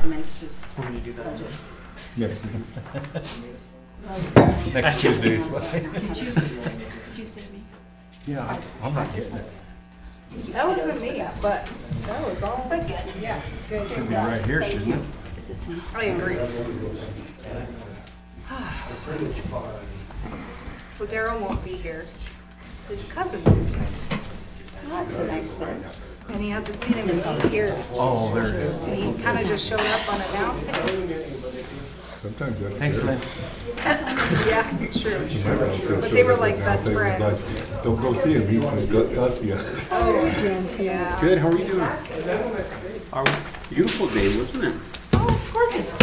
tonight's just. We're going to do that. Yes. Next Tuesday is Did you say me? Yeah, I'm not getting it. That wasn't me, but that was all. But good. Yeah, good Should be stuff. right here, shouldn't it? Is this me? I agree. So Daryl won't be here. His cousin's in town, Oh, that's a nice thing. and he hasn't seen him in 8 years. Oh, there it is. And he kind of just showed up unannounced. Sometimes that's Thanks, good. Lynn. Yeah, true. Never else But shows they were up like and best say goodbye. friends. Don't go see him, he can cuss you. Oh, yeah. Good, how are you doing? Beautiful day, wasn't it? Oh, it's gorgeous.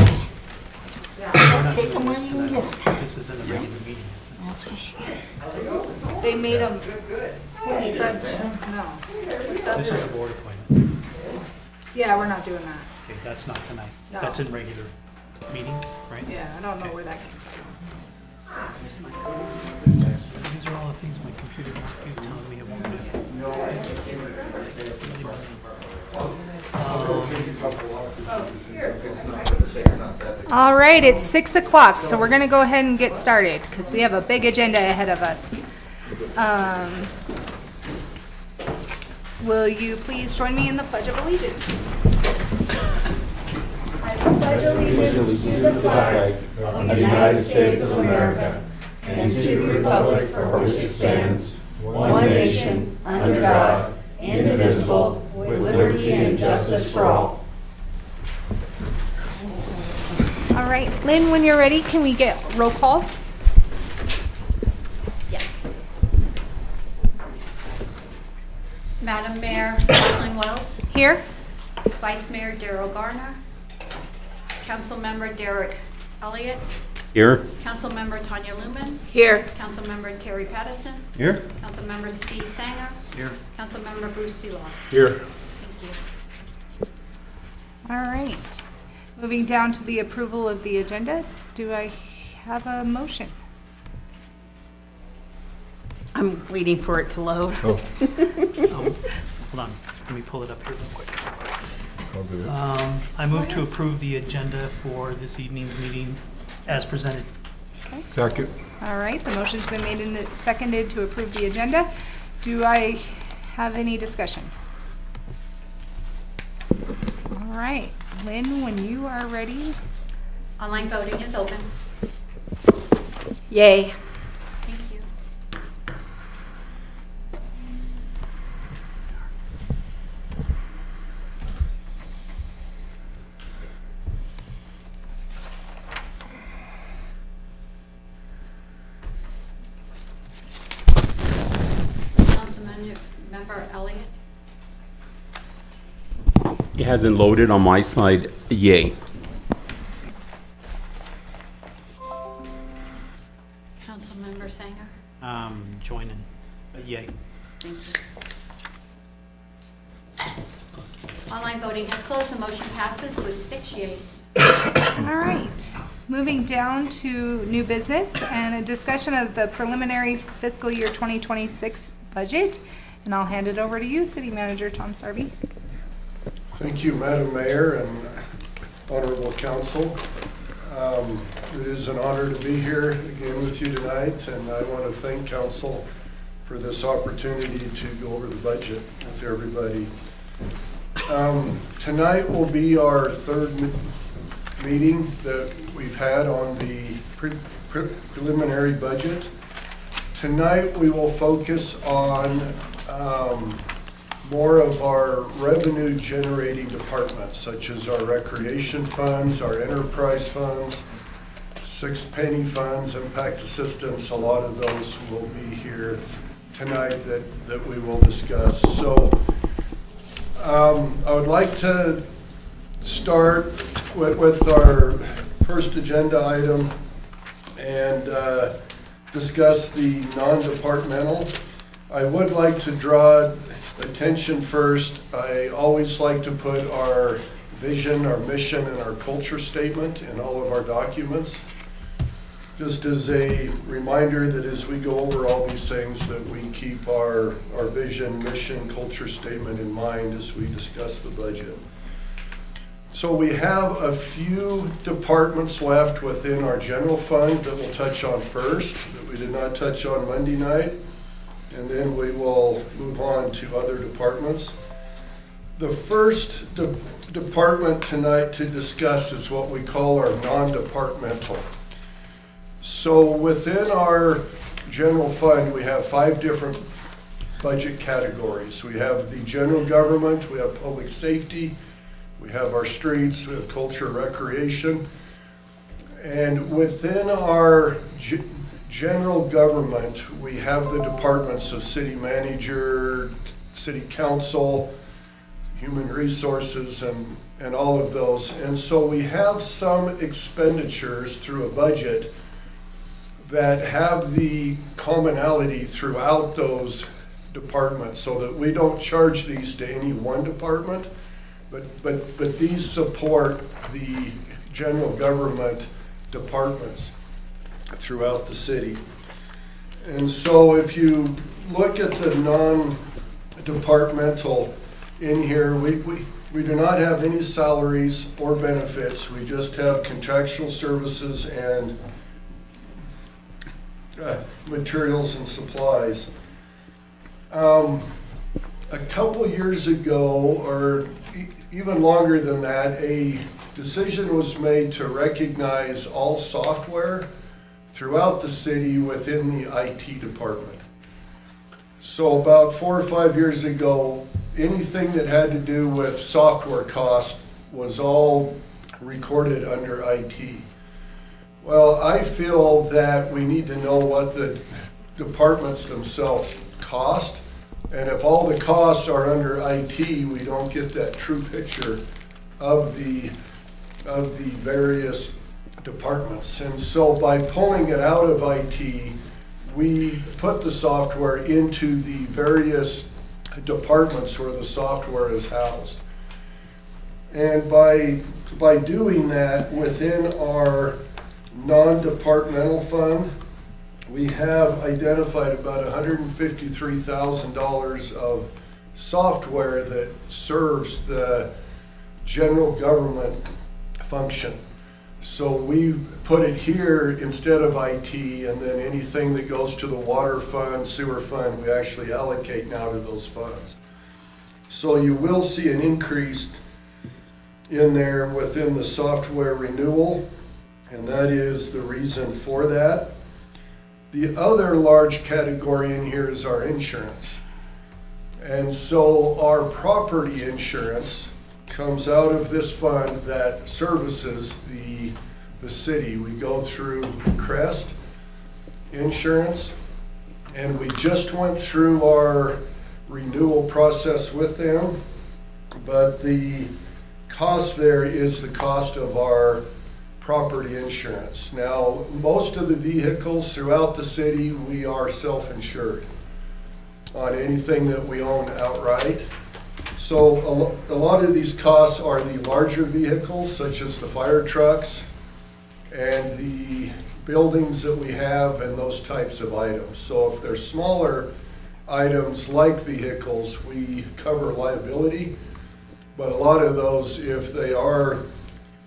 Take them when you can get them. This isn't a regular meeting, is it? That's for sure. They made him. What's that? No. What's that? This is a board appointment. Yeah, we're not doing that. Okay, that's not tonight. No. That's in regular meetings, right? Yeah, I don't know where that came from. These are all the things my computer is telling me it won't do. All right, it's 6 o'clock, so we're gonna go ahead and get started, because we have a big agenda ahead of us. Will you please join me in the Pledge of Allegiance? I pledge allegiance to the flag of the United States of America and to the republic for which it stands, one nation, under God, indivisible, with liberty and justice for all. All right, Lynn, when you're ready, can we get roll call? Yes. Madam Mayor Kathleen Wells, Here? Vice Mayor Daryl Garner, Councilmember Derek Elliott, Here. Councilmember Tanya Lumen, Here. Councilmember Terry Pattison, Here. Councilmember Steve Sanger, Here. Councilmember Bruce Seeloff. Here. Thank you. All right. Moving down to the approval of the agenda, do I have a motion? I'm waiting for it to load. Hold on, let me pull it up here real quick. I'll do it. I move to approve the agenda for this evening's meeting as presented. Second. All right, the motion's been made and seconded to approve the agenda. Do I have any discussion? All right, Lynn, when you are ready. Online voting is open. Yay. Thank you. Councilmember Elliott, It hasn't loaded on my side, yay. Councilmember Sanger. Joining. Yay. Thank you. Online voting has closed. The motion passes with 6 yeas. All right, moving down to new business and a discussion of the preliminary fiscal year 2026 budget. And I'll hand it over to you, City Manager Tom Sarvey. Thank you, Madam Mayor and Honorable Council. It is an honor to be here again with you tonight, and I want to thank Council for this opportunity to go over the budget with everybody. Tonight will be our third meeting that we've had on the preliminary budget. Tonight we will focus on more of our revenue generating departments, such as our recreation funds, our enterprise funds, 6 penny funds, impact assistance. A lot of those will be here tonight that we will discuss. So I would like to start with our first agenda item and discuss the non-departmental. I would like to draw attention first. I always like to put our vision, our mission, and our culture statement in all of our documents. Just as a reminder that as we go over all these things that we keep our vision, mission, culture statement in mind as we discuss the budget. So we have a few departments left within our general fund that we'll touch on first, that we did not touch on Monday night. And then we will move on to other departments. The first department tonight to discuss is what we call our non-departmental. So within our general fund, we have 5 different budget categories. We have the general government, we have public safety, we have our streets, we have culture and recreation. And within our general government, we have the departments of city manager, city council, human resources, and all of those. And so we have some expenditures through a budget that have the commonality throughout those departments, so that we don't charge these to any one department, but these support the general government departments throughout the city. And so if you look at the non-departmental in here, we do not have any salaries or benefits. We just have contractual services and materials and supplies. A couple years ago, or even longer than that, a decision was made to recognize all software throughout the city within the IT department. So about 4 or 5 years ago, anything that had to do with software cost was all recorded under IT. Well, I feel that we need to know what the departments themselves cost, and if all the costs are under IT, we don't get that true picture of the various departments. And so by pulling it out of IT, we put the software into the various departments where the software is housed. And by doing that within our non-departmental fund, we have identified about $153,000 of software that serves the general government function. So we put it here instead of IT, and then anything that goes to the water fund, sewer fund, we actually allocate now to those funds. So you will see an increase in there within the software renewal, and that is the reason for that. The other large category in here is our insurance. And so our property insurance comes out of this fund that services the city. We go through Crest Insurance, and we just went through our renewal process with them, but the cost there is the cost of our property insurance. Now, most of the vehicles throughout the city, we are self-insured on anything that we own outright. So a lot of these costs are the larger vehicles, such as the fire trucks and the buildings that we have and those types of items. So if they're smaller items like vehicles, we cover liability. But a lot of those, if they are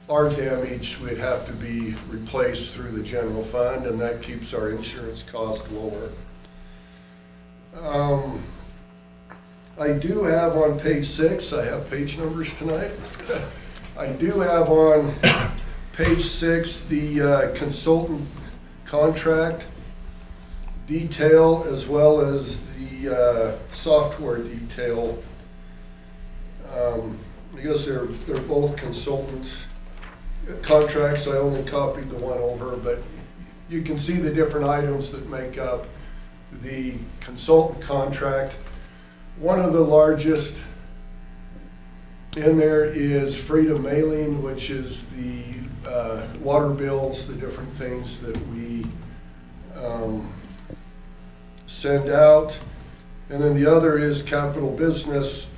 damaged, would have to be replaced through the general fund, and that keeps our insurance cost lower. I do have on page 6, I have page numbers tonight. I do have on page 6 the consultant contract detail as well as the software detail. I guess they're both consultant contracts. I only copied the one over, but you can see the different items that make up the consultant contract. One of the largest in there is Freedom Mailing, which is the water bills, the different things that we send out. And then the other is Capital Business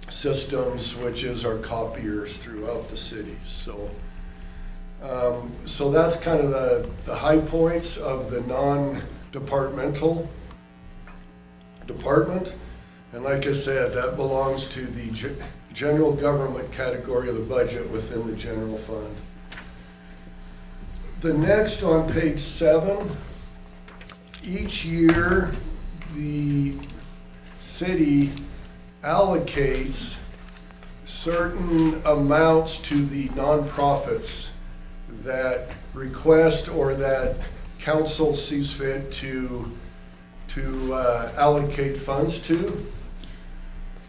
Systems, which is our copiers throughout the city. So that's kind of the high points of the non-departmental department. And like I said, that belongs to the general government category of the budget within the general fund. The next on page 7, each year the city allocates certain amounts to the nonprofits that request or that council sees fit to allocate funds to.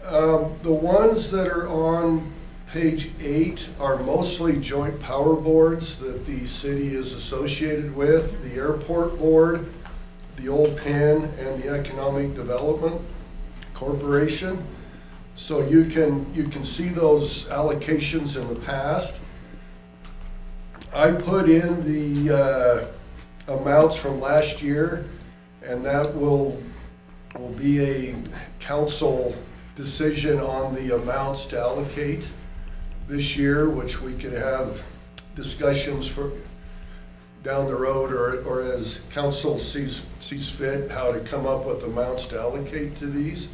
The ones that are on page 8 are mostly joint power boards that the city is associated with, the airport board, the Old Penn, and the Economic Development Corporation. So you can see those allocations in the past. I put in the amounts from last year, and that will be a council decision on the amounts to allocate this year, which we could have discussions for down the road or as council sees fit, how to come up with amounts to allocate to these.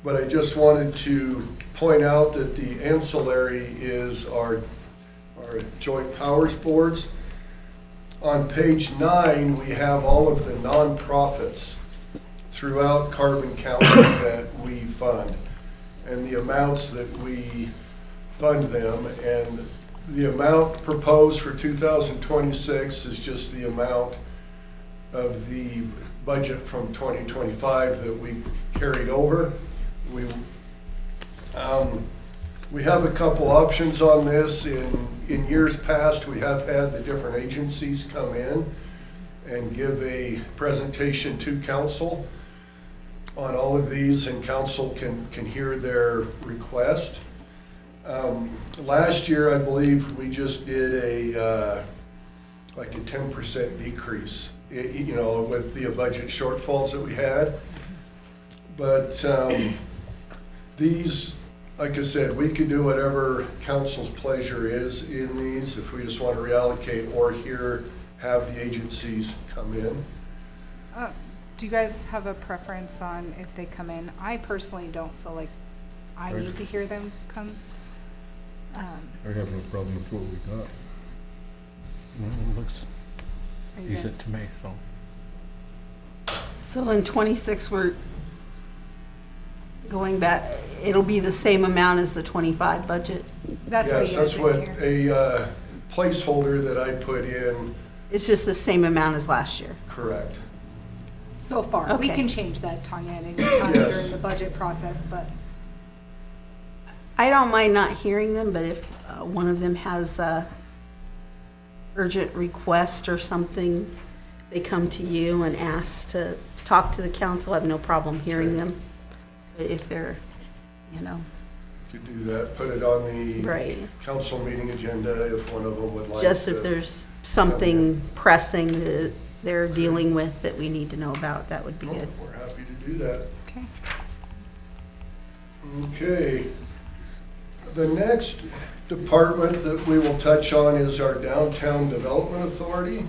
But I just wanted to point out that the ancillary is our joint powers boards. On page 9, we have all of the nonprofits throughout Carbon County that we fund and the amounts that we fund them. And the amount proposed for 2026 is just the amount of the budget from 2025 that we carried over. We have a couple options on this. In years past, we have had the different agencies come in and give a presentation to council on all of these, and council can hear their request. Last year, I believe we just did like a 10% decrease, with the budget shortfalls that we had. But these, like I said, we could do whatever council's pleasure is in these, if we just want to reallocate or have the agencies come in. Do you guys have a preference on if they come in? I personally don't feel like I need to hear them come. I have no problem with what we got. It looks Are you decent guys- to me, so. So in 26, we're going back, it'll be the same amount as the 25 budget? That's what Yes, you guys that's what think here. a placeholder that I put in, It's just the same amount as last year? correct. So far, we Okay. can change that, Tanya, at any time Yes. during the budget process, but I don't mind not hearing them, but if one of them has a urgent request or something, they come to you and ask to talk to the council, I have no problem hearing them. But if they're, Could do that, put it on the right, council meeting agenda if one of them would like to. just if there's something pressing that they're dealing with that we need to know about, that would be good. We're happy to do that. okay. Okay. The next department that we will touch on is our Downtown Development Authority.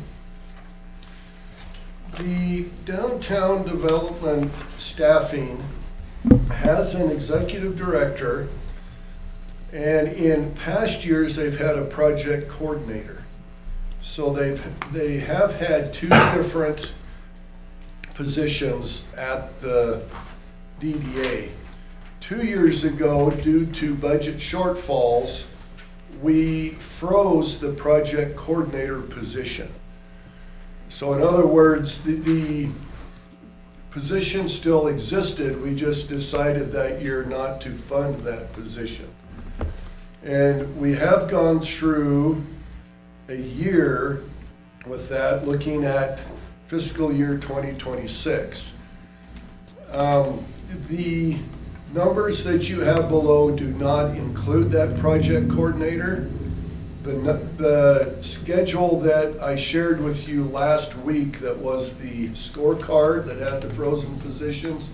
The Downtown Development staffing has an executive director, and in past years, they've had a project coordinator. So they have had 2 different positions at the DDA. 2 years ago, due to budget shortfalls, we froze the project coordinator position. So in other words, the position still existed, we just decided that year not to fund that position. And we have gone through a year with that, looking at fiscal year 2026. The numbers that you have below do not include that project coordinator. The schedule that I shared with you last week, that was the scorecard that had the frozen positions,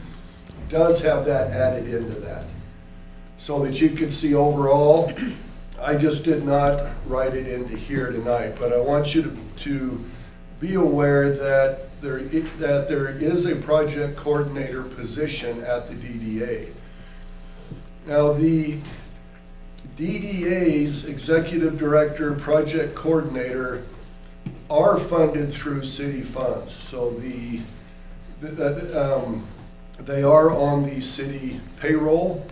does have that added into that, so that you could see overall. I just did not write it into here tonight, but I want you to be aware that that there is a project coordinator position at the DDA. Now, the DDA's executive director, project coordinator are funded through city funds. So they are on the city payroll,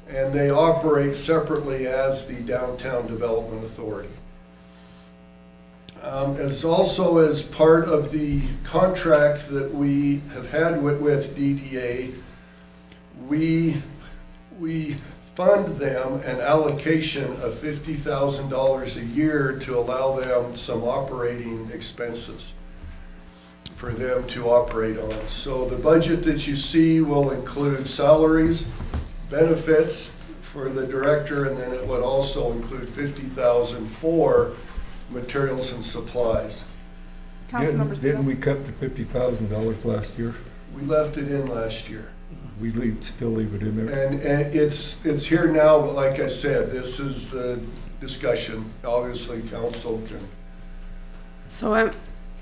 and they operate separately as the Downtown Development Authority. As also as part of the contract that we have had with DDA, we fund them an allocation of $50,000 a year to allow them some operating expenses for them to operate on. So the budget that you see will include salaries, benefits for the director, and then it would also include $50,000 for materials and supplies. Councilmember Didn't Siddle. we cut the $50,000 last year? We left it in last year. We still leave it in there? And it's here now, but like I said, this is the discussion. Obviously, council can. So I'm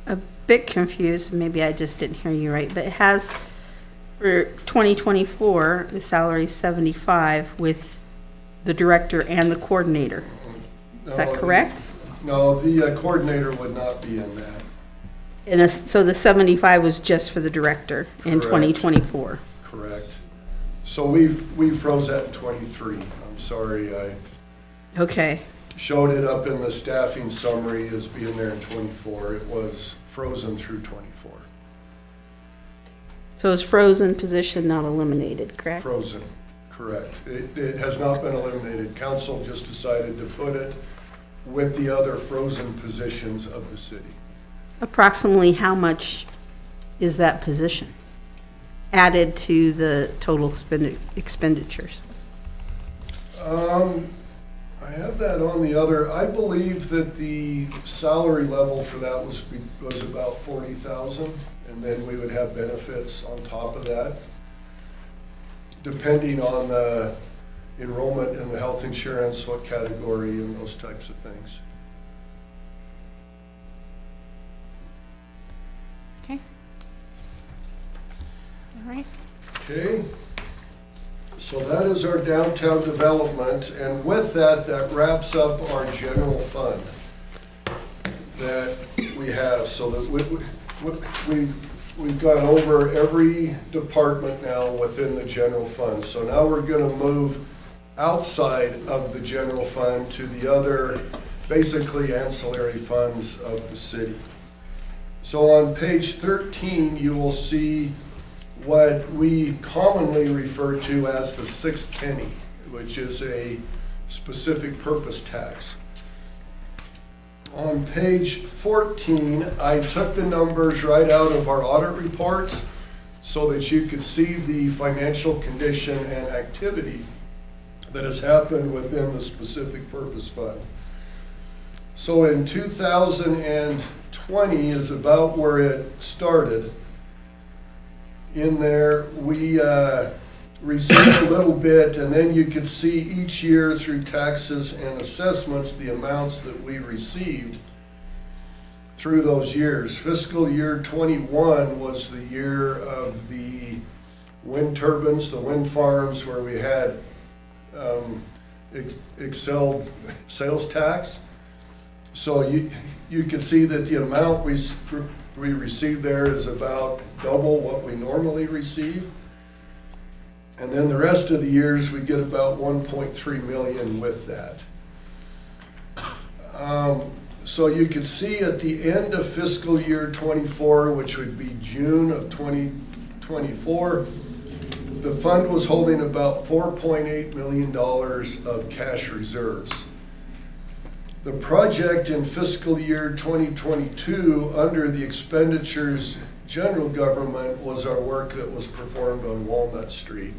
a bit confused, maybe I just didn't hear you right, but it has, for 2024, the salary is 75 with the director and the coordinator. Is that correct? No, the coordinator would not be in that. And so the 75 was just for the director in Correct. 2024? Correct. So we froze that in 23. I'm sorry, I Okay, showed it up in the staffing summary as being there in 24. It was frozen through 24. so it's frozen position, not eliminated, correct? Frozen, correct. It has not been eliminated. Council just decided to put it with the other frozen positions of the city. Approximately how much is that position added to the total expenditures? I have that on the other. I believe that the salary level for that was about 40,000, and then we would have benefits on top of that, depending on the enrollment in the health insurance, what category, and those types of things. Okay. All right. Okay, so that is our downtown development, and with that, that wraps up our general fund that we have. So that we've gone over every department now within the general fund. So now we're gonna move outside of the general fund to the other, basically ancillary funds of the city. So on page 13, you will see what we commonly refer to as the sixth penny, which is a specific purpose tax. On page 14, I took the numbers right out of our audit reports so that you could see the financial condition and activity that has happened within the specific purpose fund. So in 2020 is about where it started. In there, we received a little bit, and then you could see each year through taxes and assessments the amounts that we received through those years. Fiscal year 21 was the year of the wind turbines, the wind farms, where we had excelled sales tax. So you can see that the amount we received there is about double what we normally receive. And then the rest of the years, we get about 1.3 million with that. So you can see at the end of fiscal year 24, which would be June of 2024, the fund was holding about $4.8 million of cash reserves. The project in fiscal year 2022, under the expenditures general government, was our work that was performed on Walnut Street,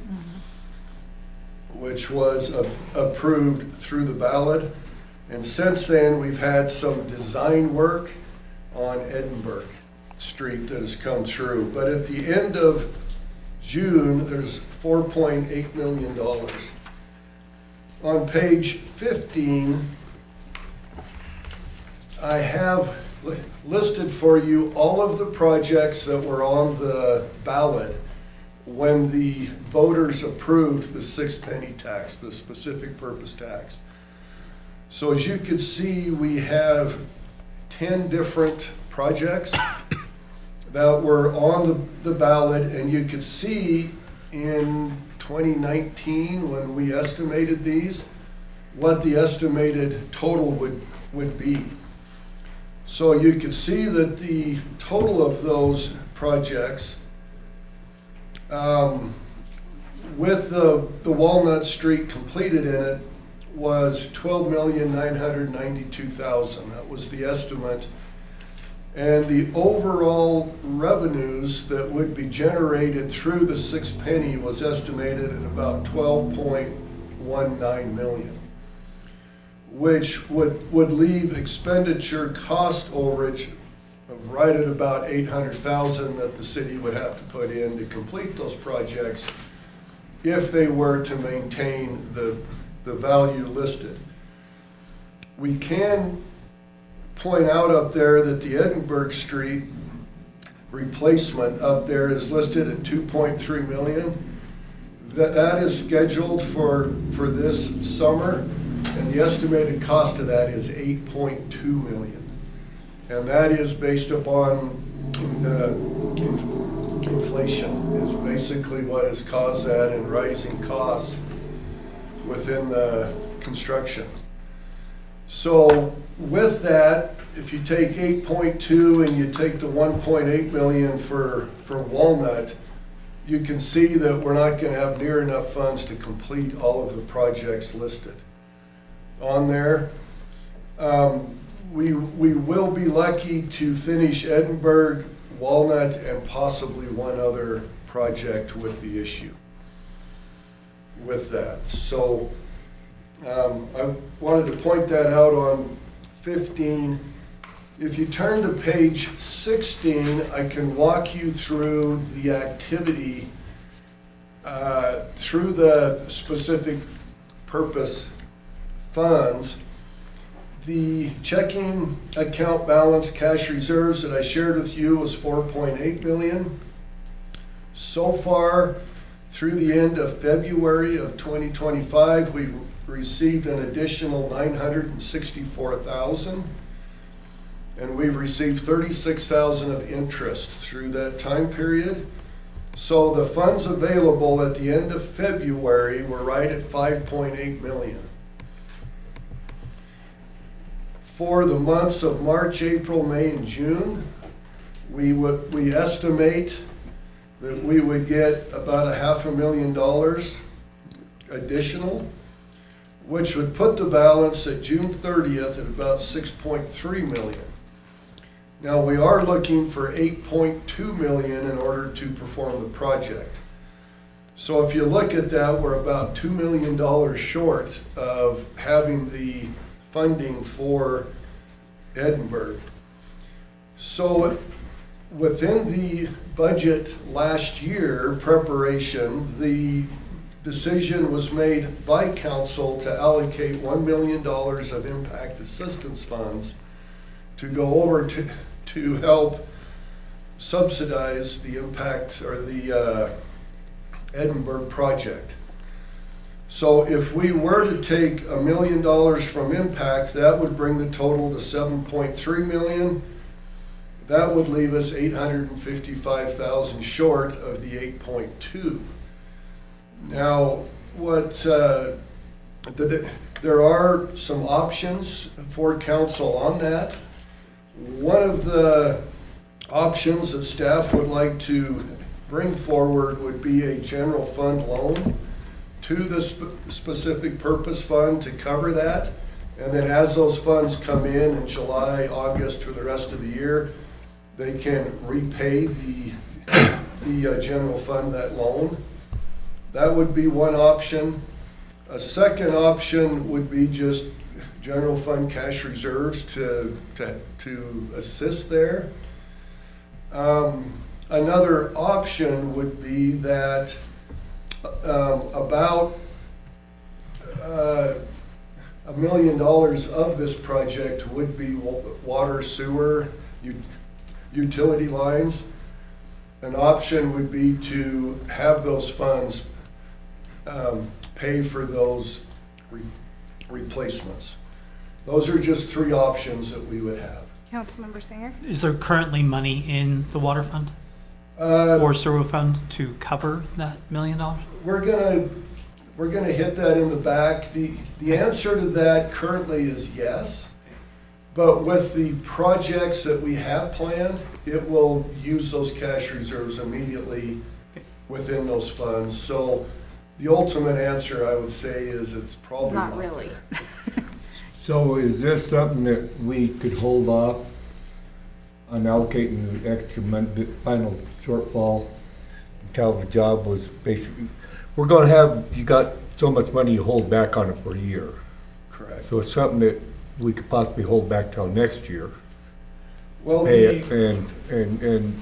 which was approved through the ballot. And since then, we've had some design work on Edinburgh Street that has come through. But at the end of June, there's $4.8 million. On page 15, I have listed for you all of the projects that were on the ballot when the voters approved the 6-penny tax, the specific purpose tax. So as you can see, we have 10 different projects that were on the ballot, and you could see in 2019, when we estimated these, what the estimated total would be. So you can see that the total of those projects, with the Walnut Street completed in it, was $12,992,000. That was the estimate. And the overall revenues that would be generated through the 6-penny was estimated at about $12.19 million, which would leave expenditure cost overage of right at about $800,000 that the city would have to put in to complete those projects if they were to maintain the value listed. We can point out up there that the Edinburgh Street replacement up there is listed at $2.3 million. That is scheduled for this summer, and the estimated cost of that is $8.2 million. And that is based upon inflation, is basically what has caused that, and rising costs within the construction. So with that, if you take 8.2 and you take the 1.8 million for Walnut, you can see that we're not going to have near enough funds to complete all of the projects listed on there. We will be lucky to finish Edinburgh, Walnut, and possibly one other project with the issue with that. So I wanted to point that out on 15. If you turn to page 16, I can walk you through the activity through the specific purpose funds. The checking account balance cash reserves that I shared with you was $4.8 million. So far, through the end of February of 2025, we received an additional $964,000, and we've received $36,000 of interest through that time period. So the funds available at the end of February were right at $5.8 million. For the months of March, April, May, and June, we estimate that we would get about $500,000 additional, which would put the balance at June 30th at about $6.3 million. Now, we are looking for $8.2 million in order to perform the project. So if you look at that, we're about $2 million short of having the funding for Edinburgh. So within the budget last year preparation, the decision was made by council to allocate $1 million of impact assistance funds to go over to help subsidize the impact or the Edinburgh project. So if we were to take $1 million from impact, that would bring the total to $7.3 million. That would leave us $855,000 short of the 8.2. Now, there are some options for council on that. One of the options that staff would like to bring forward would be a general fund loan to the specific purpose fund to cover that. And then as those funds come in July, August, for the rest of the year, they can repay the general fund that loan. That would be one option. A second option would be just general fund cash reserves to assist there. Another option would be that about $1 million of this project would be water, sewer, utility lines. An option would be to have those funds pay for those replacements. Those are just 3 options that we would have. Councilmember Singer? Is there currently money in the water fund Uh, or sewer fund to cover that $1 million? We're gonna hit that in the back. The answer to that currently is yes. But with the projects that we have planned, it will use those cash reserves immediately within those funds. So the ultimate answer, I would say, is it's probably Not really. So is this something that we could hold off on allocating the extra the final shortfall until the job was basically, we're gonna have, you got so much money you hold back on it for a year. Correct. So it's something that we could possibly hold back till next year. Well, Pay it, and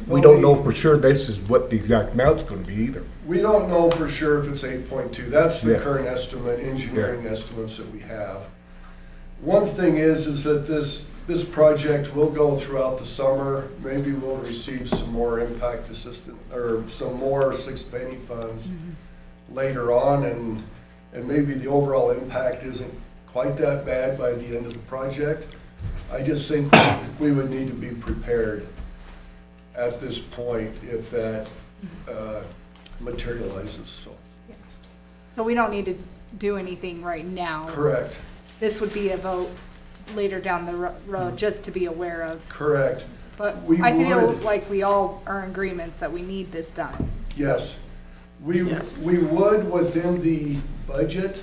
we don't know for sure this is what the exact amount's gonna be either. we don't know for sure if it's 8.2. That's the Yeah. current estimate, engineering estimates that we have. One thing is that this project will go throughout the summer. Maybe we'll receive some more impact assistance, or some more 6 penny funds later on, and maybe the overall impact isn't quite that bad by the end of the project. I just think we would need to be prepared at this point if that materializes, so. So we don't need to do anything right now. Correct, This would be a vote later down the road, just to be aware of. correct, But We I feel would. like we all are in agreements that we need this done. yes. We Yes. would within the budget,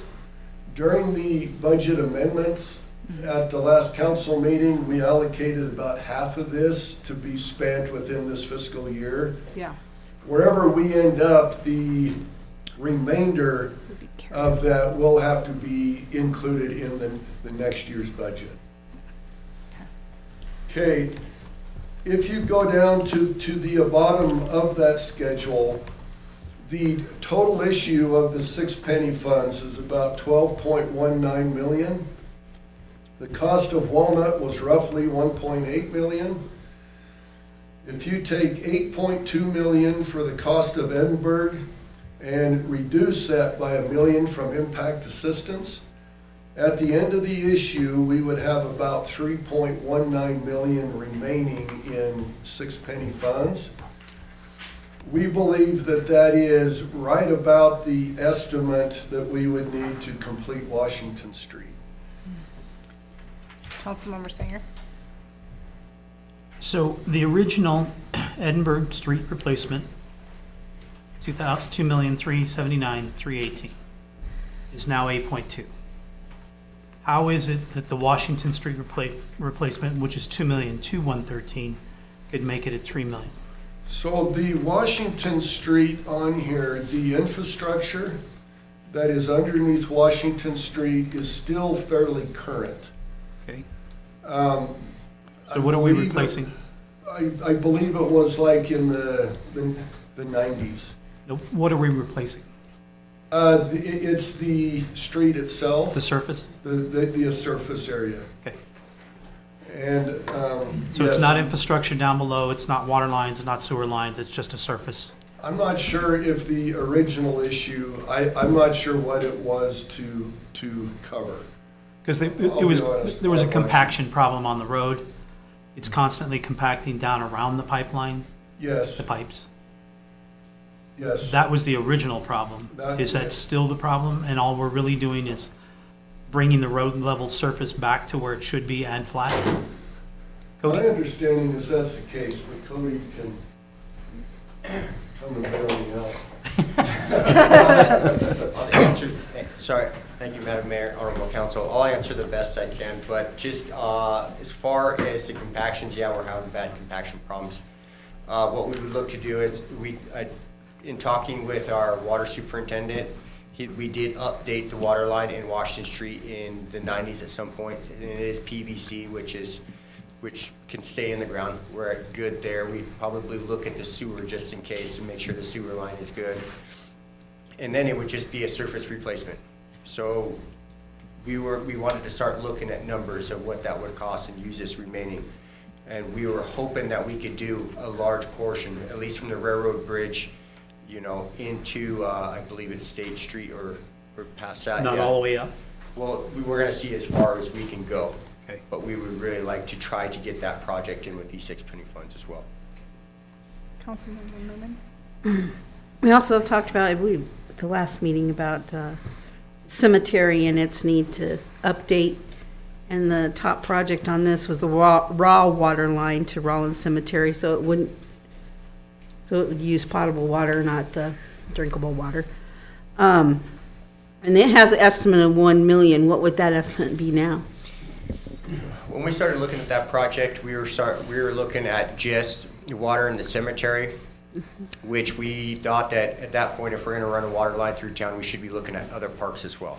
during the budget amendments, at the last council meeting, we allocated about half of this to be spent within this fiscal year. Yeah. Wherever we end up, the remainder Would be carried. of that will have to be included in the next year's budget. Okay, if you go down to the bottom of that schedule, the total issue of the 6 penny funds is about 12.19 million. The cost of Walnut was roughly 1.8 million. If you take 8.2 million for the cost of Edinburgh and reduce that by $1 million from impact assistance, at the end of the issue, we would have about 3.19 million remaining in 6 penny funds. We believe that that is right about the estimate that we would need to complete Washington Street. Councilmember Singer? So the original Edinburgh Street replacement, $2,379,318, is now 8.2. How is it that the Washington Street replacement, which is $2,213,113, could make it at $3 million? So the Washington Street on here, the infrastructure that is underneath Washington Street is still fairly current. Okay. So So what are we replacing? I believe it was like in the 90s. No, what are we replacing? It's the street itself, The surface? the surface area. Okay. And, So it's yes, not infrastructure down below, it's not water lines, it's not sewer lines, it's just a surface? I'm not sure if the original issue, I'm not sure what it was to cover. Because I'll be honest, there was a I'm not compaction problem on the road. It's constantly compacting down around the pipeline, Yes, the pipes. yes. That was the original problem. Is that still the problem? And all we're really doing is bringing the road level surface back to where it should be and flat? My Cody? understanding is that's the case, but Cody can come and bail me out. I'll answer, sorry, thank you, Madam Mayor, Honorable Council. I'll answer the best I can, but just as far as the compactions, yeah, we're having bad compaction problems. What we would look to do is, in talking with our water superintendent, we did update the water line in Washington Street in the 90s at some point, and it is PVC, which can stay in the ground. We're good there. We'd probably look at the sewer just in case to make sure the sewer line is good. And then it would just be a surface replacement. So we wanted to start looking at numbers of what that would cost and use this remaining. And we were hoping that we could do a large portion, at least from the railroad bridge, you know, into, I believe it's State Street or past that. Not yeah. all the way up? Well, we were gonna see as far as we can go. Okay. But we would really like to try to get that project in with these 6 penny funds as well. Councilmember Newman? We also talked about, I believe, at the last meeting about cemetery and its need to update. And the top project on this was the raw water line to Rawlins Cemetery, so it would use potable water, not the drinkable water. And it has an estimate of 1 million. What would that estimate be now? When we started looking at that project, we were looking at just water in the cemetery, which we thought that at that point, if we're gonna run a water line through town, we should be looking at other parks as well.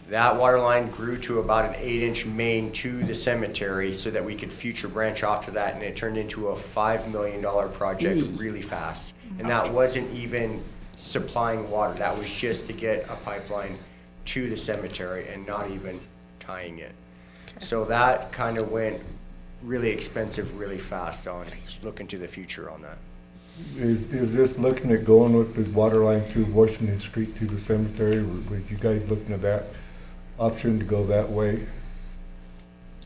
That water line grew to about an 8-inch main to the cemetery so that we could future branch off to that, and it turned into a $5 million project really fast. And that wasn't even supplying water, that was just to get a pipeline to the cemetery and not even tying it. So that kind of went really expensive really fast on looking to the future on that. Is this looking at going with the water line through Washington Street to the cemetery? Were you guys looking at that option to go that way?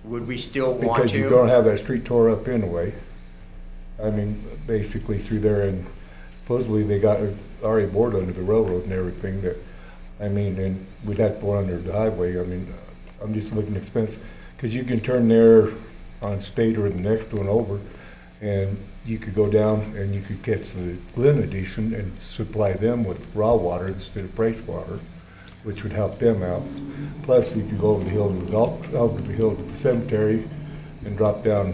Would we still want to? Because you're gonna have that street tore up anyway. I mean, basically through there, and supposedly they got already bored under the railroad and everything that, I mean, and we'd have to go under the highway. I mean, I'm just looking expensive, because you can turn there on State or the next one over, and you could go down and you could catch the Glen Edition and supply them with raw water instead of fresh water, which would help them out. Plus, you could go over the hill to the cemetery and drop down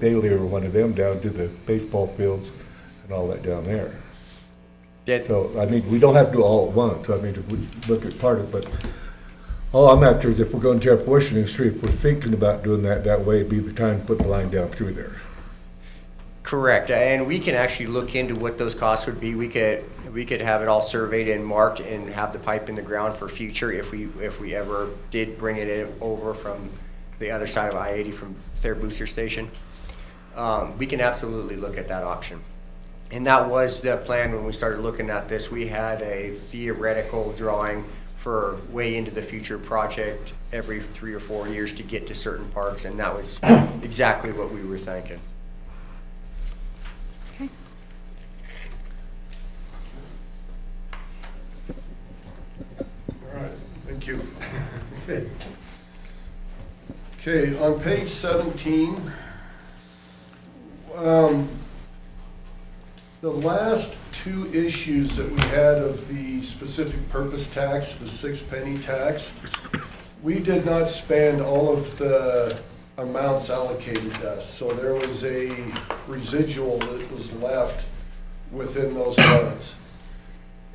Bailey or one of them down to the baseball fields and all that down there. So, I mean, we don't have to do it all at once. I mean, if we look at part of it, but all I'm after is if we're going to tear up Washington Street, if we're thinking about doing that way, it'd be the time to put the line down through there. Correct, and we can actually look into what those costs would be. We could have it all surveyed and marked and have the pipe in the ground for future if we ever did bring it in over from the other side of I-80 from their booster station. We can absolutely look at that option. And that was the plan when we started looking at this. We had a theoretical drawing for way into the future project every 3 or 4 years to get to certain parks, and that was exactly what we were thinking. All right, thank you. Okay, on page 17, the last 2 issues that we had of the specific purpose tax, the 6 penny tax, we did not spend all of the amounts allocated to us. So there was a residual that was left within those funds.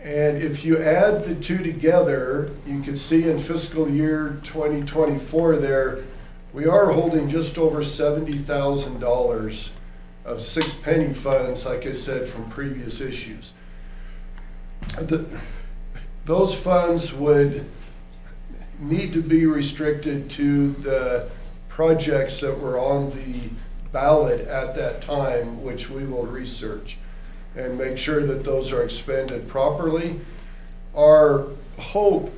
And if you add the 2 together, you can see in fiscal year 2024 there, we are holding just over $70,000 of 6 penny funds, like I said, from previous issues. Those funds would need to be restricted to the projects that were on the ballot at that time, which we will research and make sure that those are expended properly. Our hope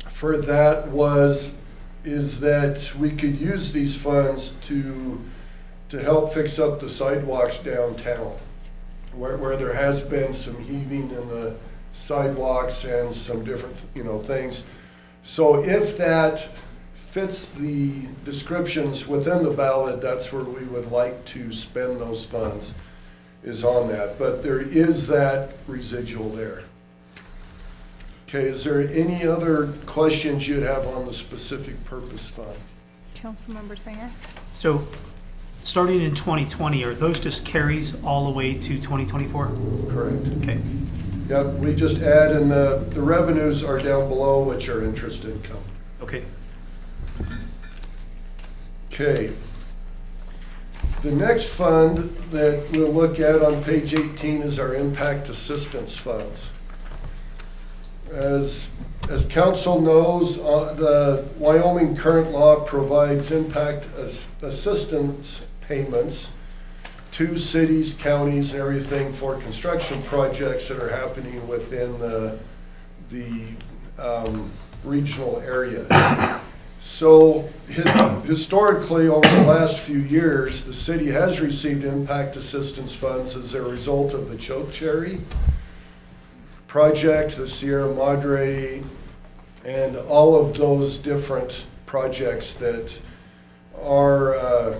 for that is that we could use these funds to help fix up the sidewalks downtown, where there has been some heaving in the sidewalks and some different, things. So if that fits the descriptions within the ballot, that's where we would like to spend those funds, is on that. But there is that residual there. Okay, is there any other questions you'd have on the specific purpose fund? Councilmember Singer? So, starting in 2020, are those just carries all the way to 2024? Correct. Okay. Yep, we just add, and the revenues are down below, which are interest income. Okay. Okay. The next fund that we'll look at on page 18 is our impact assistance funds. As As council knows, the Wyoming current law provides impact assistance payments to cities, counties, and everything for construction projects that are happening within the regional area. So historically, over the last few years, the city has received impact assistance funds as a result of the Choke Cherry project, the Sierra Madre, and all of those different projects that are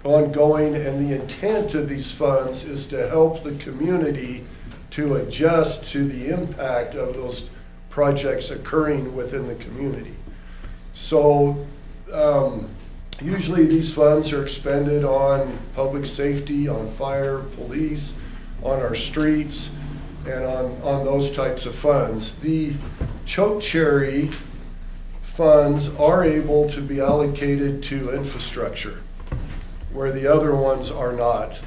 ongoing. And the intent of these funds is to help the community to adjust to the impact of those projects occurring within the community. So usually these funds are expended on public safety, on fire, police, on our streets, and on those types of funds. The Choke Cherry funds are able to be allocated to infrastructure, where the other ones are not.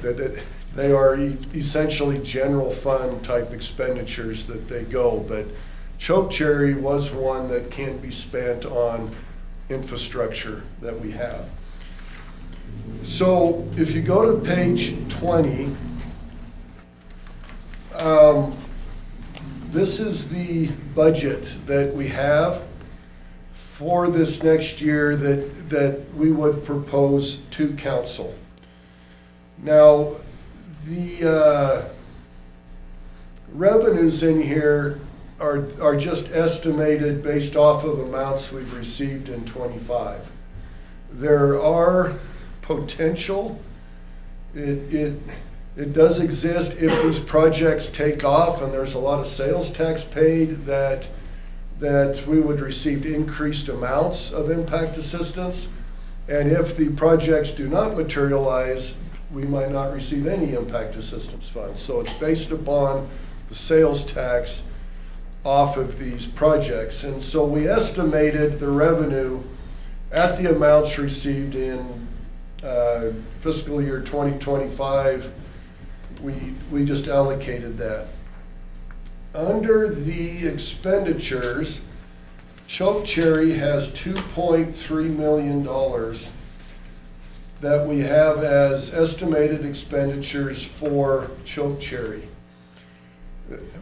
They are essentially general fund type expenditures that they go, but Choke Cherry was one that can be spent on infrastructure that we have. So if you go to page 20, this is the budget that we have for this next year that we would propose to council. Now, the revenues in here are just estimated based off of amounts we've received in '25. There are potential. It does exist if these projects take off and there's a lot of sales tax paid that we would receive increased amounts of impact assistance. And if the projects do not materialize, we might not receive any impact assistance funds. So it's based upon the sales tax off of these projects. And so we estimated the revenue at the amounts received in fiscal year 2025. We just allocated that. Under the expenditures, Choke Cherry has $2.3 million that we have as estimated expenditures for Choke Cherry.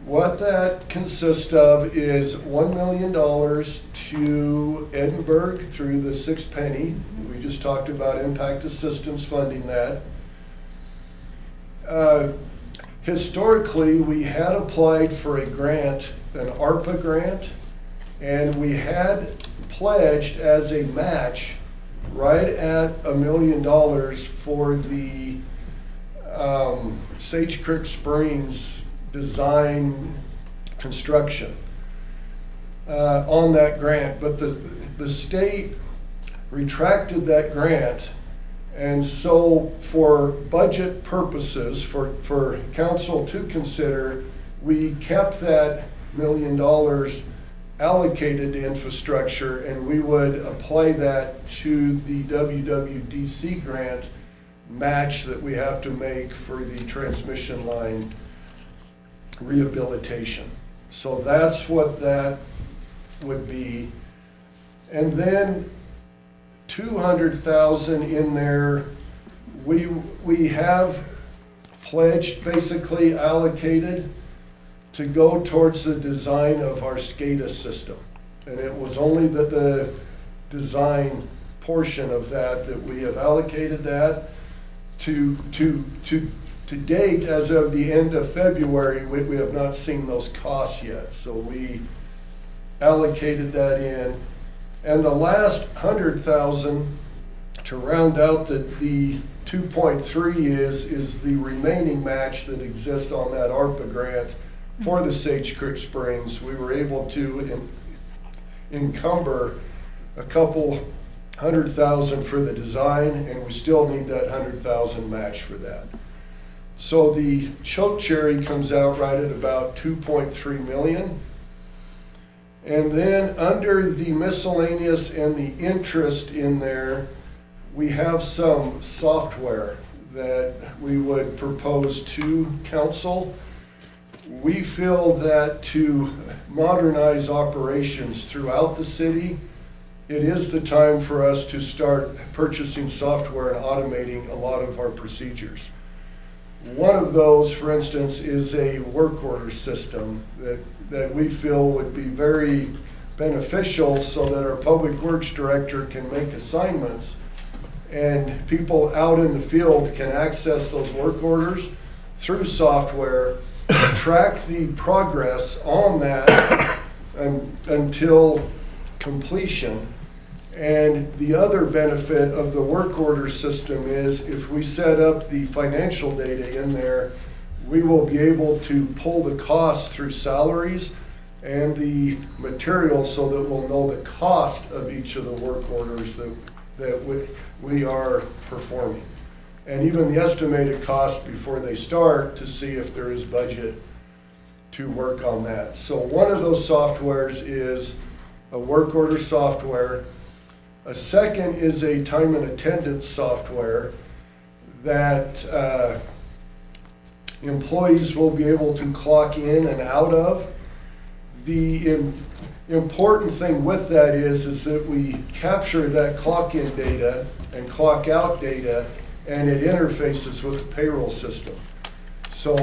What that consists of is $1 million to Edinburgh through the 6 penny. We just talked about impact assistance funding that. Historically, we had applied for a grant, an ARPA grant, and we had pledged as a match right at $1 million for the Sage Creek Springs design construction on that grant. But the state retracted that grant. And so for budget purposes, for council to consider, we kept that $1 million allocated to infrastructure, and we would apply that to the WWDC grant match that we have to make for the transmission line rehabilitation. So that's what that would be. And then 200,000 in there, we have pledged, basically allocated, to go towards the design of our SCADA system. And it was only the design portion of that we have allocated that to date. As of the end of February, we have not seen those costs yet. So we allocated that in. And the last 100,000 to round out the 2.3 is the remaining match that exists on that ARPA grant for the Sage Creek Springs. We were able to encumber a couple 100,000 for the design, and we still need that 100,000 match for that. So the Choke Cherry comes out right at about 2.3 million. And then under the miscellaneous and the interest in there, we have some software that we would propose to council. We feel that to modernize operations throughout the city, it is the time for us to start purchasing software and automating a lot of our procedures. One of those, for instance, is a work order system that we feel would be very beneficial so that our public works director can make assignments and people out in the field can access those work orders through software, track the progress on that until completion. And the other benefit of the work order system is if we set up the financial data in there, we will be able to pull the costs through salaries and the materials so that we'll know the cost of each of the work orders that we are performing. And even the estimated cost before they start to see if there is budget to work on that. So one of those softwares is a work order software. A second is a time and attendance software that employees will be able to clock in and out of. The important thing with that is that we capture that clock in data and clock out data, and it interfaces with the payroll system. So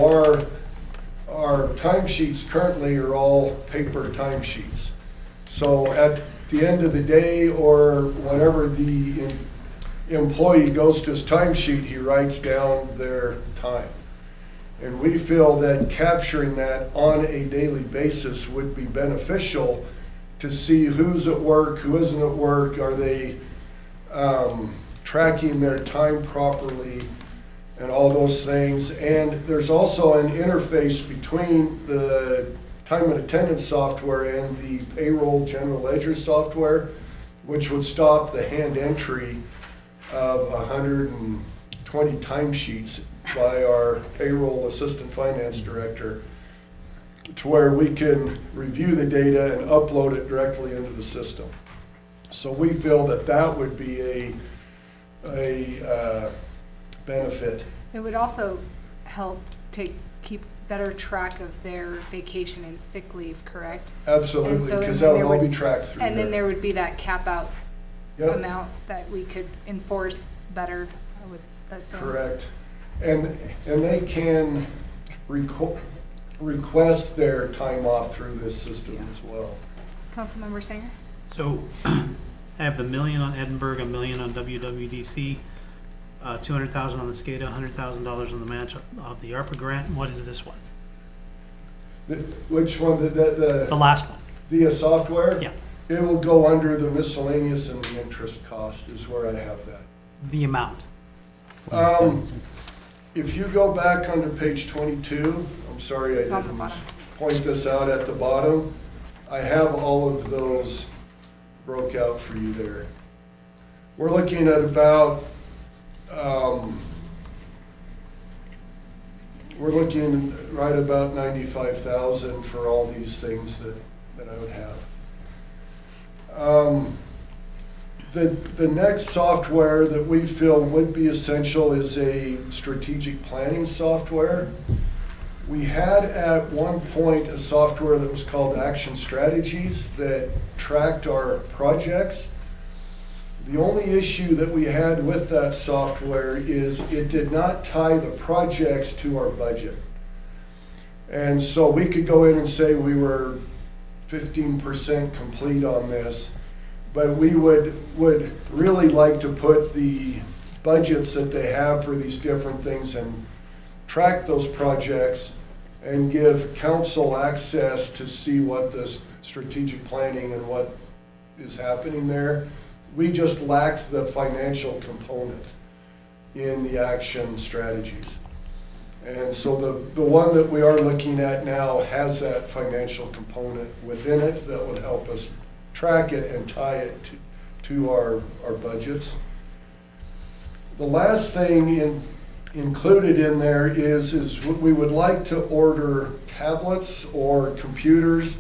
our timesheets currently are all paper timesheets. So at the end of the day or whenever the employee goes to his timesheet, he writes down their time. And we feel that capturing that on a daily basis would be beneficial to see who's at work, who isn't at work, are they tracking their time properly, and all those things. And there's also an interface between the time and attendance software and the payroll general ledger software, which would stop the hand entry of 120 timesheets by our payroll assistant finance director, to where we can review the data and upload it directly into the system. So we feel that that would be a benefit. It would also help to keep better track of their vacation and sick leave, correct? Absolutely, And so- because and then that'll there all be would- tracked through And then there. there would be that cap out Yep. amount that we could enforce better, I would assume. Correct. And they can request their time off through this system as well. Councilmember Sanger? So I have the $1 million on Edinburgh, $1 million on WWDC, $200,000 on the SCADA, $100,000 on the match of the ARPA grant. What is this one? Which one, The last one. the software? Yeah. It will go under the miscellaneous and the interest cost is where I have that. The amount. If you go back under page 22, I'm sorry I It's on the didn't bottom. point this out at the bottom. I have all of those broke out for you there. We're looking at about, we're looking right about 95,000 for all these things that I would have. The next software that we feel would be essential is a strategic planning software. We had at one point a software that was called Action Strategies that tracked our projects. The only issue that we had with that software is it did not tie the projects to our budget. And so we could go in and say we were 15% complete on this, but we would really like to put the budgets that they have for these different things and track those projects and give council access to see what this strategic planning and what is happening there. We just lacked the financial component in the action strategies. And so the one that we are looking at now has that financial component within it that would help us track it and tie it to our budgets. The last thing included in there is we would like to order tablets or computers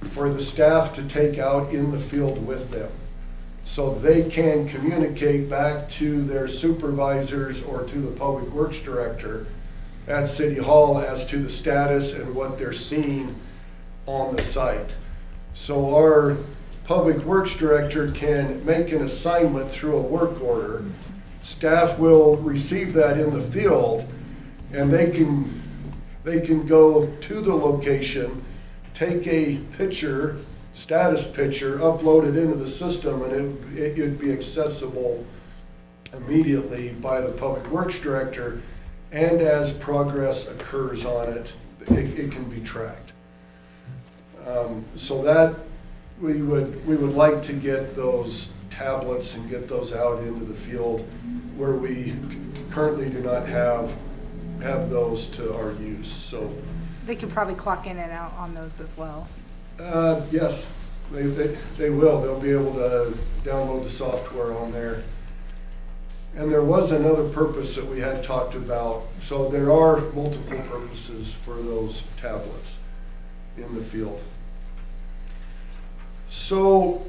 for the staff to take out in the field with them, so they can communicate back to their supervisors or to the public works director at City Hall as to the status and what they're seeing on the site. So our Public Works Director can make an assignment through a work order. Staff will receive that in the field, and they can go to the location, take a picture, status picture, upload it into the system, and it'd be accessible immediately by the Public Works Director, and as progress occurs on it, it can be tracked. So that, we would like to get those tablets and get those out into the field where we currently do not have those to our use, so. They could probably clock in and out on those as well. Yes, they will. They'll be able to download the software on there. And there was another purpose that we had talked about. So there are multiple purposes for those tablets in the field. So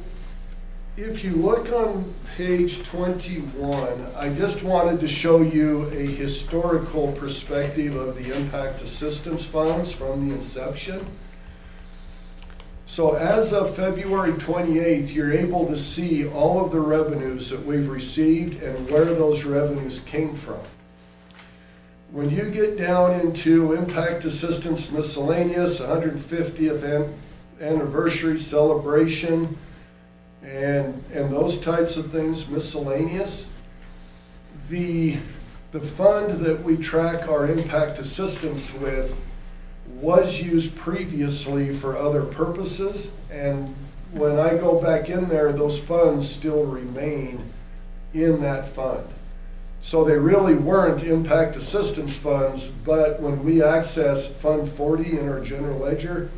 if you look on page 21, I just wanted to show you a historical perspective of the impact assistance funds from the inception. So as of February 28th, you're able to see all of the revenues that we've received and where those revenues came from. When you get down into impact assistance miscellaneous, 150th anniversary celebration, and those types of things, miscellaneous, the fund that we track our impact assistance with was used previously for other purposes, and when I go back in there, those funds still remain in that fund. So they really weren't impact assistance funds, but when we access Fund 40 in our general ledger,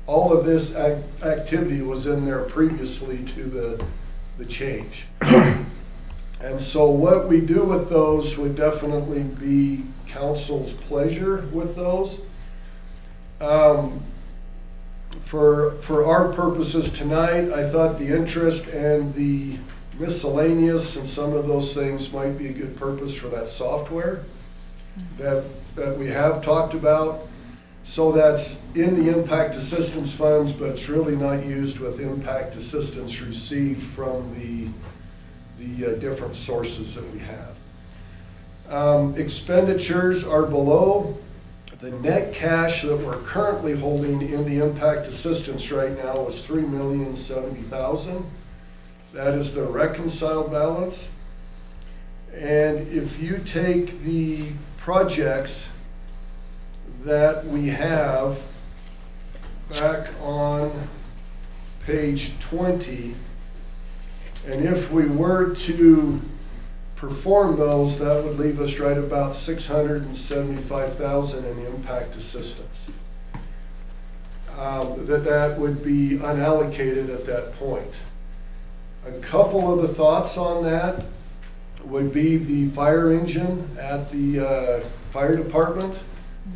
all of this activity was in there previously to the change. And so what we do with those would definitely be council's pleasure with those. For our purposes tonight, I thought the interest and the miscellaneous and some of those things might be a good purpose for that software that we have talked about. So that's in the impact assistance funds, but it's really not used with impact assistance received from the different sources that we have. Expenditures are below. The net cash that we're currently holding in the impact assistance right now is $3,070,000. That is the reconciled balance. And if you take the projects that we have back on page 20, and if we were to perform those, that would leave us right about $675,000 in impact assistance. That would be unallocated at that point. A couple of the thoughts on that would be the fire engine at the fire department.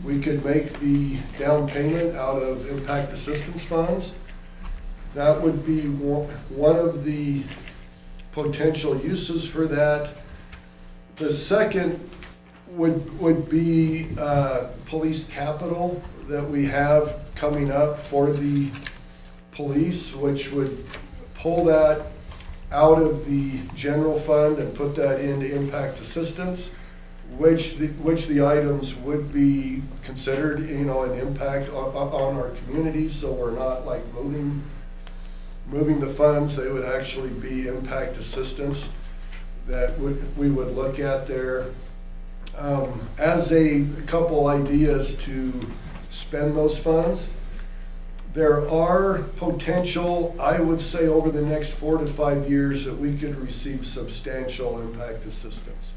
We could make the down payment out of impact assistance funds. That would be one of the potential uses for that. The second would be police capital that we have coming up for the police, which would pull that out of the general fund and put that into impact assistance, which the items would be considered, an impact on our community. So we're not like moving the funds. They would actually be impact assistance that we would look at there. As a couple ideas to spend those funds, there are potential, I would say over the next 4 to 5 years, that we could receive substantial impact assistance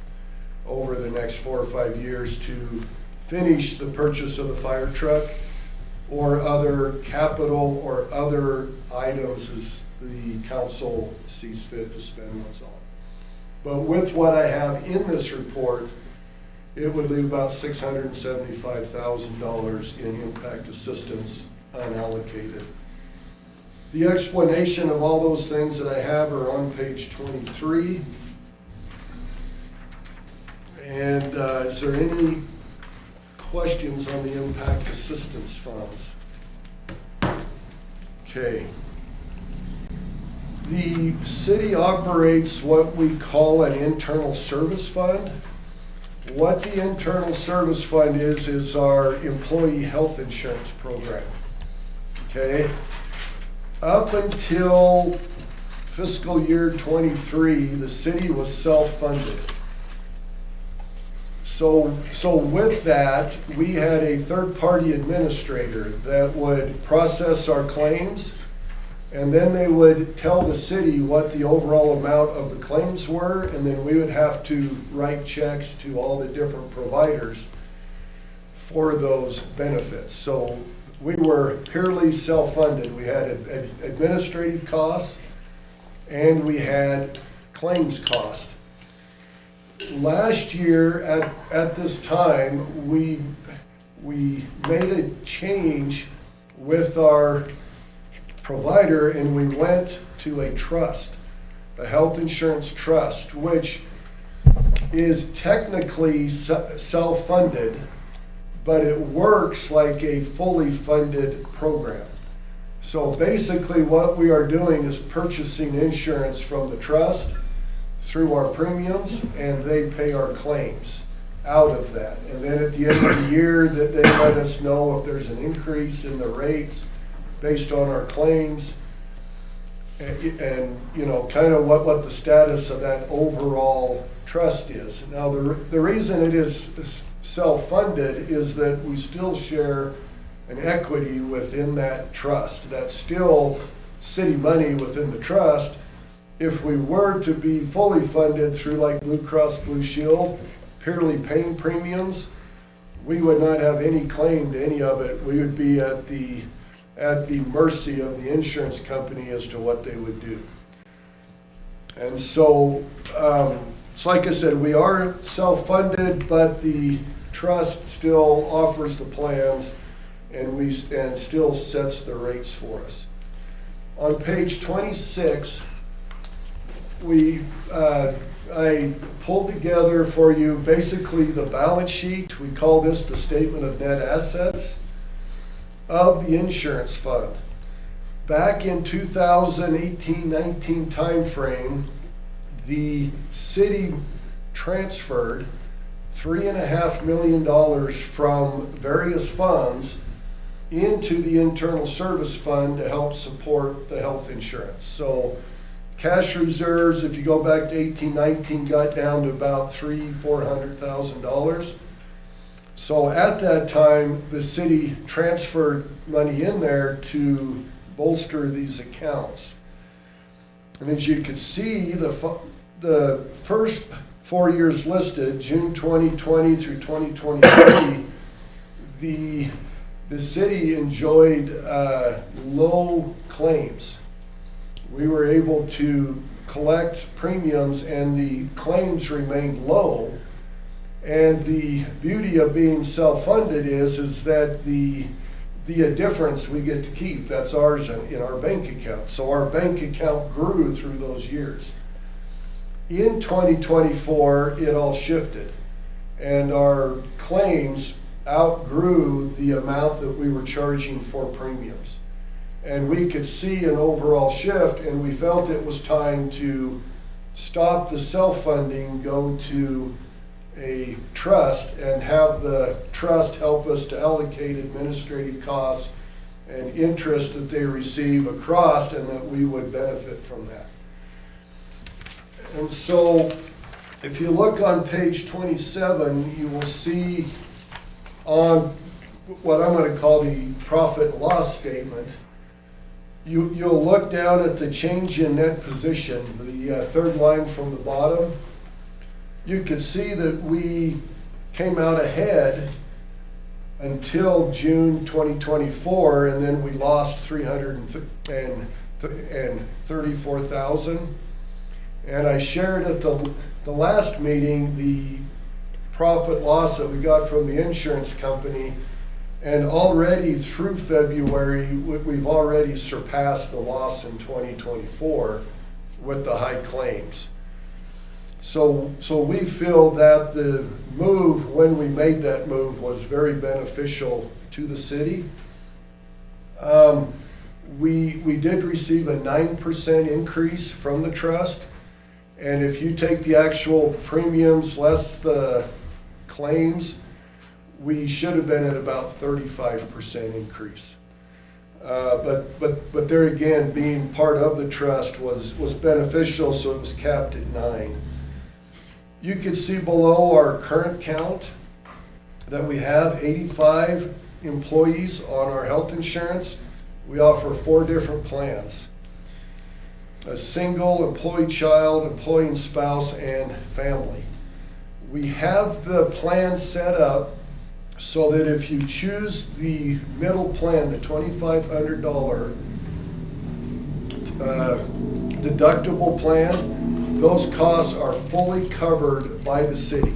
over the next 4 or 5 years to finish the purchase of the fire truck or other capital or other items as the council sees fit to spend those on. But with what I have in this report, it would leave about $675,000 in impact assistance unallocated. The explanation of all those things that I have are on page 23. And is there any questions on the impact assistance funds? Okay. The city operates what we call an internal service fund. What the internal service fund is our employee health insurance program. Okay? Up until fiscal year '23, the city was self-funded. So with that, we had a third-party administrator that would process our claims, and then they would tell the city what the overall amount of the claims were, and then we would have to write checks to all the different providers for those benefits. So we were purely self-funded. We had administrative costs, and we had claims cost. Last year, at this time, we made a change with our provider, and we went to a trust, a health insurance trust, which is technically self-funded, but it works like a fully funded program. So basically what we are doing is purchasing insurance from the trust through our premiums, and they pay our claims out of that. And then at the end of the year, that they let us know if there's an increase in the rates based on our claims, and you know, kind of what the status of that overall trust is. Now, the reason it is self-funded is that we still share an equity within that trust. That's still city money within the trust. If we were to be fully funded through like Blue Cross Blue Shield, purely paying premiums, we would not have any claim to any of it. We would be at the mercy of the insurance company as to what they would do. And so, it's like I said, we are self-funded, but the trust still offers the plans, and still sets the rates for us. On page 26, I pulled together for you basically the balance sheet. We call this the statement of net assets of the insurance fund. Back in 2018-19 timeframe, the city transferred $3.5 million from various funds into the internal service fund to help support the health insurance. So cash reserves, if you go back to 18-19, got down to about $400,000. So at that time, the city transferred money in there to bolster these accounts. And as you can see, the first 4 years listed, June 2020 through 2023, the city enjoyed low claims. We were able to collect premiums, and the claims remained low. And the beauty of being self-funded is that the difference we get to keep, that's ours in our bank account. So our bank account grew through those years. In 2024, it all shifted, and our claims outgrew the amount that we were charging for premiums. And we could see an overall shift, and we felt it was time to stop the self-funding, go to a trust, and have the trust help us to allocate administrative costs and interest that they receive across, and that we would benefit from that. And so if you look on page 27, you will see on what I'm going to call the profit and loss statement, you'll look down at the change in net position, the third line from the bottom. You can see that we came out ahead until June 2024, and then we lost $334,000. And I shared at the last meeting the profit loss that we got from the insurance company, and already through February, we've already surpassed the loss in 2024 with the high claims. So we feel that the move, when we made that move, was very beneficial to the city. We did receive a 9% increase from the trust. And if you take the actual premiums less the claims, we should have been at about 35% increase. But there again, being part of the trust was beneficial, so it was capped at 9. You can see below our current count that we have 85 employees on our health insurance. We offer 4 different plans: a single, employee child, employee and spouse, and family. We have the plan set up so that if you choose the middle plan, the $2,500 deductible plan, those costs are fully covered by the city.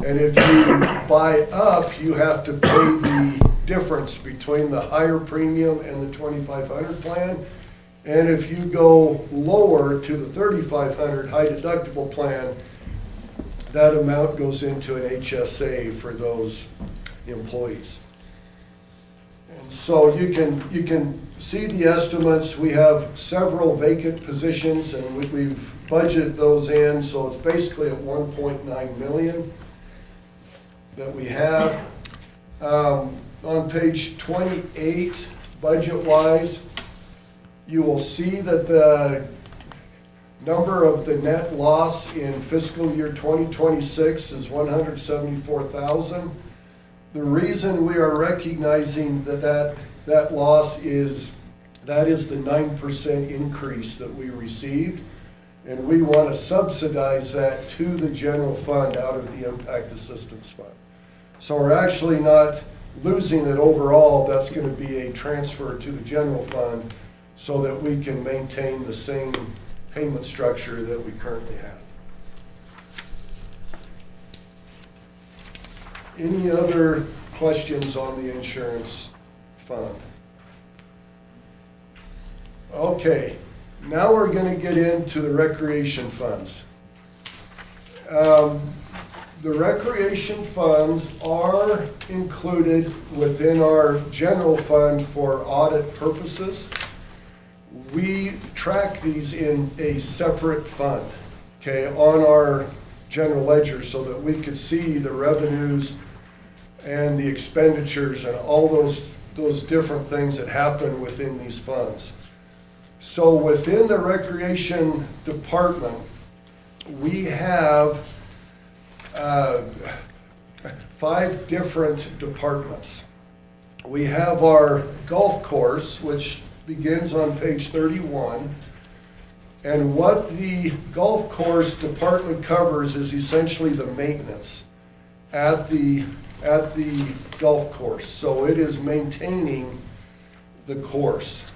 And if you buy up, you have to pay the difference between the higher premium and the $2,500 plan. And if you go lower to the $3,500 high deductible plan, that amount goes into an HSA for those employees. And so you can see the estimates. We have several vacant positions, and we've budgeted those in, so it's basically at 1.9 million that we have. On page 28, budget-wise, you will see that the number of the net loss in fiscal year 2026 is 174,000. The reason we are recognizing that loss is that is the 9% increase that we received, and we want to subsidize that to the general fund out of the impact assistance fund. So we're actually not losing it overall. That's going to be a transfer to the general fund so that we can maintain the same payment structure that we currently have. Any other questions on the insurance fund? Okay, now we're going to get into the recreation funds. The recreation funds are included within our general fund for audit purposes. We track these in a separate fund, okay, on our general ledger so that we could see the revenues and the expenditures and all those different things that happen within these funds. So within the recreation department, we have 5 different departments. We have our golf course, which begins on page 31. And what the golf course department covers is essentially the maintenance at the golf course. So it is maintaining the course.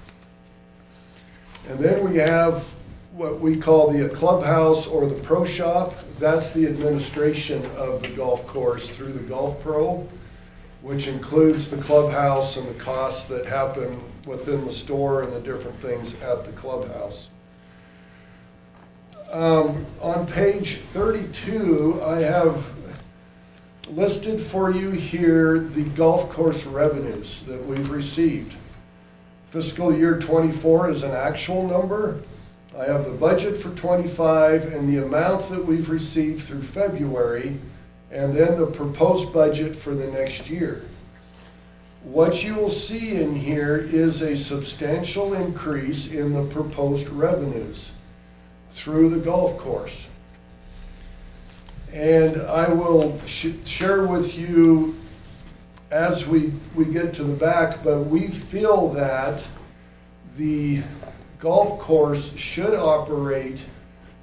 And then we have what we call the clubhouse or the pro shop. That's the administration of the golf course through the Golf Pro, which includes the clubhouse and the costs that happen within the store and the different things at the clubhouse. On page 32, I have listed for you here the golf course revenues that we've received. Fiscal year 24 is an actual number. I have the budget for 25 and the amount that we've received through February, and then the proposed budget for the next year. What you will see in here is a substantial increase in the proposed revenues through the golf course. And I will share with you as we get to the back, but we feel that the golf course should operate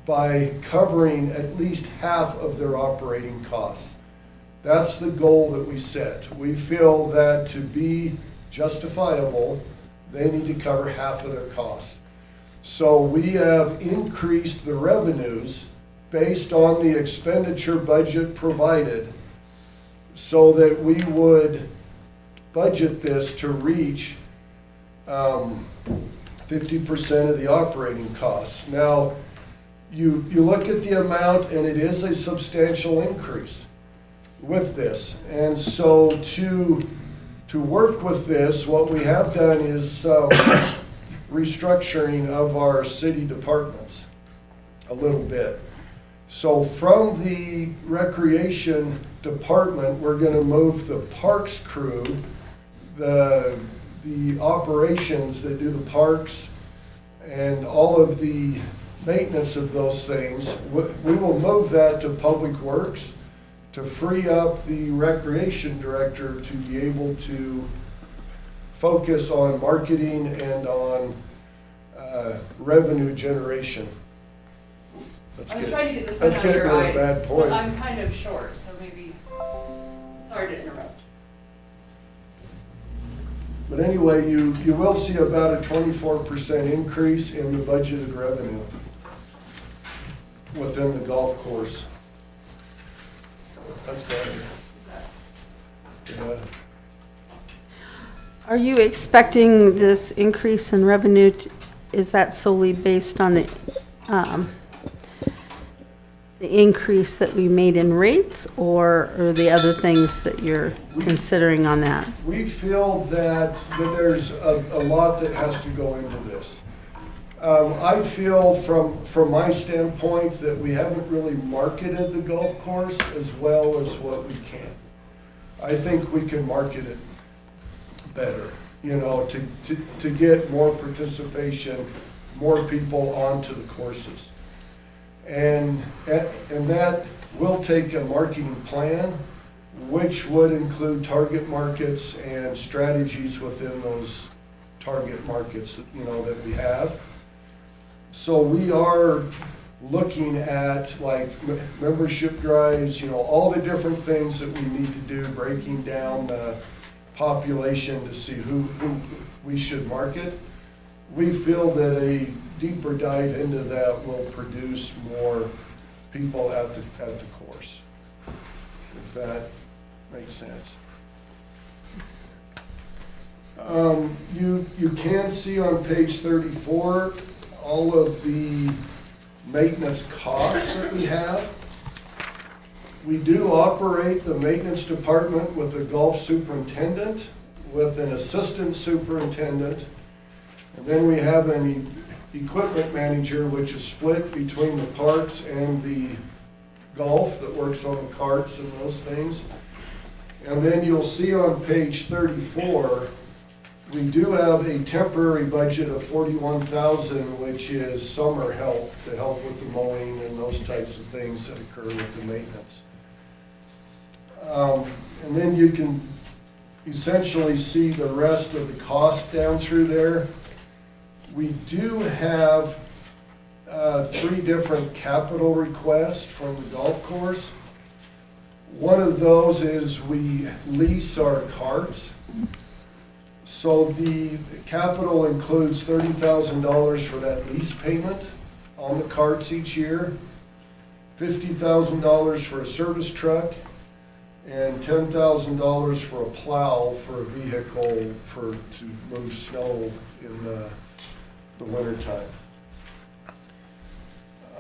by covering at least half of their operating costs. That's the goal that we set. We feel that to be justifiable, they need to cover half of their costs. So we have increased the revenues based on the expenditure budget provided so that we would budget this to reach 50% of the operating costs. Now, you look at the amount and it is a substantial increase with this. And so to To work with this, what we have done is some restructuring of our city departments a little bit. So from the recreation department, we're gonna move the parks crew, the operations that do the parks and all of the maintenance of those things. We will move that to Public Works to free up the recreation director to be able to focus on marketing and on revenue generation. I was trying to get this Let's out get of your rid of eyes, bad but points. I'm kind of short, so maybe, sorry to interrupt. But anyway, you will see about a 24% increase in the budgeted revenue within the golf course. That's better. Yeah. Are you expecting this increase in revenue, is that solely based on the increase that we made in rates, or are the other things that you're considering on that? We feel that there's a lot that has to go into this. I feel from my standpoint that we haven't really marketed the golf course as well as what we can. I think we can market it better, you know, to get more participation, more people onto the courses. And that will take a marketing plan, which would include target markets and strategies within those target markets that, you know, that we have. So we are looking at like membership drives, you know, all the different things that we need to do, breaking down the population to see who we should market. We feel that a deeper dive into that will produce more people at the course, if that makes sense. You can see on page 34 all of the maintenance costs that we have. We do operate the maintenance department with a golf superintendent, with an assistant superintendent, and then we have an equipment manager, which is split between the parks and the golf, that works on the carts and those things. And then you'll see on page 34, we do have a temporary budget of $41,000, which is summer help, to help with the mowing and those types of things that occur with the maintenance. And then you can essentially see the rest of the costs down through there. We do have 3 different capital requests from the golf course. One of those is we lease our carts. So the capital includes $30,000 for that lease payment on the carts each year, $50,000 for a service truck, and $10,000 for a plow for a vehicle to move snow in the wintertime.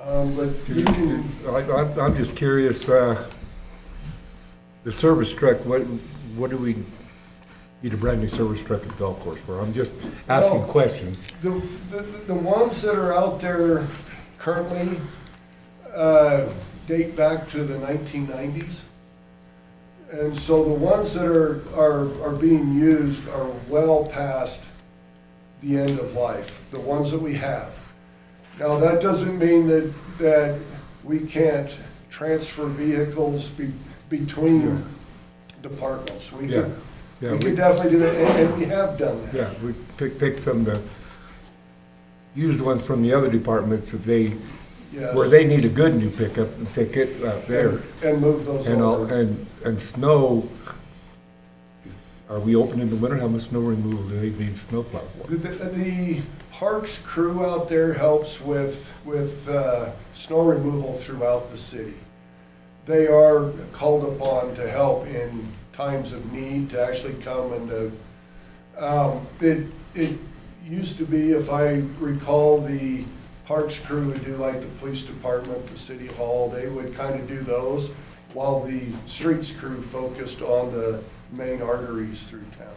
But you can, I'm just curious, the service truck, what do we need a brand new service truck at the golf course for? I'm just asking Well, questions. the ones that are out there currently date back to the 1990s. And so the ones that are being used are well past the end of life, the ones that we have. Now, that doesn't mean that we can't transfer vehicles between departments. We Yeah. could, Yeah, we could definitely do that, and we have done that. yeah, we pick some of the used ones from the other departments that Yes. where they need a good new pickup and take it out there. And move those And over. and snow, are we open in the winter? How much snow removal do they need snowplow for? The parks crew out there helps with snow removal throughout the city. They are called upon to help in times of need, to actually come and it used to be, if I recall, the parks crew would do like the police department, the city hall, they would kind of do those, while the streets crew focused on the main arteries through town.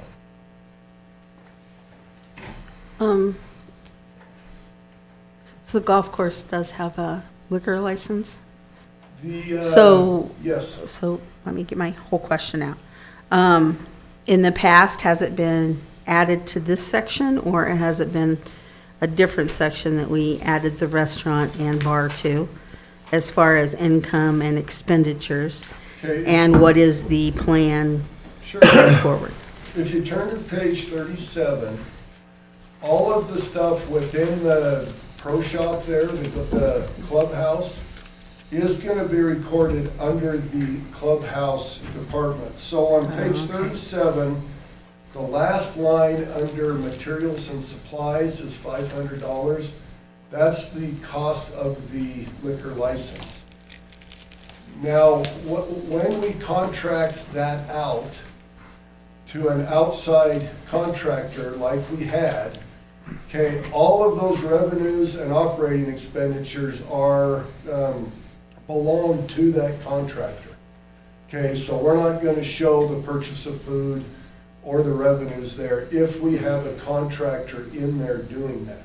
So the golf course does have a liquor license? The, So- yes, So let me get my whole question out. In the past, has it been added to this section, or has it been a different section that we added the restaurant and bar to, as far as income and expenditures? okay, And what is the plan sure. going forward? If you turn to page 37, all of the stuff within the pro shop there, the clubhouse, is gonna be recorded under the clubhouse department. So on page 37, the last line under materials and supplies is $500. That's the cost of the liquor license. Now, when we contract that out to an outside contractor like we had, okay, all of those revenues and operating expenditures are, belong to that contractor. Okay, so we're not gonna show the purchase of food or the revenues there if we have a contractor in there doing that.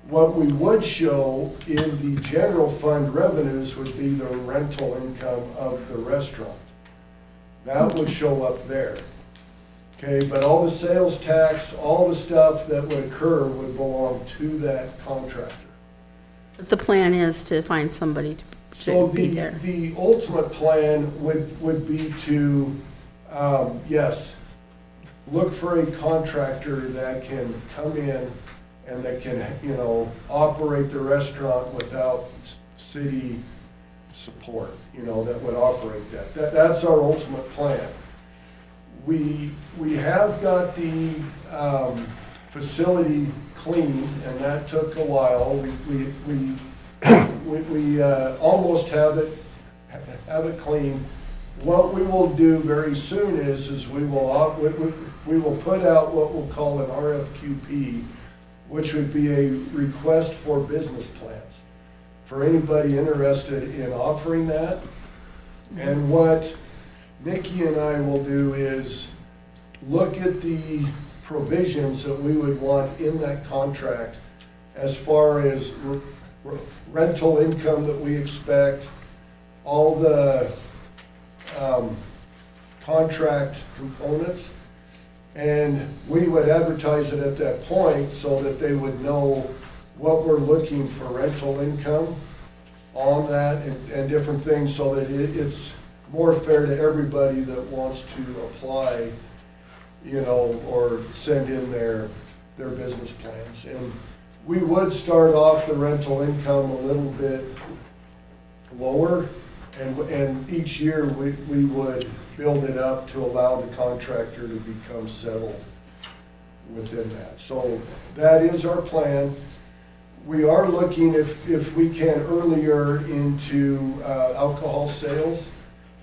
What we would show in the general fund revenues would be the rental income of the restaurant. That would show up there. Okay, but all the sales tax, all the stuff that would occur would belong to that contractor. But the plan is to find somebody So to be there. the ultimate plan would be to, yes, look for a contractor that can come in and that can, you know, operate the restaurant without city support, you know, that would operate that. That's our ultimate plan. We have got the facility cleaned, and that took a while. We almost have it clean. What we will do very soon is we will put out what we'll call an RFQP, which would be a request for business plans for anybody interested in offering that. And what Nikki and I will do is look at the provisions that we would want in that contract as far as rental income that we expect, all the contract components, and we would advertise it at that point so that they would know what we're looking for rental income on that and different things, so that it's more fair to everybody that wants to apply, you know, or send in their business plans. And we would start off the rental income a little bit lower, and each year we would build it up to allow the contractor to become settled within that. So that is our plan. We are looking if we can earlier into alcohol sales,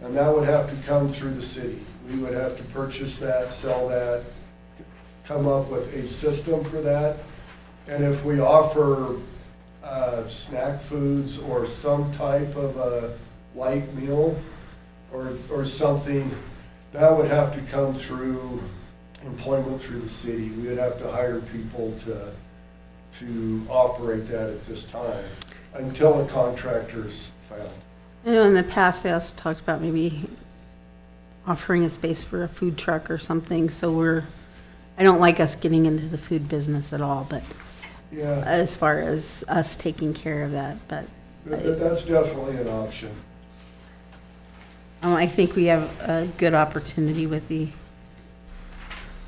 and that would have to come through the city. We would have to purchase that, sell that, come up with a system for that. And if we offer snack foods or some type of a light meal or something, that would have to come through employment through the city. We would have to hire people to operate that at this time until a contractor's found. I know in the past, they also talked about maybe offering a space for a food truck or something, so I don't like us getting into the food business at all, but Yeah, as far as us taking care of that, but that's definitely an option. I think we have a good opportunity with the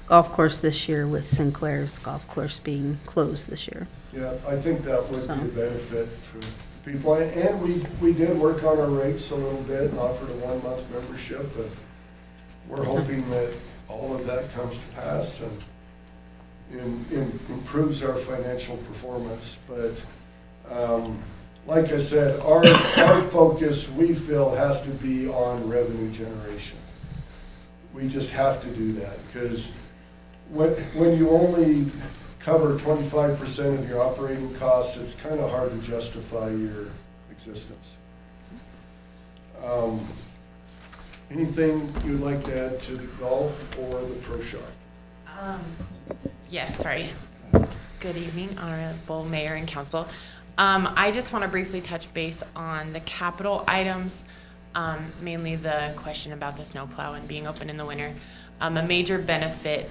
golf course this year, with Sinclair's golf course being closed this year. Yeah, I think that would be So- a benefit for people. And we did work on our rates a little bit and offered a 1-month membership, but we're hoping that all of that comes to pass and improves our financial performance. But like I said, our focus, we feel, has to be on revenue generation. We just have to do that, because when you only cover 25% of your operating costs, it's kind of hard to justify your existence. Anything you'd like to add to the golf or the pro shop? Yes, sorry. Good evening, Honorable Mayor and Council. I just want to briefly touch base on the capital items, mainly the question about the snowplow and being open in the winter. A major benefit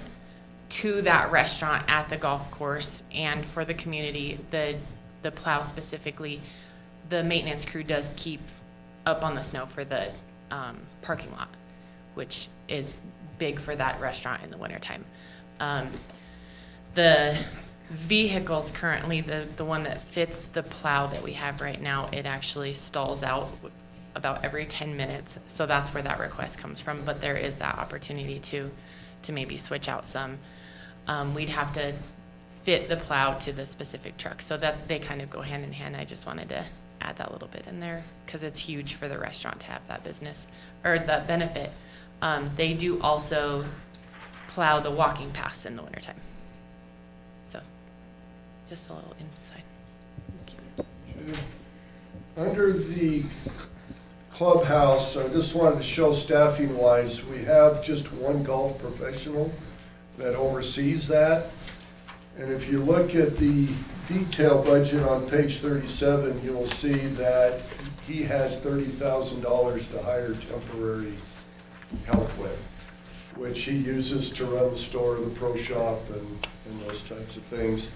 to that restaurant at the golf course and for the community, the plow specifically, the maintenance crew does keep up on the snow for the parking lot, which is big for that restaurant in the wintertime. The vehicles currently, the one that fits the plow that we have right now, it actually stalls out about every 10 minutes. So that's where that request comes from. But there is that opportunity to maybe switch out some. We'd have to fit the plow to the specific truck so that they kind of go hand in hand. I just wanted to add that little bit in there because it's huge for the restaurant to have that business or that benefit. They do also plow the walking paths in the wintertime. So just a little insight. Under the clubhouse, I just wanted to show staffing wise, we have just one golf professional that oversees that. And if you look at the detail budget on page 37, you'll see that he has $30,000 to hire temporary help with, which he uses to run the store, the pro shop, and those types of things.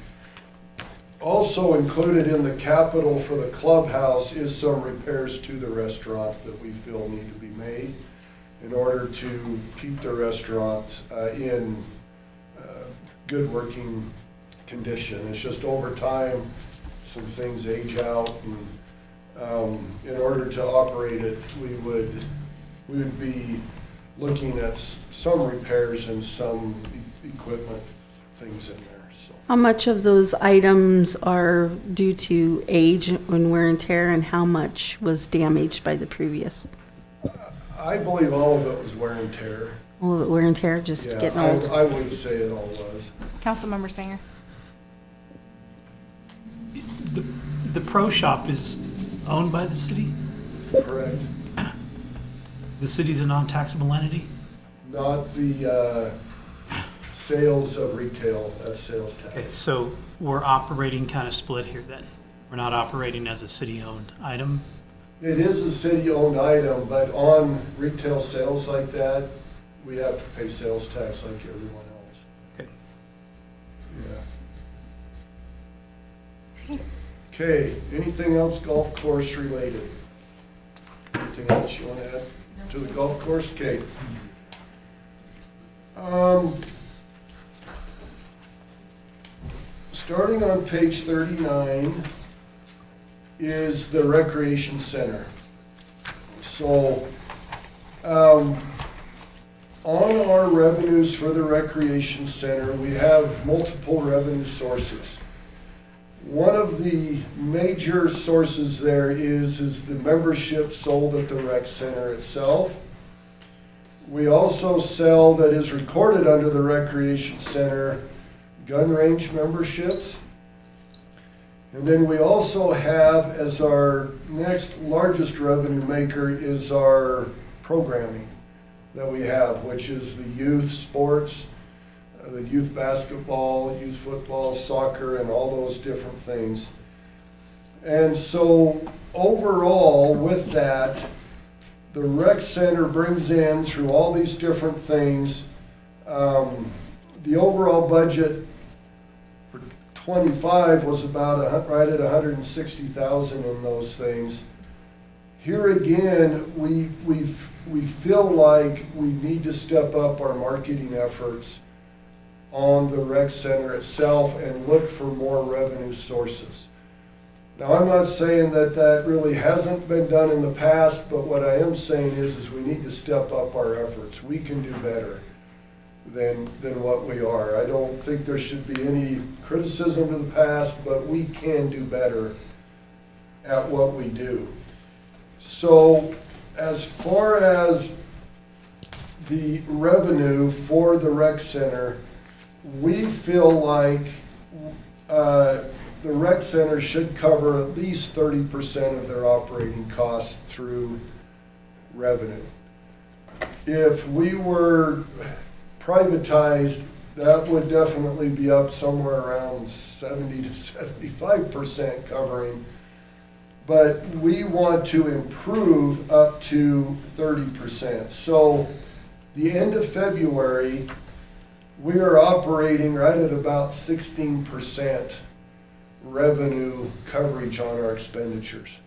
Also included in the capital for the clubhouse is some repairs to the restaurant that we feel need to be made in order to keep the restaurant in good working condition. It's just over time, some things age out, and in order to operate it, we would be looking at some repairs and some equipment things in there. So How much of those items are due to age and wear and tear, and how much was damaged by the previous? I believe all of it was wear and tear. All of it wear and tear, just Yeah, getting old? I wouldn't say it all was. Councilmember Sanger. The pro shop is owned by the city? Correct. The city's a non-taxable entity? Not the sales of retail, that's sales Okay, tax. so we're operating kind of split here then. We're not operating as a city-owned item? It is a city-owned item, but on retail sales like that, we have to pay sales tax like everyone else. Okay. Yeah. Okay, anything else golf course related? Anything else you want to add to the golf course? Okay. Starting on page 39 is the recreation center. So, on our revenues for the recreation center, we have multiple revenue sources. One of the major sources there is the membership sold at the rec center itself. We also sell, that is recorded under the recreation center, gun range memberships. And then we also have, as our next largest revenue maker, is our programming that we have, which is the youth sports, the youth basketball, youth football, soccer, and all those different things. And so overall, with that, the rec center brings in, through all these different things, the overall budget for 25 was about right at 160,000 in those things. Here again, we feel like we need to step up our marketing efforts on the rec center itself and look for more revenue sources. Now, I'm not saying that that really hasn't been done in the past, but what I am saying is we need to step up our efforts. We can do better than what we are. I don't think there should be any criticism to the past, but we can do better at what we do. So, as far as the revenue for the rec center, we feel like the rec center should cover at least 30% of their operating costs through revenue. if we were privatized, that would definitely be up somewhere around 70 to 75% covering. But we want to improve up to 30%. So the end of February, we are operating right at about 16% revenue coverage on our expenditures.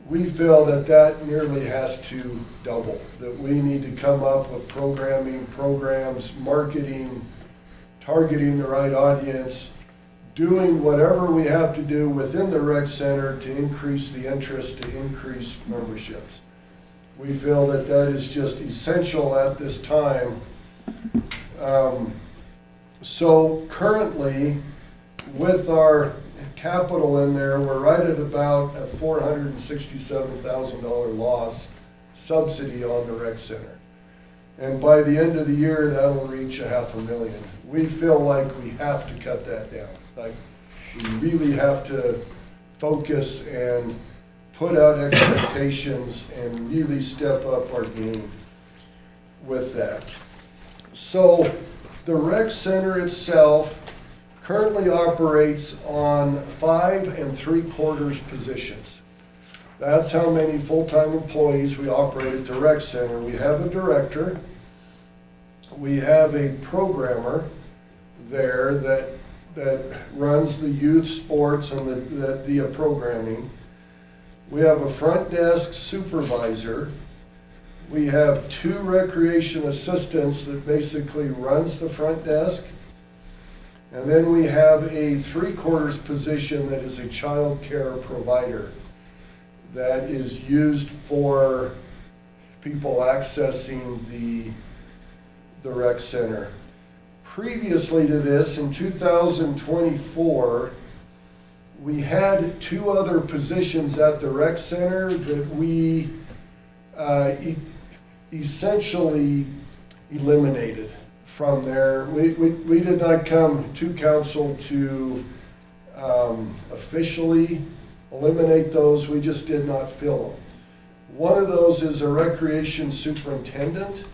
We feel that that nearly has to double, that we need to come up with programming, programs, marketing, targeting the right audience, doing whatever we have to do within the rec center to increase the interest, to increase memberships. We feel that that is just essential at this time. So currently, with our capital in there, we're right at about a $467,000 loss subsidy on the rec center. And by the end of the year, that'll reach $500,000. We feel like we have to cut that down. Like, we really have to focus and put out expectations and really step up our game with that. So the rec center itself currently operates on 5 3/4 positions. That's how many full-time employees we operate at the rec center. We have a director, we have a programmer there that runs the youth sports and the programming. We have a front desk supervisor. We have 2 recreation assistants that basically runs the front desk. And then we have a 3/4 position that is a child care provider that is used for people accessing the rec center. Previously to this, in 2024, we had 2 other positions at the rec center that we essentially eliminated from there. We did not come to council to officially eliminate those, we just did not fill them. One of those is a recreation superintendent,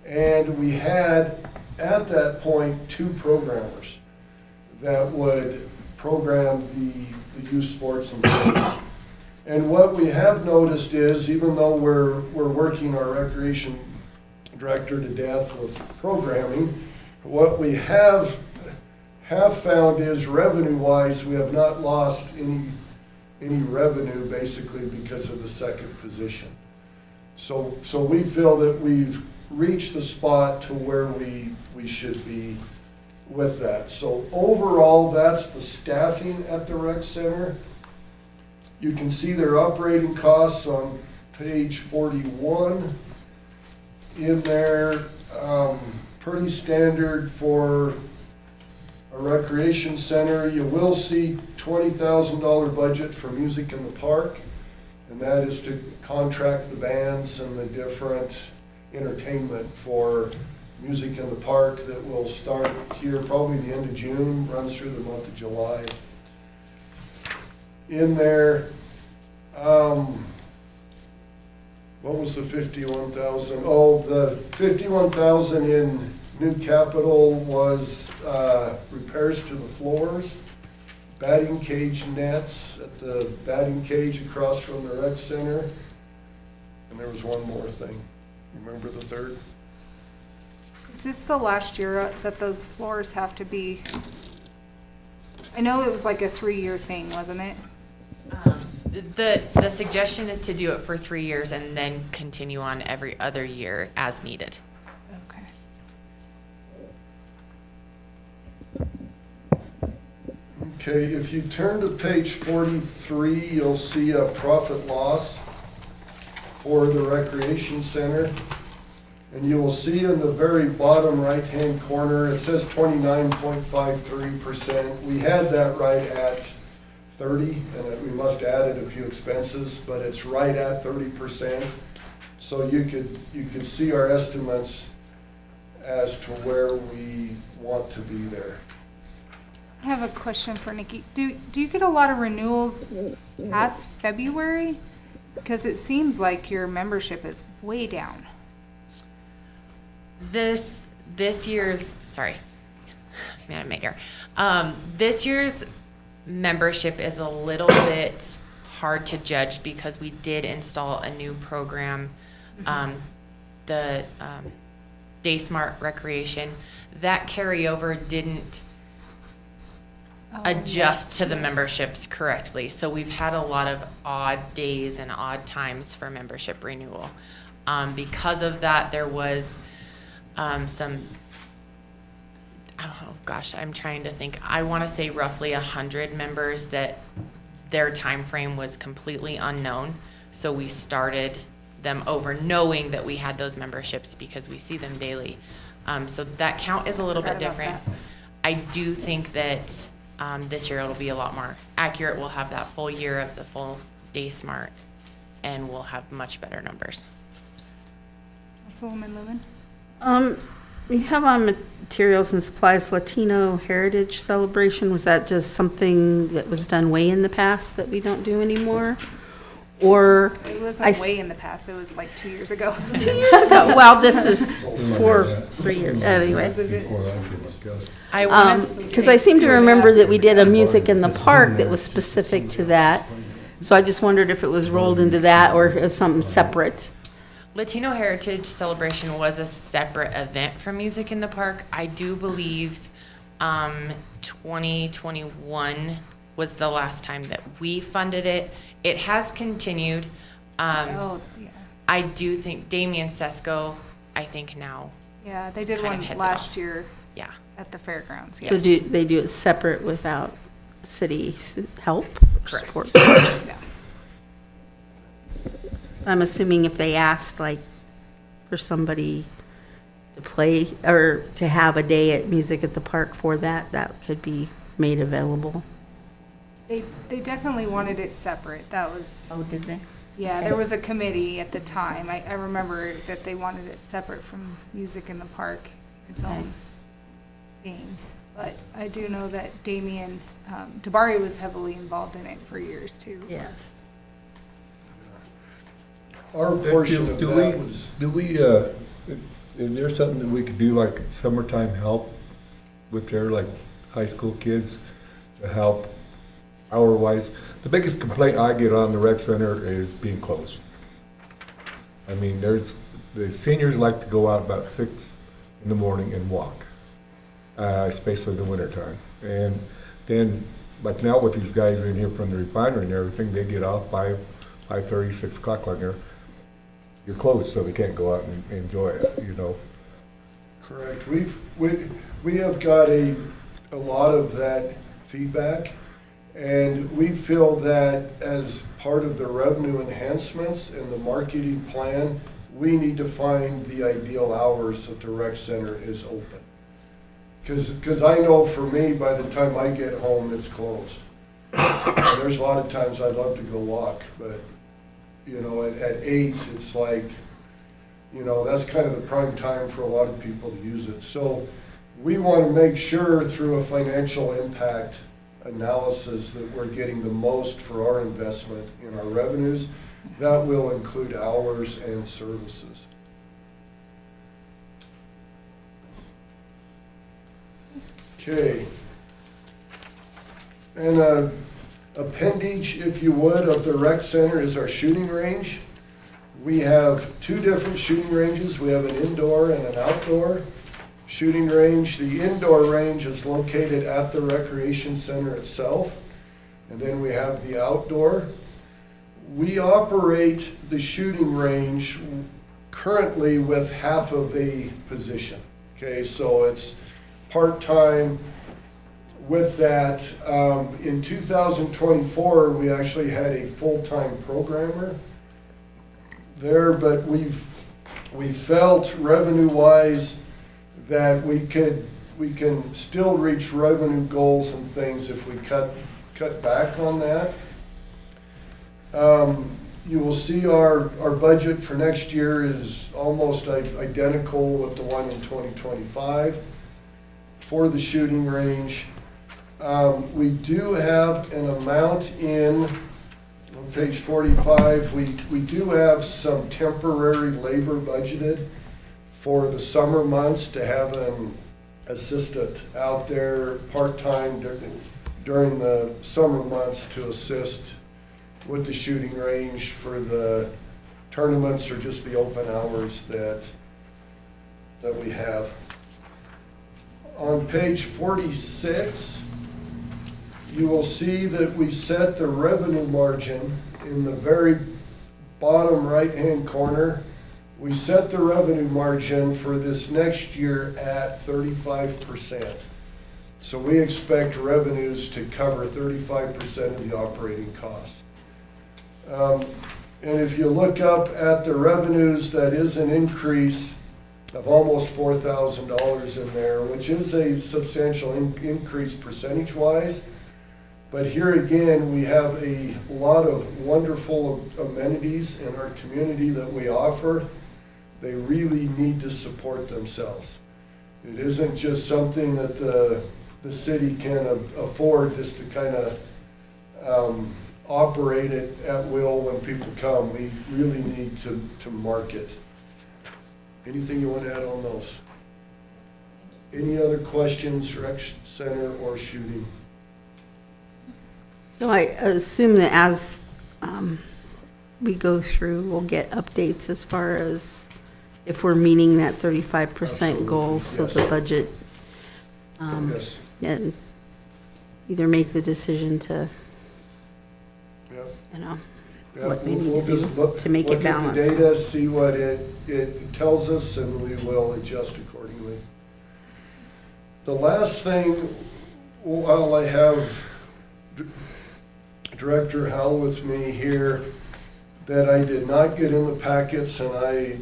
and we had, at that point, 2 programmers that would program the youth sports and things. And what we have noticed is, even though we're working our recreation director to death with programming, what we have found is revenue-wise, we have not lost any revenue basically because of the second position. So we feel that we've reached the spot to where we should be with that. So overall, that's the staffing at the rec center. You can see their operating costs on page 41 in there. Pretty standard for a recreation center. You will see $20,000 budget for music in the park, and that is to contract the bands and the different entertainment for music in the park that will start here probably the end of June, runs through the month of July. In there, what was the 51,000? Oh, the 51,000 in new capital was repairs to the floors, batting cage nets at the batting cage across from the rec center, and there was one more thing. Remember the third? Is this the last year that those floors have to be? I know it was like a 3-year thing, wasn't it? The suggestion is to do it for 3 years and then continue on every other year as needed. Okay. Okay, if you turn to page 43, you'll see a profit loss for the recreation center. And you will see in the very bottom right-hand corner, it says 29.53%. We had that right at 30, and we must have added a few expenses, but it's right at 30%. So you could see our estimates as to where we want to be there. I have a question for Nikki. Do you get a lot of renewals past February? Because it seems like your membership is way down. This year's, sorry, Madam Mayor. This year's membership is a little bit hard to judge because we did install a new program, the Day Smart Recreation. That carryover didn't adjust to the memberships correctly. So we've had a lot of odd days and odd times for membership renewal. Because of that, there was some, oh gosh, I'm trying to think. I want to say roughly 100 members that their time frame was completely unknown. So we started them over knowing that we had those memberships because we see them daily. So that count is a little bit Forgot about different. I do think that this year it'll be a lot more accurate. We'll have that full year of the full Day Smart, and we'll have much better numbers. Councilwoman Lewin? We have on materials and supplies Latino Heritage Celebration. Was that just something that was done way in the past that we don't do anymore? Or It I wasn't s- way in the past, it was like 2 years ago. 2 years ago? Well, this is 3 years, anyway. Before I get discussed. I want to Because I seem to remember that we did a music in the park that was specific to that. So I just wondered if it was rolled into that or it was something separate. Latino Heritage Celebration was a separate event from Music in the Park. I do believe 2021 was the last time that we funded it. It has continued. Oh, yeah. I do think Damien Sesko, I think now, Yeah, they did Kind of one heads it last off. year yeah. at the fairgrounds. So Yes. they do it separate without city help? Correct. Support? Yeah. I'm assuming if they asked, like, for somebody to play or to have a day at Music at the Park for that, that could be made available. They definitely wanted it separate. That was, Oh, did they? yeah, there was a committee at the time. I remember that they wanted it separate from Music in the Park, its own thing. But I do know that Damien, Tabari was heavily involved in it for years too. Yes. Our portion of Do that we, was, is there something that we could do, like summertime help with their, like, high school kids to help hour-wise? The biggest complaint I get on the rec center is being closed. I mean, the seniors like to go out about 6 in the morning and walk, especially the wintertime. And then, like now with these guys in here from the refinery and everything, they get off by 5:30, 6 o'clock like they're, you're closed, so they can't go out and enjoy it, you know? correct. We have got a lot of that feedback, and we feel that as part of the revenue enhancements and the marketing plan, we need to find the ideal hours that the rec center is open. Because I know for me, by the time I get home, it's closed. And there's a lot of times I'd love to go walk, but, you know, at 8, it's like, you know, that's kind of the prime time for a lot of people to use it. So we want to make sure through a financial impact analysis that we're getting the most for our investment in our revenues. That will include hours and services. Okay. And a appendage, if you would, of the rec center is our shooting range. We have 2 different shooting ranges. We have an indoor and an outdoor shooting range. The indoor range is located at the recreation center itself. And then we have the outdoor. We operate the shooting range currently with half of a position. Okay, so it's part-time. With that, in 2024, we actually had a full-time programmer there, but we felt revenue-wise that we can still reach revenue goals and things if we cut back on that. You will see our budget for next year is almost identical with the one in 2025 for the shooting range. We do have an amount on page 45, we do have some temporary labor budgeted for the summer months to have an assistant out there part-time during the summer months to assist with the shooting range for the tournaments or just the open hours that we have. On page 46, you will see that we set the revenue margin in the very bottom right-hand corner. We set the revenue margin for this next year at 35%. So we expect revenues to cover 35% of the operating costs. And if you look up at the revenues, that is an increase of almost $4,000 in there, which is a substantial increase percentage-wise. But here again, we have a lot of wonderful amenities in our community that we offer. They really need to support themselves. It isn't just something that the city can afford just to kind of operate it at will when people come. We really need to market. Anything you want to add on those? Any other questions, rec center or shooting? So I assume that as we go through, we'll get updates as far as if we're meeting that 35% goal, so yes. the budget, Yes. and either make the decision to, Yep. you know, Yeah, what we need we'll to do just look, to make it look at the balanced. data, see what it tells us, and we will adjust accordingly. The last thing, while I have Director Howell with me here, that I did not get in the packets, and I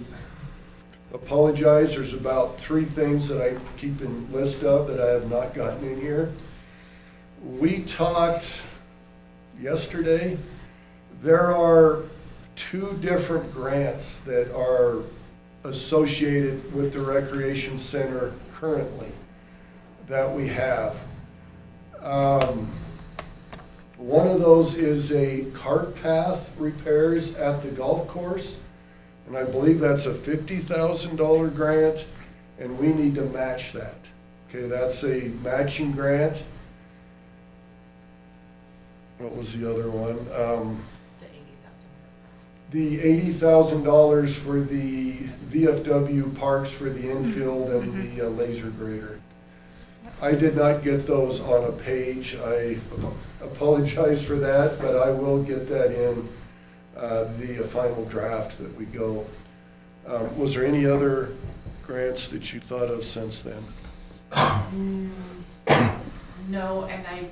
apologize, there's about 3 things that I keep in list of that I have not gotten in here. We talked yesterday. There are 2 different grants that are associated with the recreation center currently that we have. One of those is a cart path repairs at the golf course, and I believe that's a $50,000 grant, and we need to match that. Okay, that's a matching grant. What was the other one? The $80,000 for the VFW parks for the infield and the laser grader. I did not get those on a page. I apologize for that, but I will get that in the final draft that we go. Was there any other grants that you thought of since then? No, and I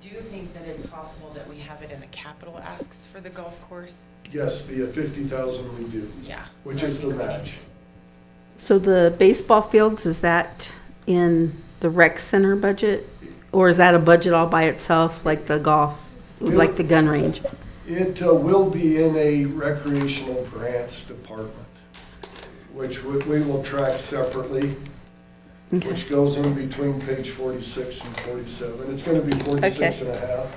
do think that it's possible that we have it in the capital asks for the golf course. Yes, the 50,000 we do, Yeah. which so I is the think we need match. So the baseball fields, is that in the rec center budget? Or is that a budget all by itself, like the golf, like the gun range? It will be in a recreational grants department, which we will track separately, Okay. which goes in between page 46 and 47. It's going to be 46 and a half.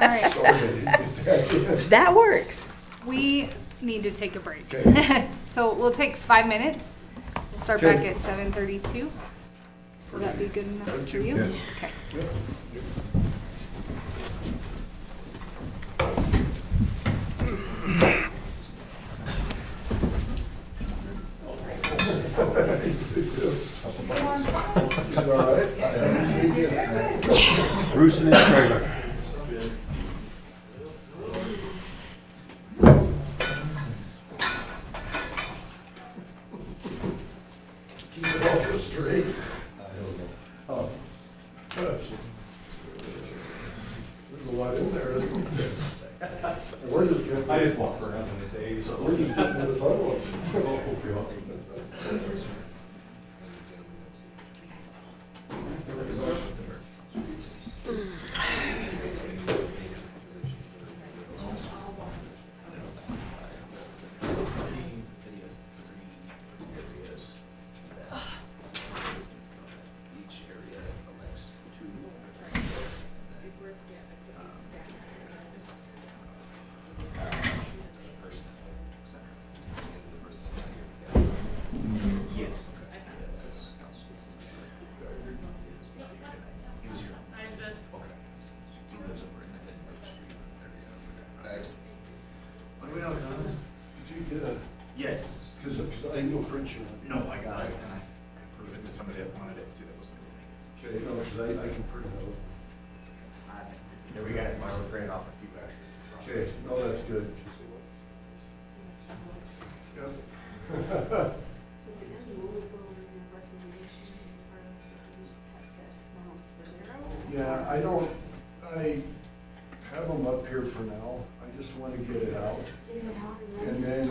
All right, Sorry, I didn't get that in. That works. we need to take a break. Okay. So we'll take 5 minutes. We'll start back Okay. at 7:32. Will that be good enough Thank for you. you? Yeah. Okay. Is it all right? I haven't seen you yet. Bruce and his trailer. Keep it all straight. Oh. There's a lot in there, isn't there? And we're just getting. I just walk around and say, so. We're just getting to the fun ones. Yes. What do we know, John? Did you get a, Yes. because I know print you. No, I got it, and I approved it to somebody that wanted it too, that wasn't going to make it. Okay, no, because I can print it out. Yeah, we got it, we printed off a few extras. Okay, no, that's good. Yes. So the end, will we go over your recommendations as far as we cut that balance to zero? Yeah, I have them up here for now. I just want to get it out. And then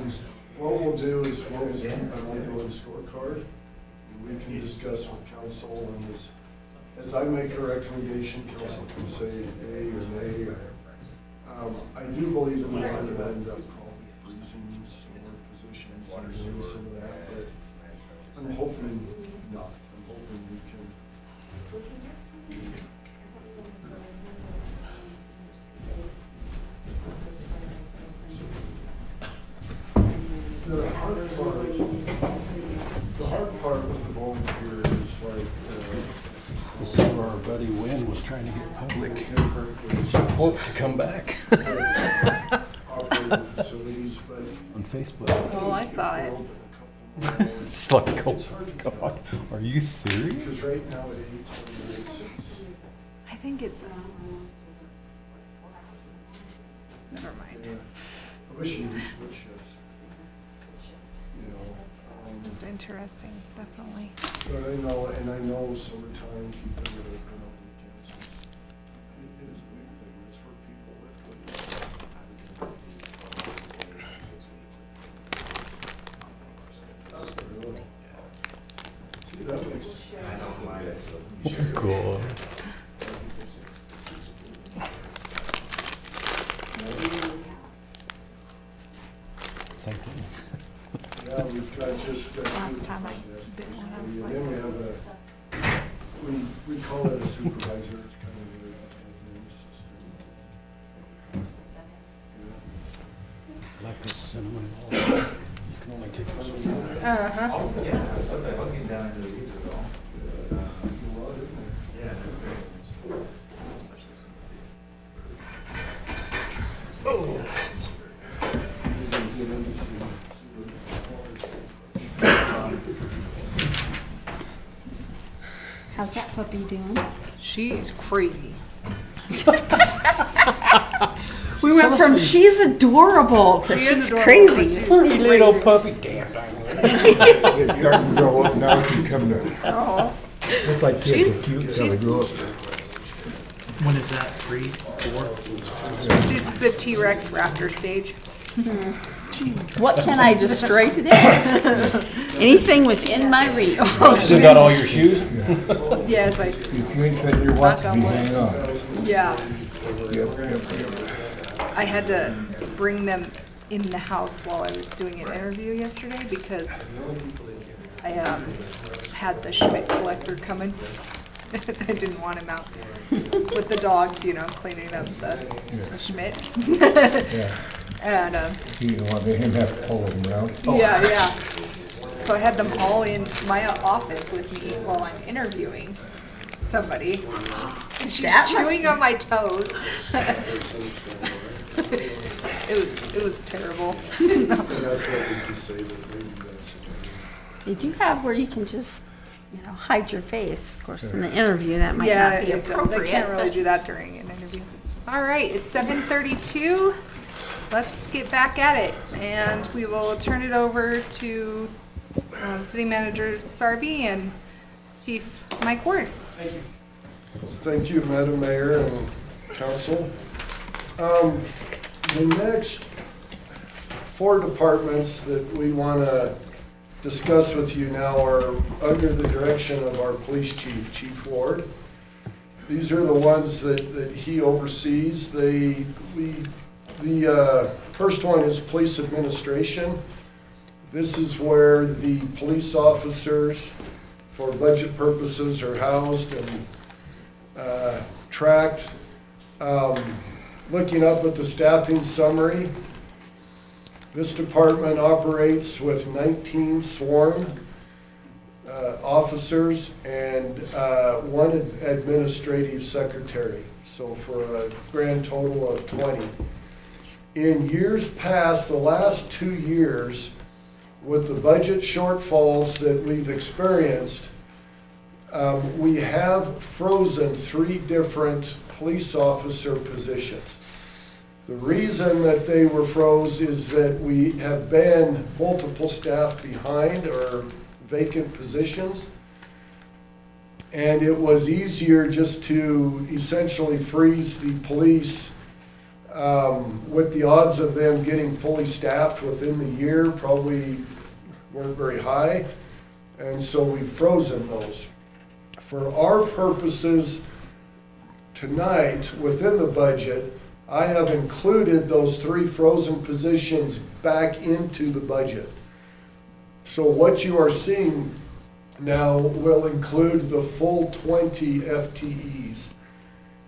what we'll do is we'll just keep an ongoing scorecard. And we can discuss with council and as I make a recommendation, council can say yea or nay. I do believe that we're going to end up probably freezing some more positions and doing some of that, but I'm hoping not. I'm hoping we can. The hard part with the volunteer is like, So our buddy Wynn was trying to get public support to come back operating facilities, but. on Facebook. Oh, I saw it. It's like, oh God, are you Because serious? right now at 8:26, I think it's, never mind. I wish you would switch this. You know, It's interesting, definitely. but I know summertime, keeping it open on weekends. It is a big thing, that's where people live. See, that makes. Cool. Same thing. Yeah, we've got just. Last time I did one, I was And like, then we have we call it a supervisor, it's kind of the admin system. Like this cinnamon roll. You can only take one. uh-huh. Oh, yeah, I'll get down into the weeds at all. Yeah, that's great. How's that puppy doing? She is crazy. We went from she's adorable to She is she's adorable, crazy. but she's Pretty little crazy. puppy. Damn. It's starting to grow up now, it's becoming Oh, just like kids, She's- they're cute until they she's- grow up. When is that, 3, 4? she's the T-Rex raptor stage. What can I destroy today? Anything within my reach. Still got all your shoes? Yes, I, If you ain't setting your watch, Knock on be wood. hanging on. yeah. Yep, yep. I had to bring them in the house while I was doing an interview yesterday because I had the Schmidt collector coming. I didn't want him out with the dogs, you know, cleaning up the Schmidt. Yeah. And, You don't want him to have to pull them around. yeah. So I had them all in my office with me while I'm interviewing somebody. And she's That must chewing on my toes. It was terrible. And that's what we can say that maybe that's. They do have where you can just, hide your face. Of course, in the interview, that might Yeah, not be appropriate. they can't really but- do that during an interview. All right, it's 7:32. Let's get back at it, and we will turn it over to City Manager Sarvey and Chief Mike Ward. Thank you, Madam Mayor and Council. The next 4 departments that we want to discuss with you now are under the direction of our police chief, Chief Ward. These are the ones that he oversees. The first one is police administration. This is where the police officers, for budget purposes, are housed and tracked. Looking up at the staffing summary, this department operates with 19 sworn officers and 1 administrative secretary, so for a grand total of 20. In years past, the last 2 years, with the budget shortfalls that we've experienced, we have frozen 3 different police officer positions. The reason that they were froze is that we have been multiple staff behind or vacant positions. And it was easier just to essentially freeze the police with the odds of them getting fully staffed within the year probably weren't very high. And so we've frozen those. For our purposes tonight, within the budget, I have included those 3 frozen positions back into the budget. So what you are seeing now will include the full 20 FTEs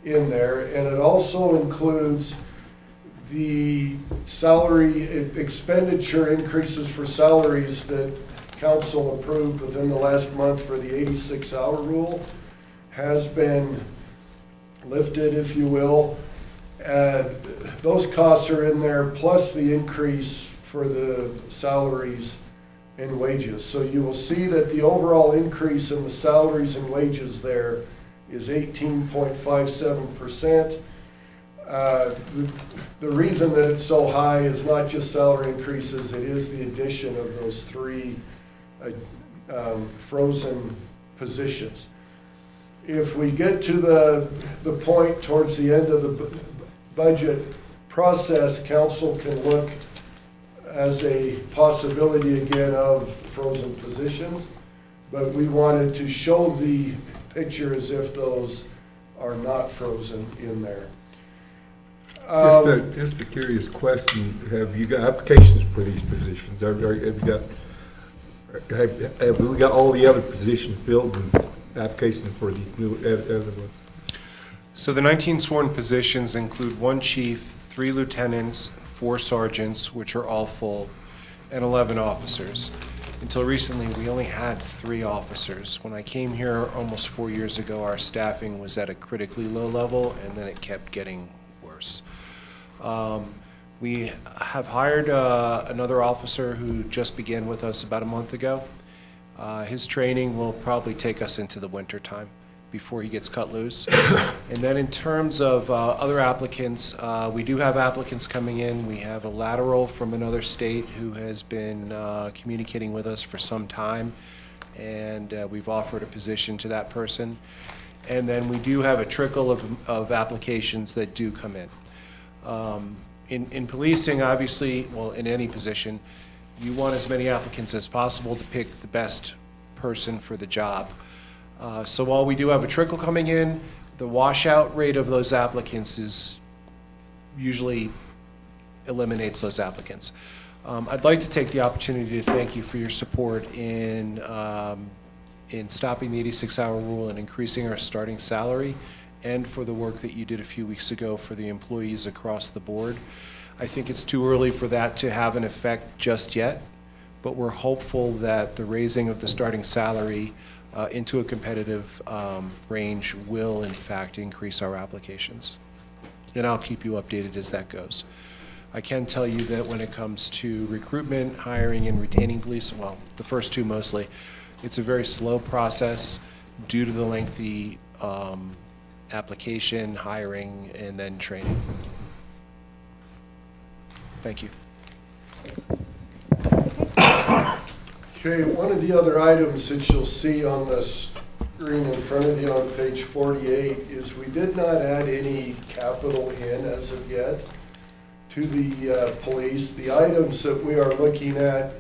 in there, and it also includes the salary expenditure increases for salaries that council approved within the last month for the 86-hour rule has been lifted, if you will. Those costs are in there, plus the increase for the salaries and wages. So you will see that the overall increase in the salaries and wages there is 18.57%. The reason that it's so high is not just salary increases, it is the addition of those 3 frozen positions. If we get to the point towards the end of the budget process, council can look as a possibility again of frozen positions, but we wanted to show the picture as if those are not frozen in there. Just a curious question, have you got applications for these positions? Have we got all the other positions filled and applications for these new other ones? So the 19 sworn positions include 1 chief, 3 lieutenants, 4 sergeants, which are all full, and 11 officers. Until recently, we only had 3 officers. When I came here almost 4 years ago, our staffing was at a critically low level, and then it kept getting worse. We have hired another officer who just began with us about a month ago. His training will probably take us into the winter time before he gets cut loose. And then in terms of other applicants, we do have applicants coming in. We have a lateral from another state who has been communicating with us for some time, and we've offered a position to that person. And then we do have a trickle of applications that do come in. In policing, obviously, well, in any position, you want as many applicants as possible to pick the best person for the job. So while we do have a trickle coming in, the washout rate of those applicants is usually eliminates those applicants. I'd like to take the opportunity to thank you for your support in stopping the 86-hour rule and increasing our starting salary, and for the work that you did a few weeks ago for the employees across the board. I think it's too early for that to have an effect just yet, but we're hopeful that the raising of the starting salary into a competitive range will in fact increase our applications. And I'll keep you updated as that goes. I can tell you that when it comes to recruitment, hiring, and retaining police, well, the first 2 mostly, it's a very slow process due to the lengthy application, hiring, and then training. Thank you. Okay, one of the other items that you'll see on the screen in front of you on page 48 is we did not add any capital in as of yet to the police. The items that we are looking at,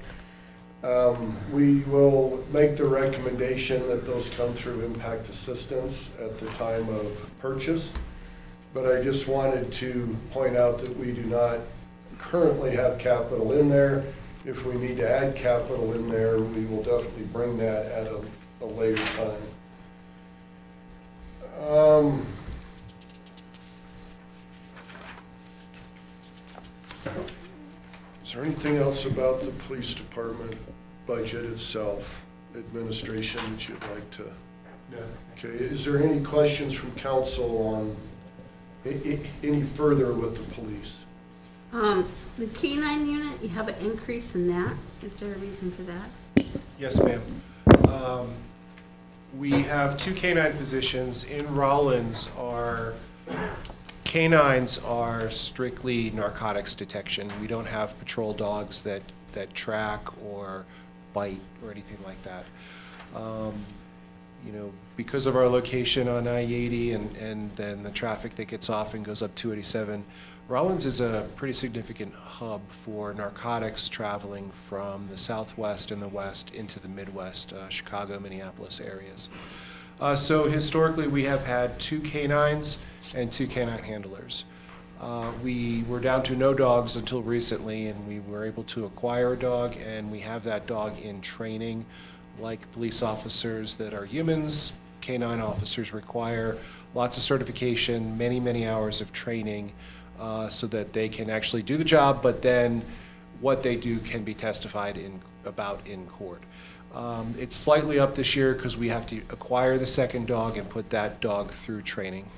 we will make the recommendation that those come through impact assistance at the time of purchase. But I just wanted to point out that we do not currently have capital in there. If we need to add capital in there, we will definitely bring that at a later time. Is there anything else about the police department budget itself, administration, that you'd like to? No. Okay, is there any questions from council on any further with the police? The canine unit, you have an increase in that. Is there a reason for that? Yes, ma'am. We have 2 canine positions. In Rawlins, our canines are strictly narcotics detection. We don't have patrol dogs that track or bite or anything like that. You know, because of our location on I-80 and then the traffic that gets off and goes up 287, Rawlins is a pretty significant hub for narcotics traveling from the southwest and the west into the Midwest, Chicago, Minneapolis areas. So historically, we have had 2 canines and 2 canine handlers. We were down to no dogs until recently, and we were able to acquire a dog, and we have that dog in training. Like police officers that are humans, canine officers require lots of certification, many, many hours of training, so that they can actually do the job, but then what they do can be testified about in court. It's slightly up this year because we have to acquire the second dog and put that dog through training.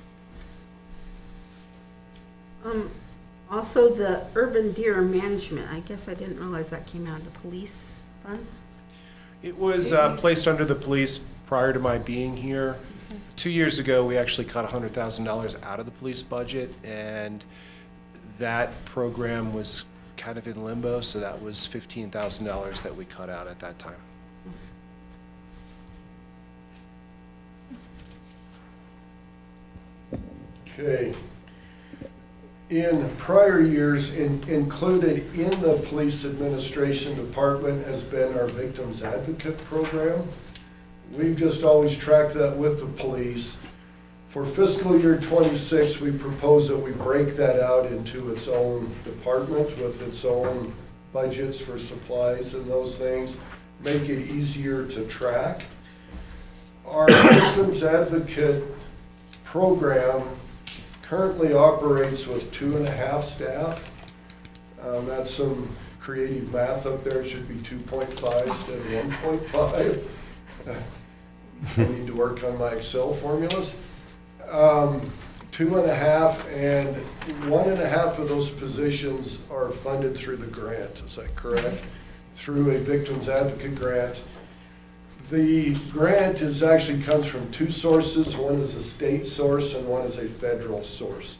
Also, the urban deer management, I guess I didn't realize that came out of the police fund. It was placed under the police prior to my being here. 2 years ago, we actually cut $100,000 out of the police budget, and that program was kind of in limbo, so that was $15,000 that we cut out at that time. Okay. In prior years, included in the police administration department has been our victims advocate program. We've just always tracked that with the police. For fiscal year 26, we propose that we break that out into its own department with its own budgets for supplies and those things, make it easier to track. Our victims advocate program currently operates with 2.5 staff. That's some creative math up there. It should be 2.5 instead of 1.5. I need to work on my Excel formulas. 2.5, and 1.5 of those positions are funded through the grant. Is that correct? Through a victims advocate grant. The grant actually comes from 2 sources. One is a state source and one is a federal source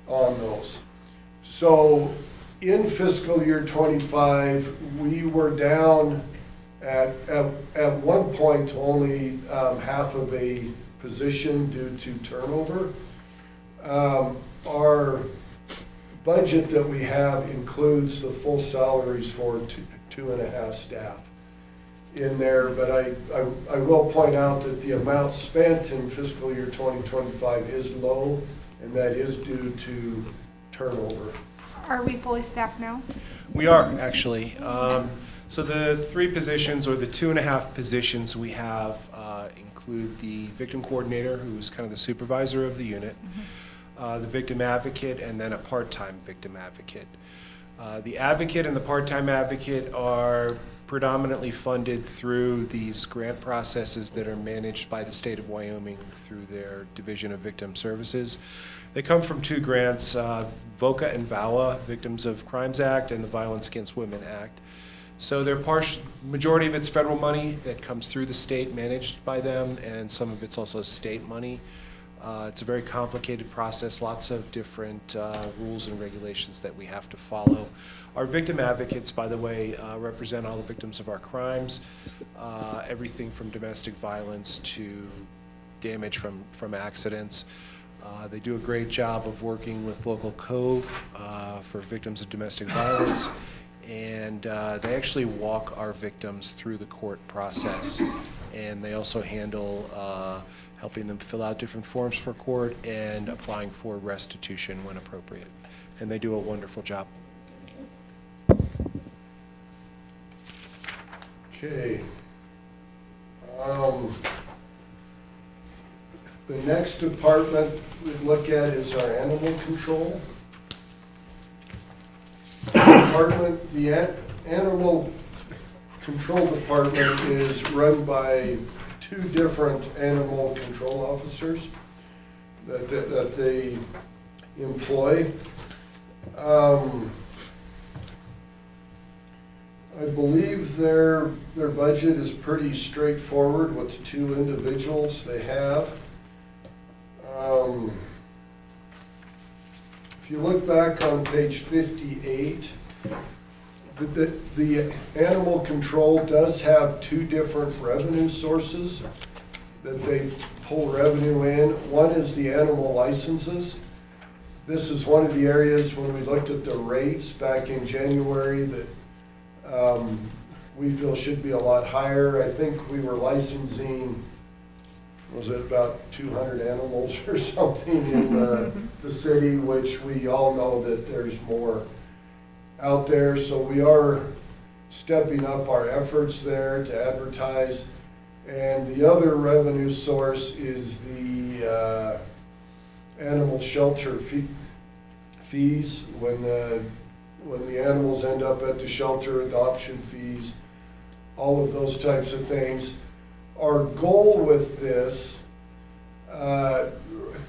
on those. So in fiscal year 25, we were down at one point to only half of a position due to turnover. Our budget that we have includes the full salaries for 2.5 staff in there, but I will point out that the amount spent in fiscal year 2025 is low, and that is due to turnover. Are we fully staffed now? We are, actually. So the 3 positions, or the 2.5 positions we have, include the victim coordinator, who's kind of the supervisor of the unit, the victim advocate, and then a part-time victim advocate. The advocate and the part-time advocate are predominantly funded through these grant processes that are managed by the state of Wyoming through their Division of Victim Services. They come from 2 grants, VOCA and VAWA, Victims of Crimes Act, and the Violence Against Women Act. So they're majority of it's federal money that comes through the state, managed by them, and some of it's also state money. It's a very complicated process, lots of different rules and regulations that we have to follow. Our victim advocates, by the way, represent all the victims of our crimes, everything from domestic violence to damage from accidents. They do a great job of working with local code for victims of domestic violence, and they actually walk our victims through the court process, and they also handle helping them fill out different forms for court and applying for restitution when appropriate. And they do a wonderful job. Okay. The next department we look at is our animal control department. The animal control department is run by 2 different animal control officers that they employ. I believe their budget is pretty straightforward with the two individuals they have. If you look back on page 58, the animal control does have two different revenue sources that they pull revenue in. One is the animal licenses. This is one of the areas when we looked at the rates back in January that we feel should be a lot higher. I think we were licensing, was it about 200 animals or something in the city, which we all know that there's more out there. So we are stepping up our efforts there to advertise. And the other revenue source is the animal shelter fees when the animals end up at the shelter, adoption fees, all of those types of things. Our goal with this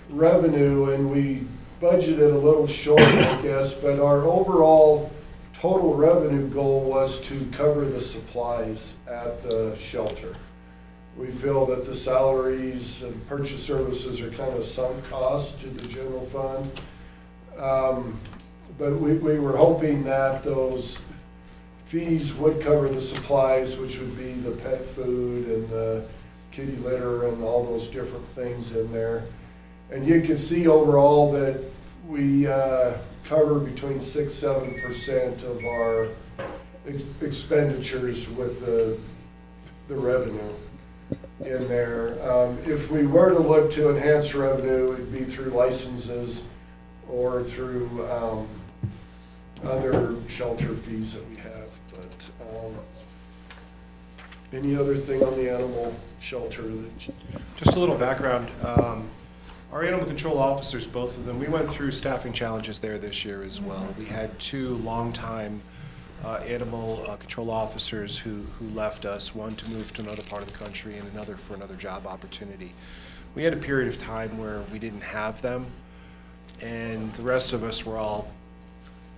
revenue, and we budgeted a little short, I guess, but our overall total revenue goal was to cover the supplies at the shelter. We feel that the salaries and purchase services are kind of sunk cost to the general fund. But we were hoping that those fees would cover the supplies, which would be the pet food and the kitty litter and all those different things in there. And you can see overall that we cover between 6-7% of our expenditures with the revenue in there. If we were to look to enhance revenue, it'd be through licenses or through other shelter fees that we have. But any other thing on the animal shelter? Just a little background. Our animal control officers, both of them, we went through staffing challenges there this year as well. We had two longtime animal control officers who left us, one to move to another part of the country and another for another job opportunity. We had a period of time where we didn't have them, and the rest of us were all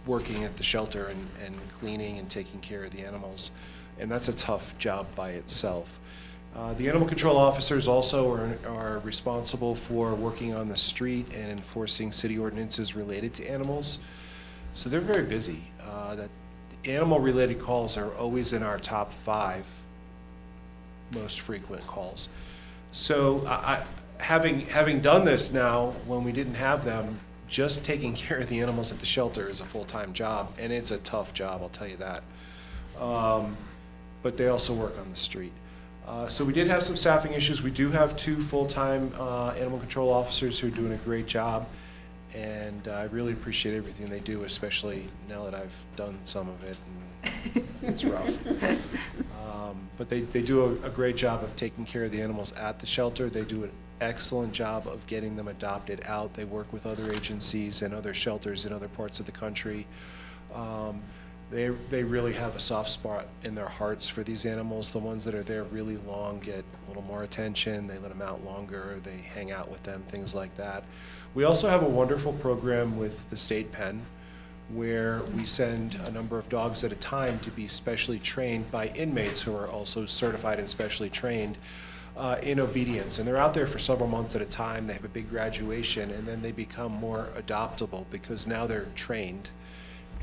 working at the shelter and cleaning and taking care of the animals, and that's a tough job by itself. The animal control officers also are responsible for working on the street and enforcing city ordinances related to animals, so they're very busy. That animal-related calls are always in our top 5 most frequent calls. So having done this now, when we didn't have them, just taking care of the animals at the shelter is a full-time job, and it's a tough job, I'll tell you that. But they also work on the street. So we did have some staffing issues. We do have 2 full-time animal control officers who are doing a great job, and I really appreciate everything they do, especially now that I've done some of it, and it's rough. But they do a great job of taking care of the animals at the shelter. They do an excellent job of getting them adopted out. They work with other agencies and other shelters in other parts of the country. They really have a soft spot in their hearts for these animals. The ones that are there really long get a little more attention. They let them out longer. They hang out with them, things like that. We also have a wonderful program with the state pen where we send a number of dogs at a time to be specially trained by inmates who are also certified and specially trained in obedience. And they're out there for several months at a time. They have a big graduation, and then they become more adoptable because now they're trained.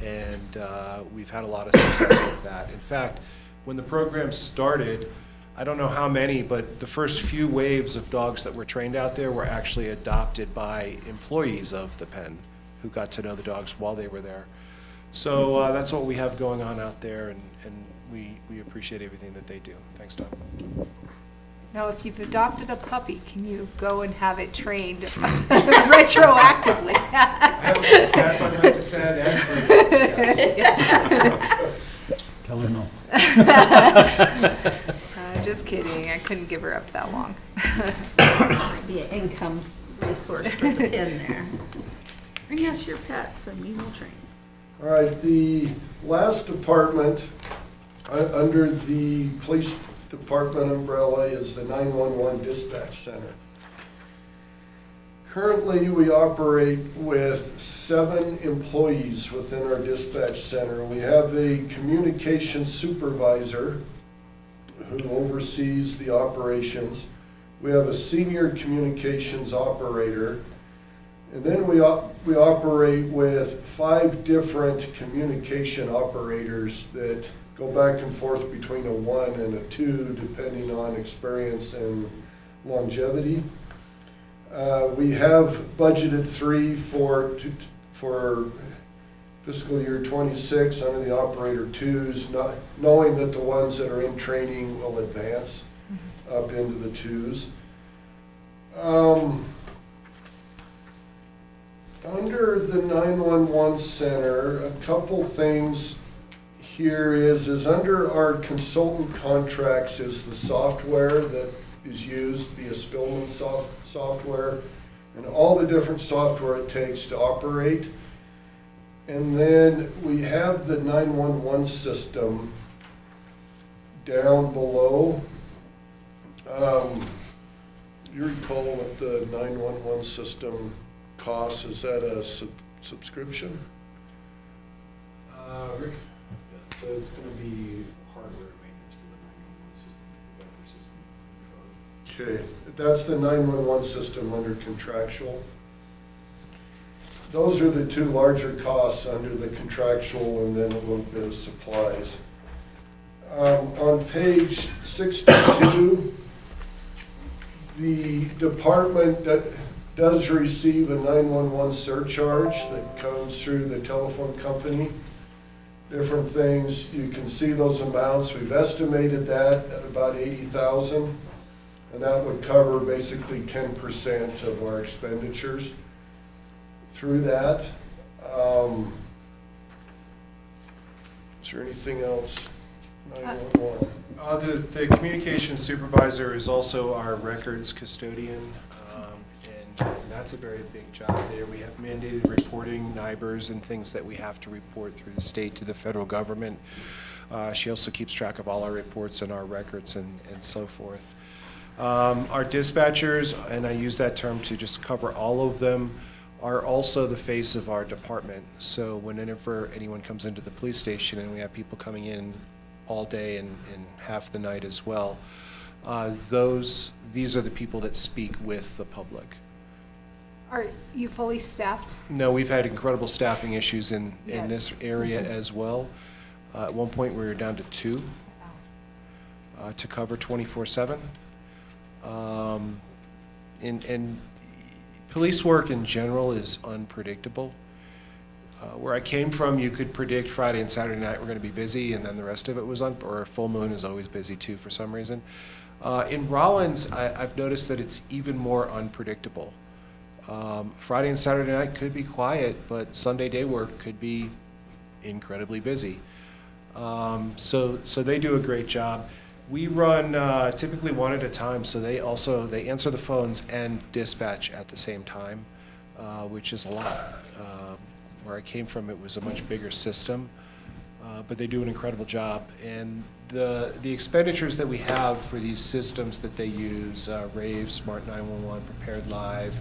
And we've had a lot of success with that. In fact, when the program started, I don't know how many, but the first few waves of dogs that were trained out there were actually adopted by employees of the pen who got to know the dogs while they were there. So that's what we have going on out there, and we appreciate everything that they do. Thanks, Tom. Now, if you've adopted a puppy, can you go and have it trained retroactively? That's what I meant to send, actually. Yes. Tell her no. Just kidding. I couldn't give her up that long. Be an income resource for the pen there. Bring us your pets and we will train. All right, the last department under the police department umbrella is the 911 dispatch center. Currently, we operate with 7 employees within our dispatch center. We have a communications supervisor who oversees the operations. We have a senior communications operator. And then we operate with 5 different communication operators that go back and forth between a 1 and a 2, depending on experience and longevity. We have budgeted 3 for fiscal year 26 under the operator 2s, knowing that the ones that are in training will advance up into the 2s. Under the 911 center, a couple things here is under our consultant contracts is the software that is used, the Spillman software, and all the different software it takes to operate. And then we have the 911 system down below. You recall what the 911 system costs? Is that a subscription? Rick? So it's gonna be hardware maintenance for the 911 system, the weather system. Okay, that's the 911 system under contractual. Those are the 2 larger costs under the contractual, and then a little bit of supplies. On page 62, the department that does receive a 911 surcharge that comes through the telephone company. Different things, you can see those amounts. We've estimated that at about 80,000, and that would cover basically 10% of our expenditures through that. Is there anything else? 911. The communications supervisor is also our records custodian, and that's a very big job there. We have mandated reporting, NIBRs, and things that we have to report through the state to the federal government. She also keeps track of all our reports and our records and so forth. Our dispatchers, and I use that term to just cover all of them, are also the face of our department. So whenever anyone comes into the police station, and we have people coming in all day and half the night as well, these are the people that speak with the public. Are you fully staffed? No, we've had incredible staffing issues in Yes. this area as well. At one point, we were down to 2 to cover 24/7. And police work in general is unpredictable. Where I came from, you could predict Friday and Saturday night we're going to be busy, and then the rest of it was or full moon is always busy too for some reason. In Rawlins, I've noticed that it's even more unpredictable. Friday and Saturday night could be quiet, but Sunday day work could be incredibly busy. So they do a great job. We run typically 1 at a time, so they answer the phones and dispatch at the same time, which is a lot. Where I came from, it was a much bigger system, but they do an incredible job. And the expenditures that we have for these systems that they use, Rave, Smart 911, Prepared Live,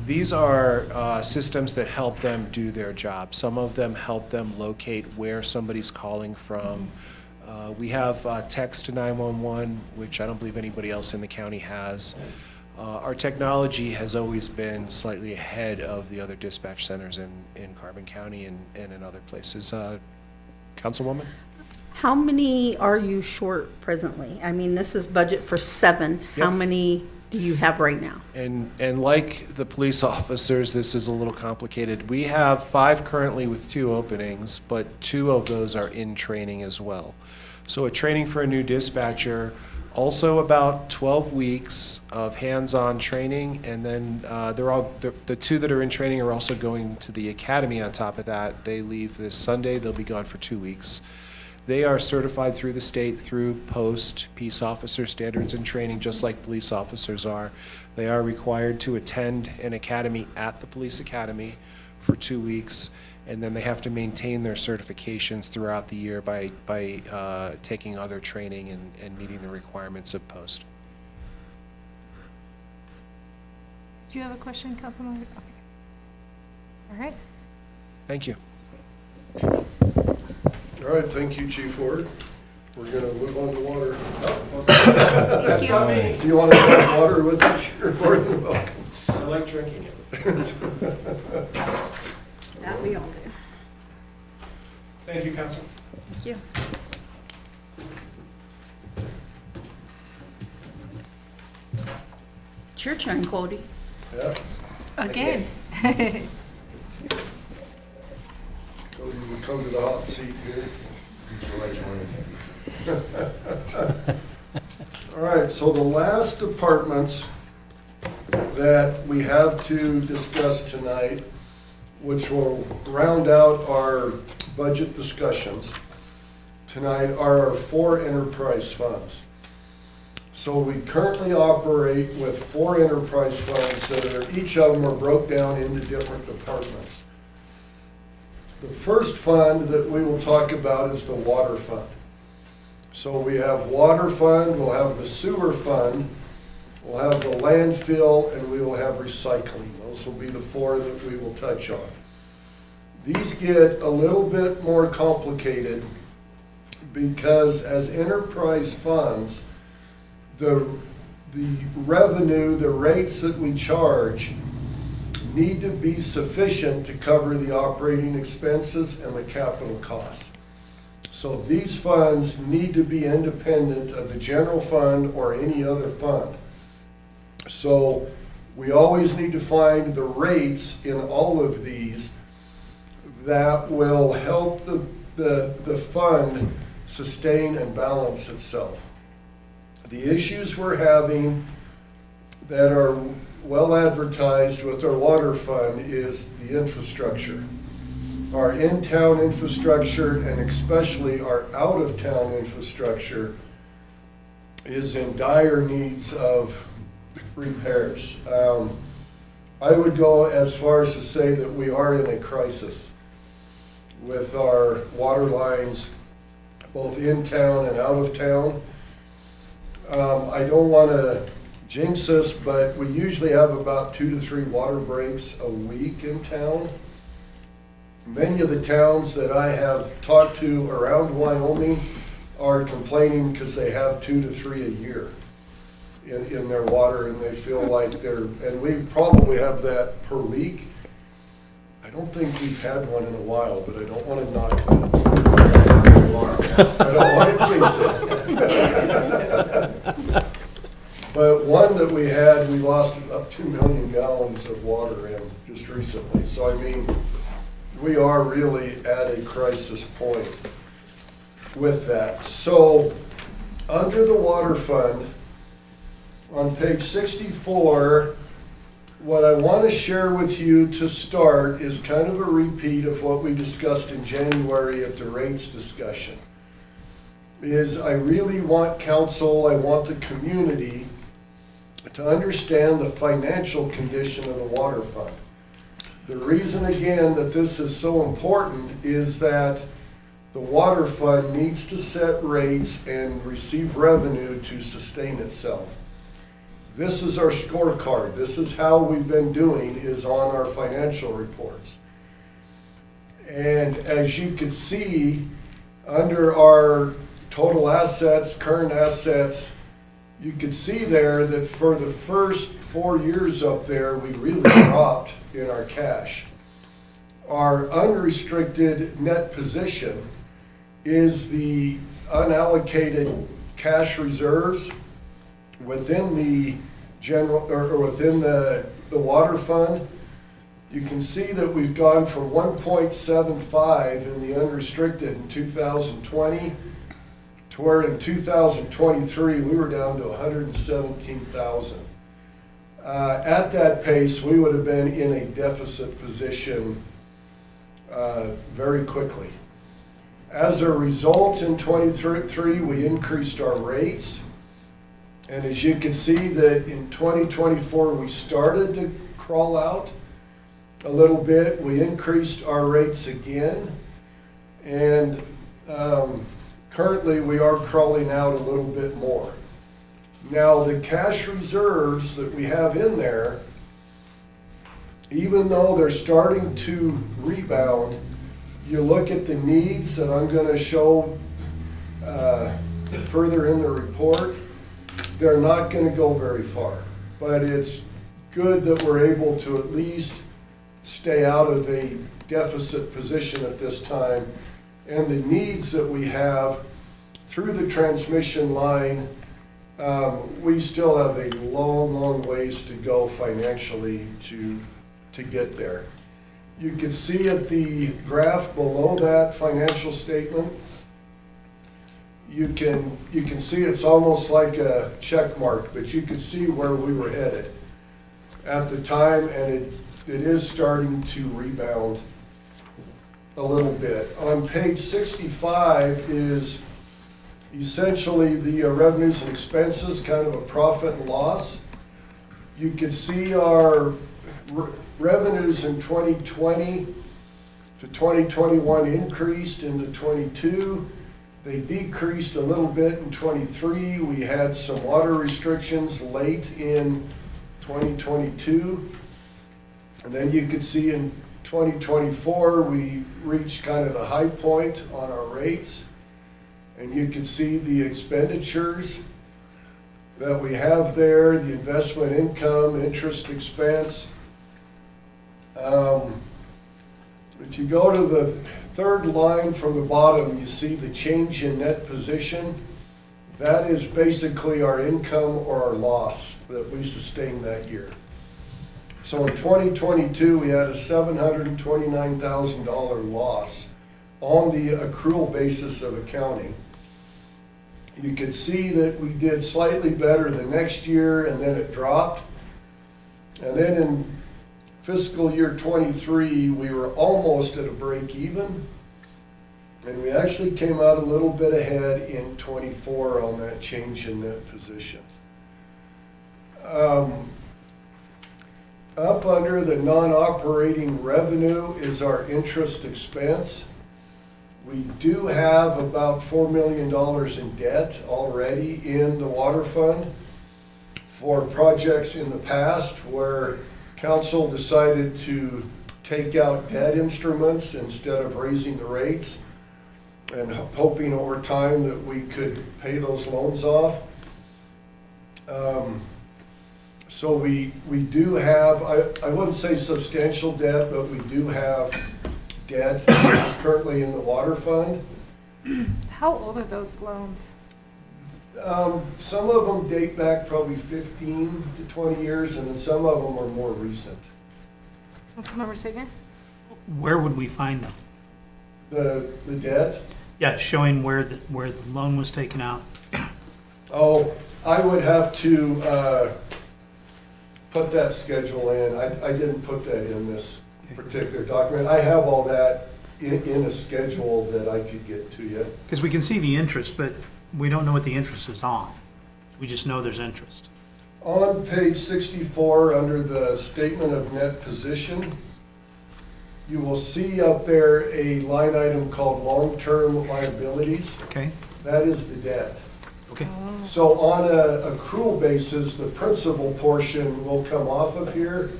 these are systems that help them do their job. Some of them help them locate where somebody's calling from. We have text to 911, which I don't believe anybody else in the county has. Our technology has always been slightly ahead of the other dispatch centers in Carbon County and in other places. Councilwoman? How many are you short presently? I mean, this is budget for 7. How Yep. many do you have right now? And like the police officers, this is a little complicated. We have 5 currently with 2 openings, but 2 of those are in training as well. So a training for a new dispatcher, also about 12 weeks of hands-on training, and then the 2 that are in training are also going to the academy on top of that. They leave this Sunday, they'll be gone for 2 weeks. They are certified through the state through post peace officer standards and training, just like police officers are. They are required to attend an academy at the police academy for 2 weeks, and then they have to maintain their certifications throughout the year by taking other training and meeting the requirements of post. Do you have a question, Councilmember? Okay. All right. Thank you. All right, thank you, Chief Ward. We're gonna move on to water. Thank you. Me. Do you want to have water with us? You're more than welcome. I like drinking it. That we all do. Thank you, Council. Thank you. It's your turn, Cody. Yeah, Again. Cody, we come to the hot seat here. All right, so the last departments that we have to discuss tonight, which will round out our budget discussions tonight, are our 4 enterprise funds. So we currently operate with 4 enterprise funds that are, each of them are broke down into different departments. The first fund that we will talk about is the water fund. So we have water fund, we'll have the sewer fund, we'll have the landfill, and we will have recycling. Those will be the 4 that we will touch on. These get a little bit more complicated because as enterprise funds, the revenue, the rates that we charge need to be sufficient to cover the operating expenses and the capital costs. So these funds need to be independent of the general fund or any other fund. So we always need to find the rates in all of these that will help the fund sustain and balance itself. The issues we're having that are well advertised with our water fund is the infrastructure. Our in-town infrastructure and especially our out-of-town infrastructure is in dire needs of repairs. I would go as far as to say that we are in a crisis with our water lines, both in town and out of town. I don't want to jinx us, but we usually have about 2 to 3 water breaks a week in town. Many of the towns that I have talked to around Wyoming are complaining because they have 2 to 3 a year in their water, and they feel like and we probably have that per week. I don't think we've had one in a while, but I don't want to knock that. I don't want to jinx it. But one that we had, we lost about 2 million gallons of water in just recently. So I mean, we are really at a crisis point with that. So under the water fund, on page 64, what I want to share with you to start is kind of a repeat of what we discussed in January at the rates discussion. Is I really want council, I want the community to understand the financial condition of the water fund. The reason again that this is so important is that the water fund needs to set rates and receive revenue to sustain itself. This is our scorecard. This is how we've been doing, is on our financial reports. And as you can see, under our total assets, current assets, you can see there that for the first 4 years up there, we really dropped in our cash. Our unrestricted net position is the unallocated cash reserves within the general, or within the water fund. You can see that we've gone from 1.75 in the unrestricted in 2020 to where in 2023 we were down to 117,000. At that pace, we would have been in a deficit position very quickly. As a result, in 23, we increased our rates. And as you can see that in 2024, we started to crawl out a little bit. We increased our rates again. And currently, we are crawling out a little bit more. Now, the cash reserves that we have in there even though they're starting to rebound, you look at the needs that I'm gonna show further in the report, they're not gonna go very far. But it's good that we're able to at least stay out of a deficit position at this time. And the needs that we have through the transmission line, we still have a long, long ways to go financially to get there. You can see at the graph below that financial statement, you can see it's almost like a check mark, but you can see where we were headed at the time, and it is starting to rebound a little bit. On page 65 is essentially the revenues and expenses, kind of a profit and loss. You can see our revenues in 2020 to 2021 increased into 22. They decreased a little bit in 23. We had some water restrictions late in 2022. And then you could see in 2024, we reached kind of the high point on our rates. And you can see the expenditures that we have there, the investment income, interest expense. If you go to the third line from the bottom, you see the change in net position. That is basically our income or our loss that we sustained that year. So in 2022, we had a $729,000 loss on the accrual basis of accounting. You can see that we did slightly better the next year, and then it dropped. And then in fiscal year 23, we were almost at a break even. And we actually came out a little bit ahead in 24 on that change in net position. Up under the non-operating revenue is our interest expense. We do have about $4 million in debt already in the water fund for projects in the past where council decided to take out debt instruments instead of raising the rates and hoping over time that we could pay those loans off. So we do have, I wouldn't say substantial debt, but we do have debt currently in the water fund. How old are those loans? Some of them date back probably 15 to 20 years, and then some of them are more recent. What's the number, Signer? Where would we find them? The debt? Yeah, showing where the loan was taken out. Oh, I would have to put that schedule in. I didn't put that in this particular document. I have all that in a schedule that I could get to you. Because we can see the interest, but we don't know what the interest is on. We just know there's interest. On page 64, under the statement of net position, you will see up there a line item called long-term liabilities. Okay. That is the debt. Okay. So on a accrual basis, the principal portion will come off of here,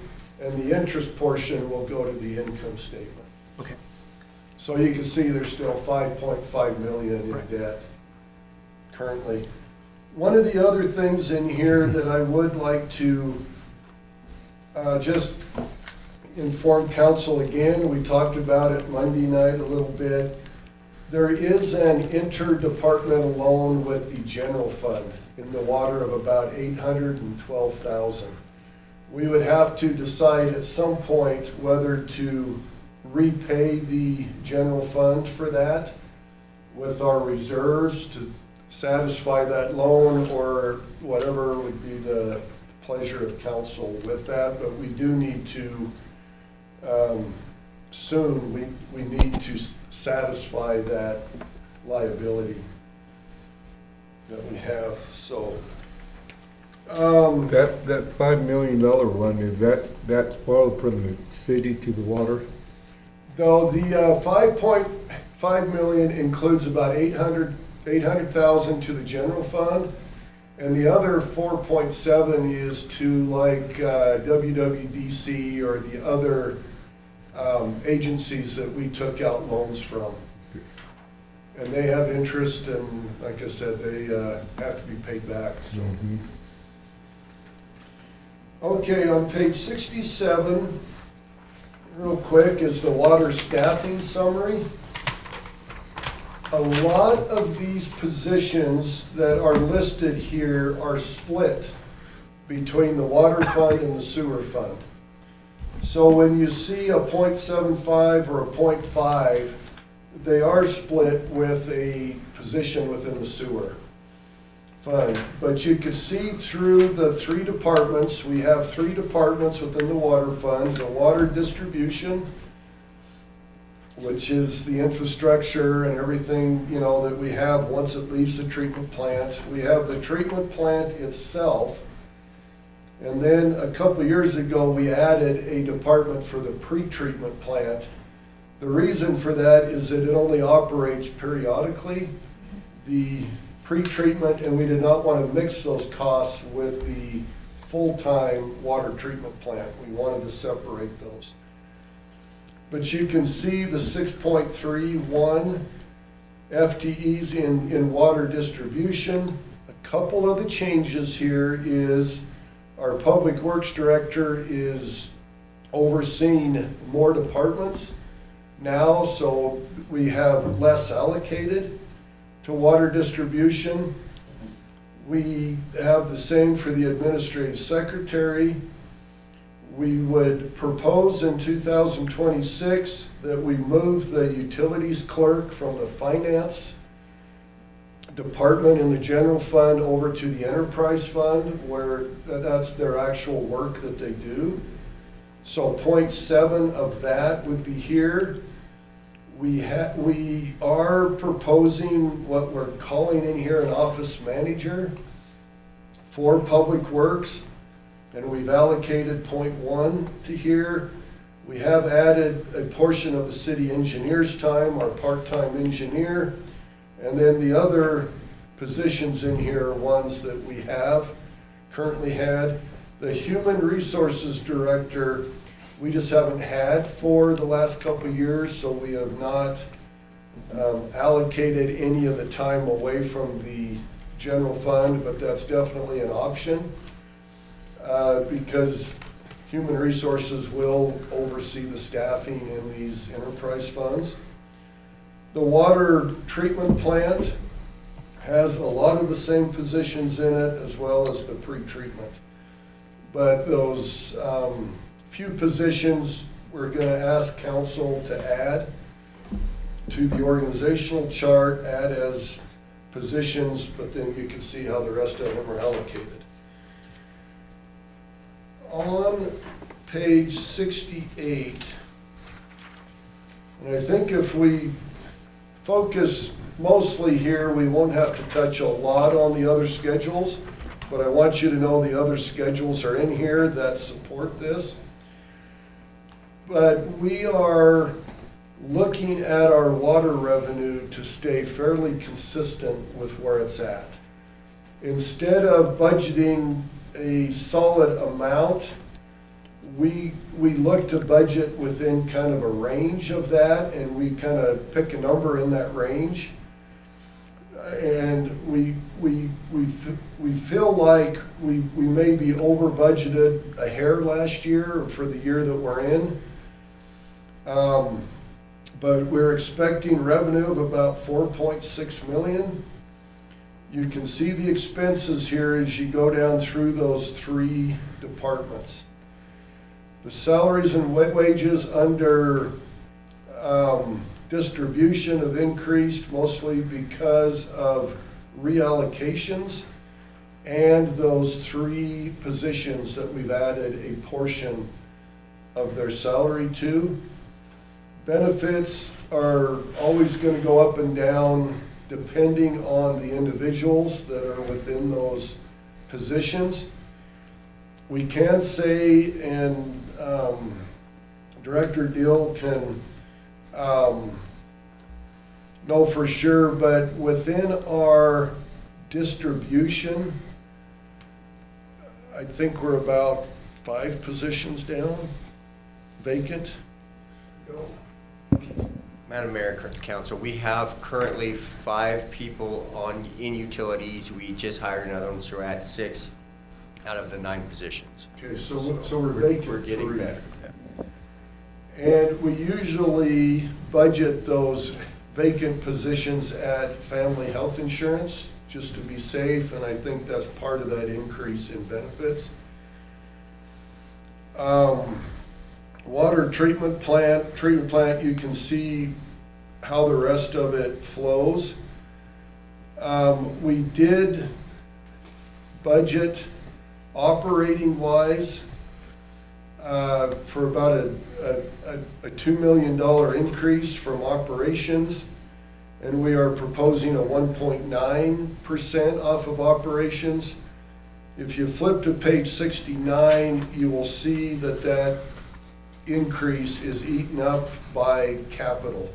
and the interest portion will go to the income statement. Okay. So you can see there's still 5.5 million in debt currently. One of the other things in here that I would like to just inform council again, we talked about it Monday night a little bit. There is an interdepartmental loan with the general fund in the water of about $812,000. We would have to decide at some point whether to repay the general fund for that with our reserves to satisfy that loan, or whatever would be the pleasure of council with that. But we do need to soon we need to satisfy that liability that we have. So That $5 million one, is that's borrowed from the city to the water? though the 5.5 million includes about 800,000 to the general fund, And the other 4.7 is to like WWDC or the other agencies that we took out loans from. And they have interest, and like I said, they have to be paid back, so. Okay, on page 67, real quick, is the water staffing summary. A lot of these positions that are listed here are split between the water fund and the sewer fund. So when you see a 0.75 or a 0.5, they are split with a position within the sewer fund. But you could see through the three departments, we have three departments within the water fund: the water distribution, which is the infrastructure and everything, you know, that we have once it leaves the treatment plant. We have the treatment plant itself. And then a couple years ago, we added a department for the pre-treatment plant. The reason for that is that it only operates periodically, the pre-treatment, and we did not want to mix those costs with the full-time water treatment plant. We wanted to separate those. But you can see the 6.31 FTEs in water distribution. A couple of the changes here is our public works director is overseeing more departments now, so we have less allocated to water distribution. We have the same for the administrative secretary. We would propose in 2026 that we move the utilities clerk from the finance department in the general fund over to the enterprise fund, where that's their actual work that they do. So 0.7 of that would be here. We are proposing what we're calling in here an office manager for public works, and we've allocated 0.1 to here. We have added a portion of the city engineer's time, our part-time engineer, and then the other positions in here are ones that we have currently had. The human resources director, we just haven't had for the last couple of years, so we have not allocated any of the time away from the general fund, but that's definitely an option because human resources will oversee the staffing in these enterprise funds. The water treatment plant has a lot of the same positions in it as well as the pre-treatment. But those few positions we're going to ask council to add to the organizational chart, add as positions, but then you can see how the rest of them are allocated. On page 68, and I think if we focus mostly here, we won't have to touch a lot on the other schedules, but I want you to know the other schedules are in here that support this. But we are looking at our water revenue to stay fairly consistent with where it's at. Instead of budgeting a solid amount, we look to budget within kind of a range of that, and we kind of pick a number in that range. And we feel like we may be over budgeted a hair last year for the year that we're in. But we're expecting revenue of about 4.6 million. You can see the expenses here as you go down through those three departments. The salaries and wages under distribution have increased mostly because of reallocations and those three positions that we've added a portion of their salary to. Benefits are always going to go up and down depending on the individuals that are within those positions. We can say, and Director Dill can know for sure, but within our distribution I think we're about 5 positions down, vacant. Madam Mayor, Council, we have currently 5 people in utilities. We just hired another one, so we're at 6 out of the 9 positions. Okay, so we're vacant. We're getting 3. better. And we usually budget those vacant positions at family health insurance, just to be safe, and I think that's part of that increase in benefits. Water treatment plant, you can see how the rest of it flows. We did budget operating wise for about a $2 million increase from operations, and we are proposing a 1.9% off of operations. If you flip to page 69, you will see that that increase is eaten up by capital,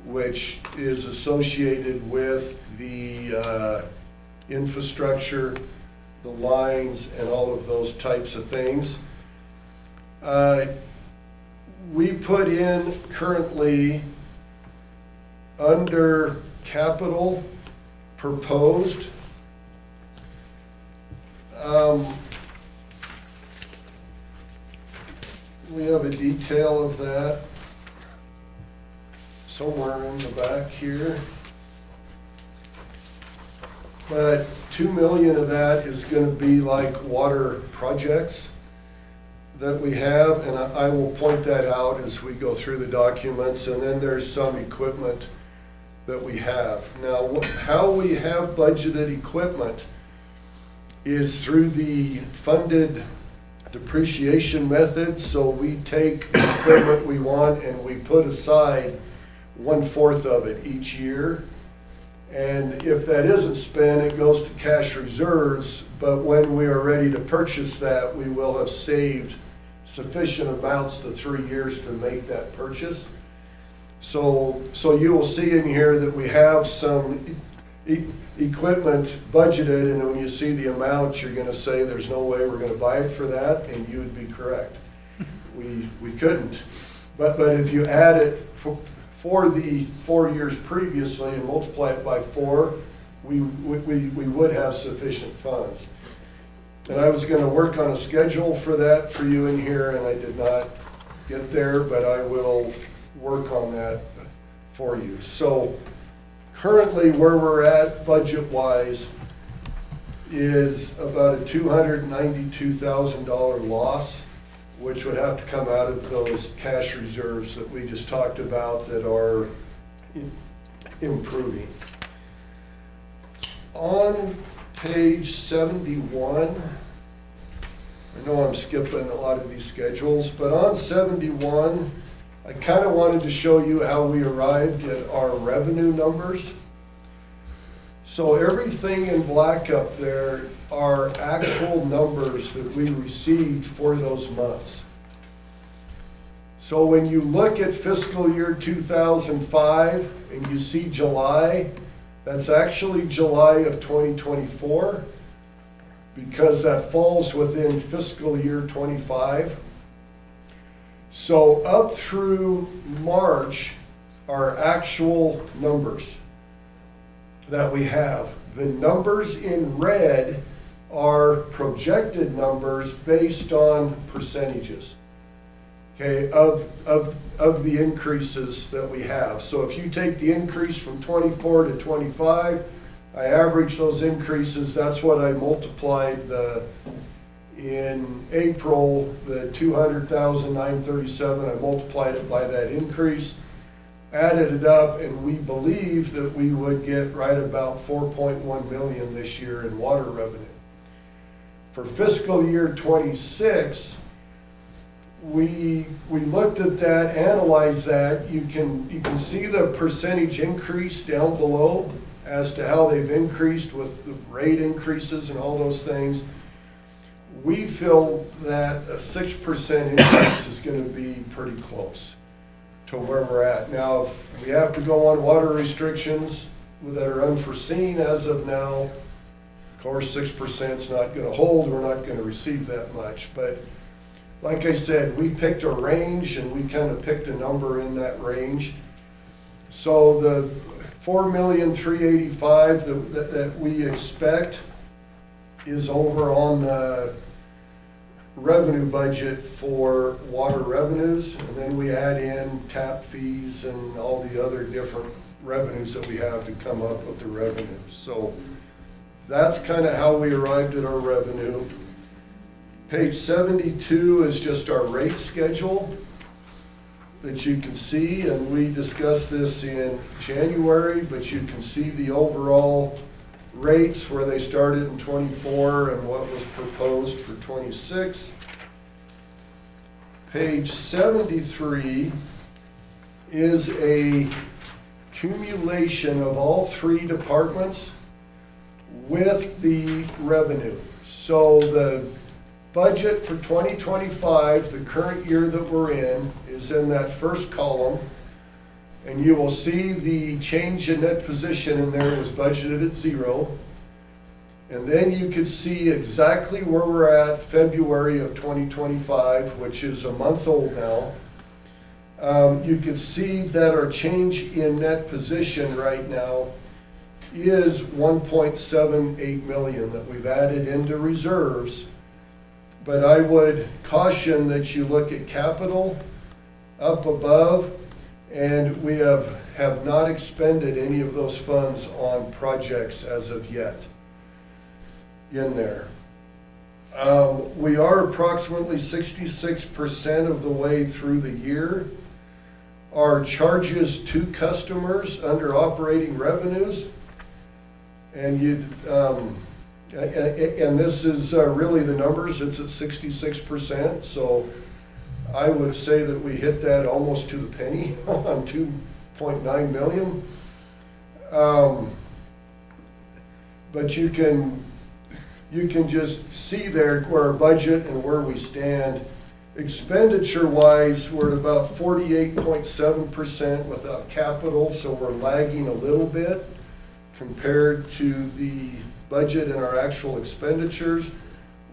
which is associated with the infrastructure, the lines, and all of those types of things. We put in currently under capital proposed, we have a detail of that somewhere in the back here. But 2 million of that is going to be like water projects that we have, and I will point that out as we go through the documents. And then there's some equipment that we have. Now, how we have budgeted equipment is through the funded depreciation method. So we take the equipment we want and we put aside 1/4 of it each year. And if that isn't spent, it goes to cash reserves. But when we are ready to purchase that, we will have saved sufficient amounts the 3 years to make that purchase. So you will see in here that we have some equipment budgeted, and when you see the amount, you're gonna say there's no way we're gonna buy it for that, and you would be correct. We couldn't. But if you add it for the 4 years previously and multiply it by 4, we would have sufficient funds. And I was gonna work on a schedule for that for you in here, and I did not get there, but I will work on that for you. So currently where we're at budget-wise is about a $292,000 loss, which would have to come out of those cash reserves that we just talked about that are improving. On page 71, I know I'm skipping a lot of these schedules, but on 71, I kind of wanted to show you how we arrived at our revenue numbers. So everything in black up there are actual numbers that we received for those months. So when you look at fiscal year 2005 and you see July, that's actually July of 2024, because that falls within fiscal year 25. So up through March are actual numbers that we have. The numbers in red are projected numbers based on percentages, okay, of the increases that we have. So if you take the increase from 24 to 25, I average those increases, that's what I multiplied in April, the 200,937, I multiplied it by that increase, added it up, and we believe that we would get right about 4.1 million this year in water revenue. For fiscal year 26, we looked at that, analyzed that. You can see the percentage increase down below as to how they've increased with the rate increases and all those things. We feel that a 6% increase is going to be pretty close to where we're at. Now, if we have to go on water restrictions that are unforeseen as of now, Of course, 6% not gonna hold, we're not gonna receive that much, but like I said, we picked a range and we kind of picked a number in that range. So the 4,385,000 that we expect is over on the revenue budget for water revenues, and then we add in tap fees and all the other different revenues that we have to come up with the revenues. So that's kind of how we arrived at our revenue. Page 72 is just our rate schedule that you can see, and we discussed this in January, but you can see the overall rates where they started in '24 and what was proposed for '26. Page 73 is a accumulation of all three departments with the revenue. So the budget for 2025, the current year that we're in, is in that first column. And you will see the change in net position in there was budgeted at 0. And then you could see exactly where we're at February of 2025, which is a month old now. You can see that our change in net position right now is 1.78 million that we've added into reserves. But I would caution that you look at capital up above, and we have not expended any of those funds on projects as of yet in there. We are approximately 66% of the way through the year. Our charges to customers under operating revenues, and and this is really the numbers, it's at 66%, so I would say that we hit that almost to the penny on 2.9 million. But you can just see there where our budget and where we stand. Expenditure-wise, we're at about 48.7% without capital, so we're lagging a little bit compared to the budget and our actual expenditures.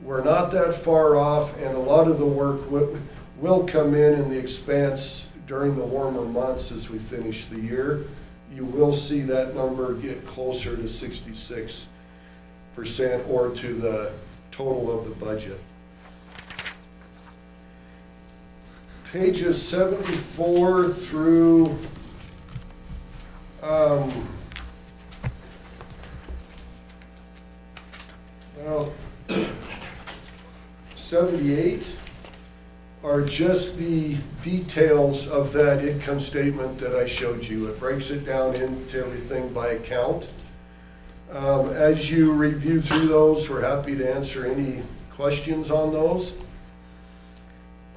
We're not that far off, and a lot of the work will come in the expense during the warmer months as we finish the year. You will see that number get closer to 66% or to the total of the budget. Pages 74 through 78 are just the details of that income statement that I showed you. It breaks it down into everything by account. As you review through those, we're happy to answer any questions on those.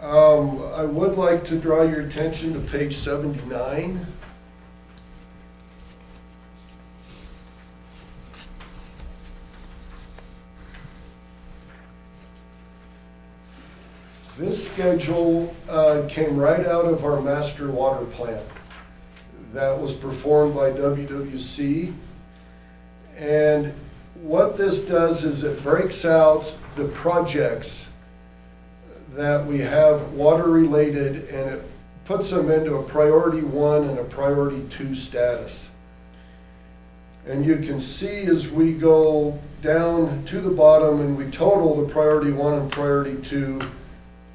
I would like to draw your attention to page 79. This schedule came right out of our master water plan that was performed by WWC. And what this does is it breaks out the projects that we have water related, and it puts them into a priority 1 and a priority 2 status. And you can see as we go down to the bottom and we total the priority 1 and priority 2,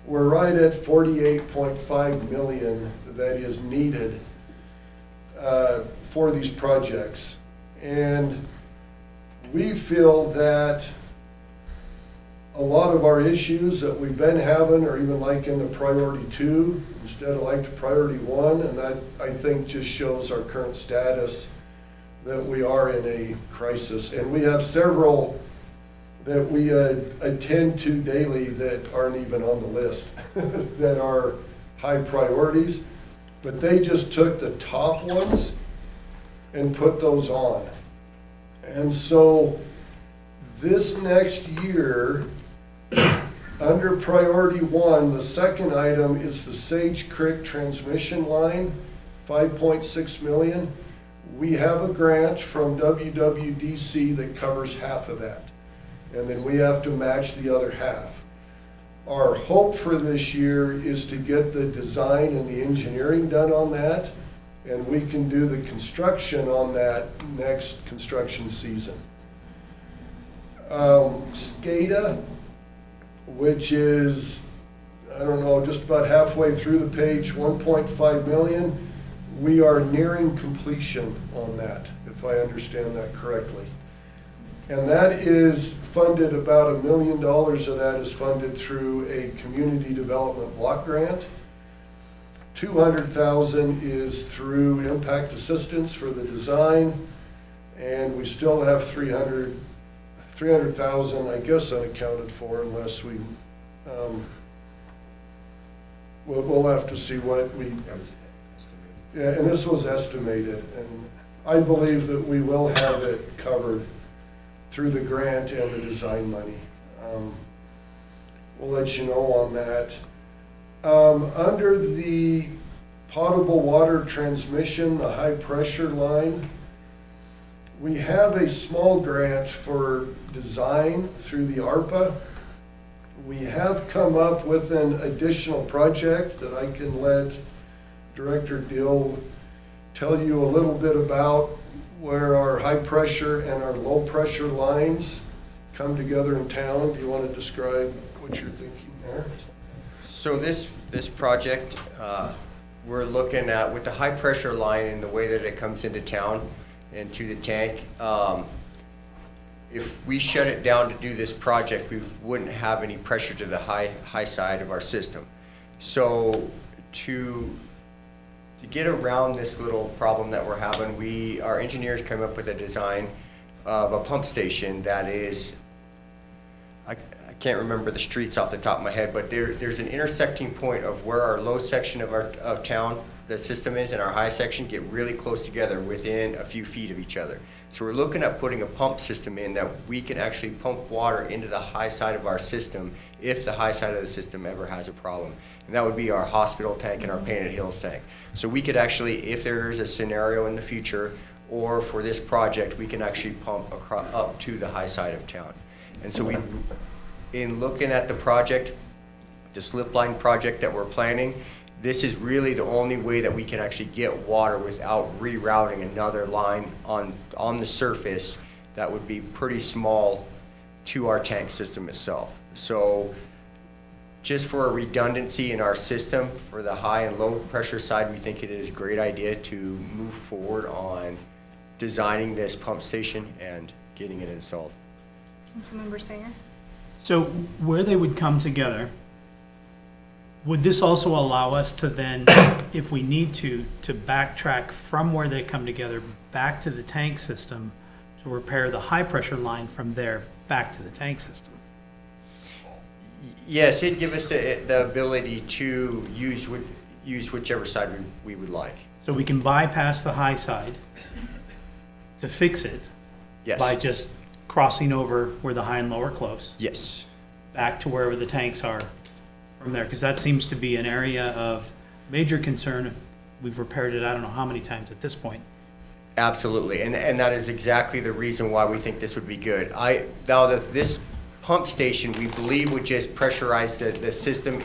we're right at 48.5 million that is needed for these projects. And we feel that a lot of our issues that we've been having are even like in the priority 2 instead of like the priority 1, and that I think just shows our current status that we are in a crisis. And we have several that we attend to daily that aren't even on the list that are high priorities, but they just took the top ones and put those on. And so this next year, under priority 1, the second item is the Sage Creek transmission line, 5.6 million. We have a grant from WWDC that covers half of that. and then we have to match the other half. Our hope for this year is to get the design and the engineering done on that, and we can do the construction on that next construction season. SCADA, which is, I don't know, just about halfway through the page, 1.5 million. We are nearing completion on that, if I understand that correctly. And that is funded, about $1 million of that is funded through a community development block grant. 200,000 is through impact assistance for the design, and we still have 300,000, I guess, unaccounted for, unless we, we'll have to see what we. Yeah, and this was estimated, and I believe that we will have it covered through the grant and the design money. We'll let you know on that. Under the potable water transmission, the high pressure line, we have a small grant for design through the ARPA. We have come up with an additional project that I can let Director Dill tell you a little bit about, where our high pressure and our low pressure lines come together in town. Do you want to describe what you're thinking there? So this project, we're looking at with the high pressure line and the way that it comes into town and to the tank. If we shut it down to do this project, we wouldn't have any pressure to the high side of our system. So to get around this little problem that we're having, our engineers came up with a design of a pump station that is, I can't remember the streets off the top of my head, but there's an intersecting point of where our low section of town, the system is, and our high section get really close together within a few feet of each other. So we're looking at putting a pump system in that we can actually pump water into the high side of our system if the high side of the system ever has a problem. And that would be our hospital tank and our Painted Hills tank. So we could actually, if there is a scenario in the future, or for this project, we can actually pump up to the high side of town. And so in looking at the project, the slip line project that we're planning, this is really the only way that we can actually get water without rerouting another line on the surface that would be pretty small to our tank system itself. So just for a redundancy in our system, for the high and low pressure side, we think it is a great idea to move forward on designing this pump station and getting it installed. Councilmember Sanger? So where they would come together, would this also allow us to then, if we need to backtrack from where they come together back to the tank system to repair the high pressure line from there back to the tank system? Yes, it'd give us the ability to use whichever side we would like. So we can bypass the high side to fix it. Yes. By just crossing over where the high and low are close. Yes. Back to wherever the tanks are from there, because that seems to be an area of major concern. We've repaired it I don't know how many times at this point. Absolutely, and that is exactly the reason why we think this would be good. Now that this pump station, we believe, would just pressurize the system.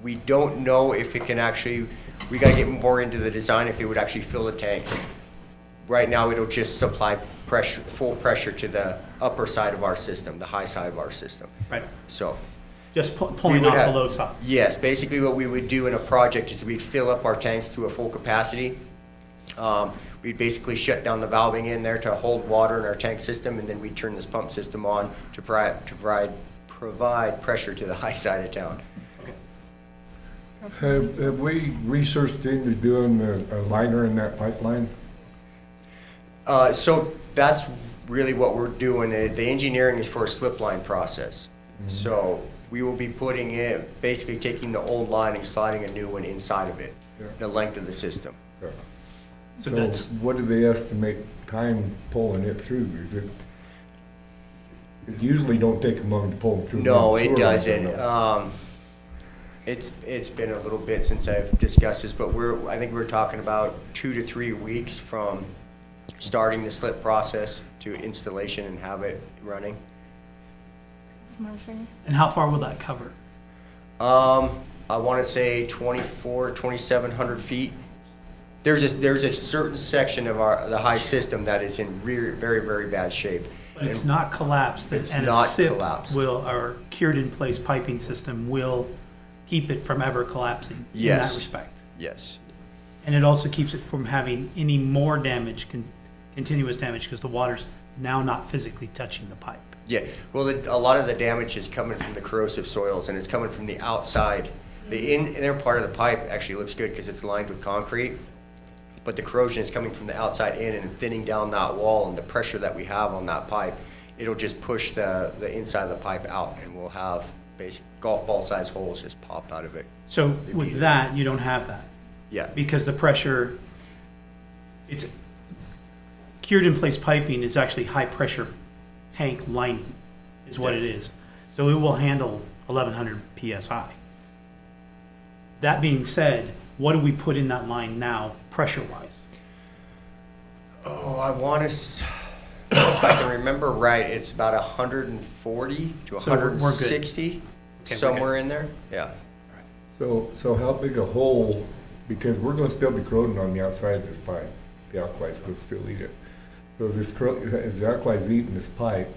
We don't know if it can actually, we got to get more into the design, if it would actually fill the tanks. Right now, it'll just supply pressure, full pressure to the upper side of our system, the high side of our system. Right. So. Just pulling off the low side. Yes, basically what we would do in a project is we'd fill up our tanks to a full capacity. We'd basically shut down the valving in there to hold water in our tank system, and then we'd turn this pump system on to provide pressure to the high side of town. Okay. Have we researched into doing a liner in that pipeline? So that's really what we're doing. The engineering is for a slip line process. Mm-hmm. So we will be putting it, basically taking the old line and sliding a new one inside of it, the length of the system. Yeah. So what do they estimate time pulling it through? Is it usually don't take them long to pull them through? No, it doesn't. It's been a little bit since I've discussed this, but I think we're talking about 2 to 3 weeks from starting the slip process to installation and have it running. And how far will that cover? I want to say 2,700 feet. There's a certain section of the high system that is in very, very bad shape. But it's not collapsed, It's and not a SIP collapsed. our cured-in-place piping system will keep it from ever collapsing in that Yes. respect. Yes. And it also keeps it from having any more damage, continuous damage, because the water's now not physically touching the pipe. Yeah, well, a lot of the damage is coming from the corrosive soils, and it's coming from the outside. The inner part of the pipe actually looks good because it's lined with concrete, but the corrosion is coming from the outside in and thinning down that wall, and the pressure that we have on that pipe, it'll just push the inside of the pipe out, and we'll have golf ball size holes just pop out of it. So with that, you don't have that, Yeah, because the pressure, it's cured-in-place piping is actually high-pressure tank lining, is what it is. So it will handle 1,100 PSI. That being said, what do we put in that line now, pressure-wise? oh, I want to, if I can remember right, it's about 140 to So we're good. 160, Okay, we're somewhere in there, yeah. So how big a hole, because we're gonna still be corroding on the outside of this pipe, the alkali's gonna still eat it. So is the alkali's eating this pipe,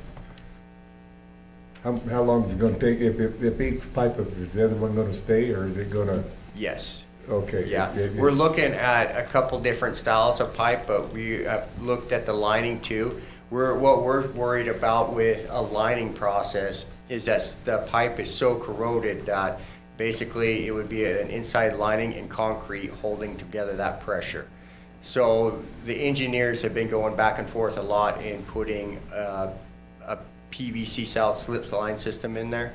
how long is it gonna take, if it eats the pipe, is the other one gonna stay, or is it gonna, Yes. okay? Yeah, it- we're it's- looking at a couple different styles of pipe, but we have looked at the lining too. What we're worried about with a lining process is that the pipe is so corroded that basically it would be an inside lining and concrete holding together that pressure. So the engineers have been going back and forth a lot in putting a PVC style slip line system in there,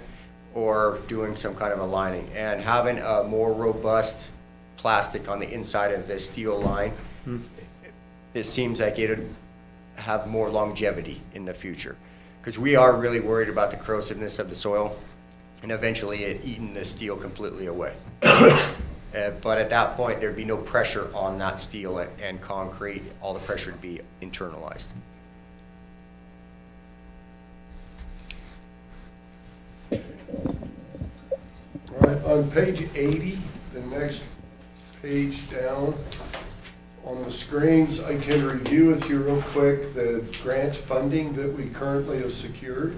or doing some kind of a lining, and having a more robust plastic on the inside of this steel line. It seems like it would have more longevity in the future, because we are really worried about the corrosiveness of the soil and eventually it eating the steel completely away. But at that point, there'd be no pressure on that steel and concrete. All the pressure would be internalized. All right, on page 80, the next page down, on the screens, I can review with you real quick the grant funding that we currently have secured,